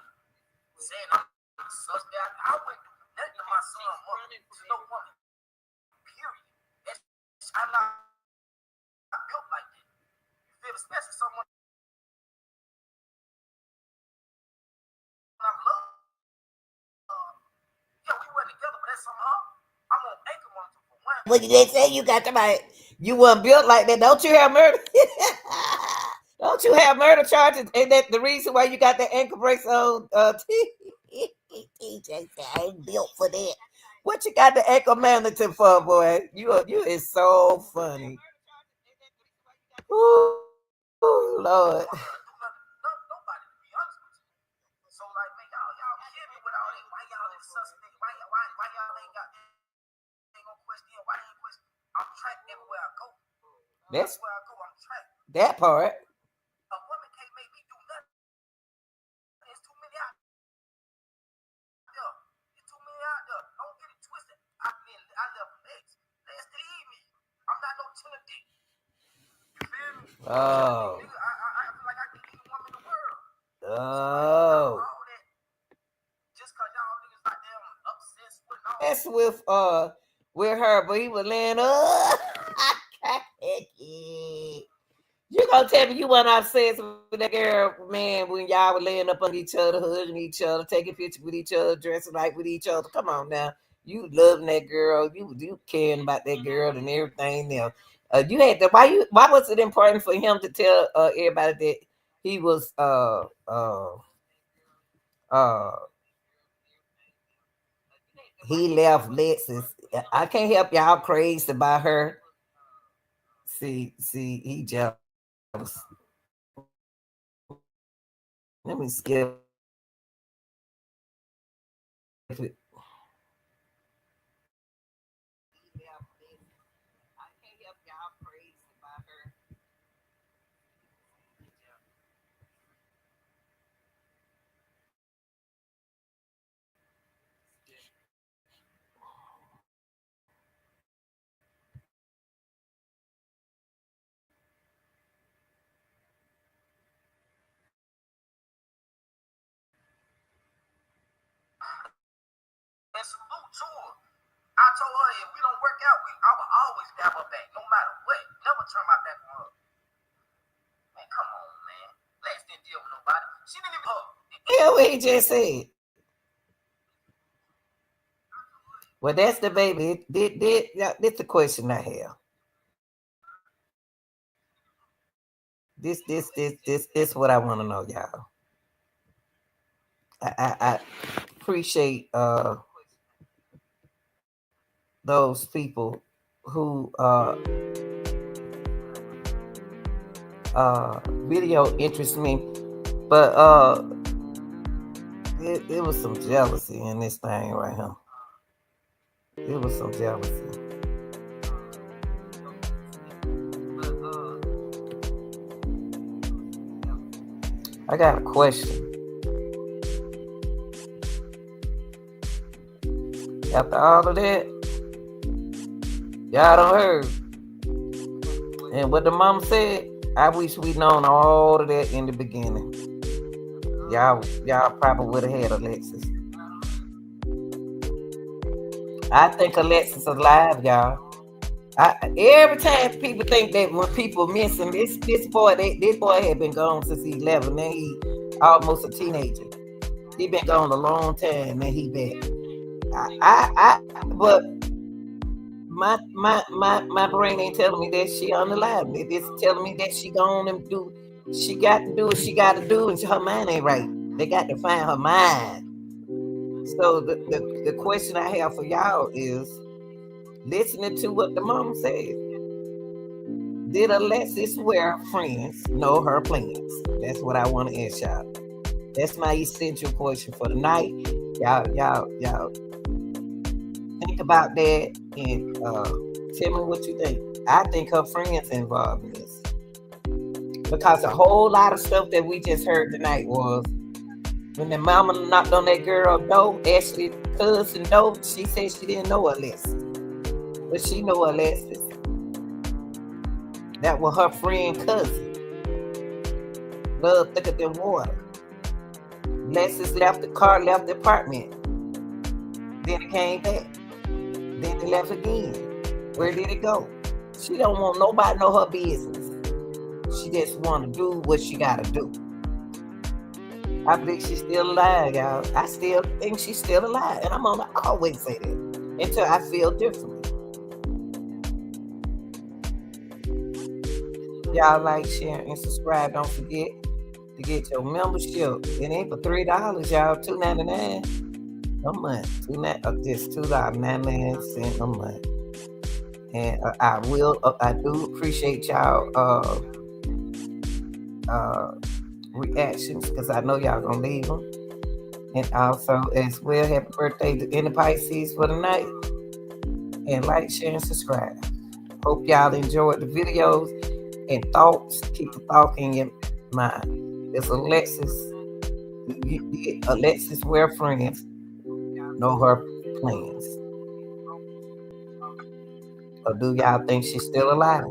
saying I'm suspect. I wouldn't do nothing to my son. To no woman. Period. I'm not built like that. You feel me? Especially someone I'm love. Yeah, we went together, but that's something up. I'm on anchor monitor for one. What did they say? You got somebody. You weren't built like that. Don't you have murder? Don't you have murder charges? And that the reason why you got the ankle brace on? TJ said I ain't built for that. What you got the ankle management for, boy? You is so funny. Ooh, Lord. Nobody, to be honest with you. So like, man, y'all kill me with all that. Why y'all ain't suspect? Why y'all ain't got ain't gonna question? Why ain't question? I'm tracked everywhere I go. That's Where I go, I'm tracked. that part. A woman can't make me do nothing. There's too many out there. There's too many out there. Don't get it twisted. I left legs. Legs to eat me. I'm not no Timothy. You feel me? Oh. Nigga, I feel like I can eat a woman in the world. Oh. So, all that, just cause y'all niggas like them obsessed with all That's with her, but he was laying up. You gonna tell me you weren't obsessed with that girl, man, when y'all were laying up on each other, hugging each other, taking pictures with each other, dressing like with each other. Come on now. You loving that girl, you caring about that girl and everything else. You had to why was it important for him to tell everybody that he was uh he left Lexus I can't help y'all crazy about her. See, he jealous. Let me skip it. I can't help y'all crazy about her. And salute to her. I told her if we don't work out, I will always grab her back, no matter what. Never turn my back on her. Man, come on, man. Lex didn't deal with nobody. She didn't even hug. Yeah, what he just said. Well, that's the baby. This the question I have. This what I want to know, y'all. I appreciate those people who video interests me, but it was some jealousy in this thing right here. It was some jealousy. I got a question. After all of that, y'all done heard. And what the mom said, I wish we'd known all of that in the beginning. Y'all probably would have had Alexis. I think Alexis is alive, y'all. Every time people think that when people missing, this boy had been gone since he 11. Now he almost a teenager. He been gone a long time. Now he back. But my brain ain't telling me that she on the line. It's telling me that she gone and do. She got to do what she got to do, and her mind ain't right. They got to find her mind. So the question I have for y'all is, listening to what the mom said, did Alexis Ware friends know her plans? That's what I want to ask y'all. That's my essential question for the night. Y'all think about that and tell me what you think. I think her friends involved in this, because a whole lot of stuff that we just heard tonight was when the mama knocked on that girl door, Ashley's cousin door. She said she didn't know Alexis, but she know Alexis. That was her friend cousin. Love thicker than water. Alexis left the car, left the apartment. Then it came back. Then it left again. Where did it go? She don't want nobody to know her business. She just want to do what she got to do. I believe she's still alive, y'all. I still think she's still alive. And I'm going to always say that until I feel differently. Y'all like, share, and subscribe. Don't forget to get your membership. It ain't for $3, y'all. $2.99 a month. Just $2.99 a month. And I do appreciate y'all reactions, because I know y'all gonna leave them. And also, as well, happy birthday to any Pisces for the night. And like, share, and subscribe. Hope y'all enjoyed the videos and thoughts. Keep the thought in your mind. It's Alexis. Alexis Ware friends know her plans. Or do y'all think she's still alive?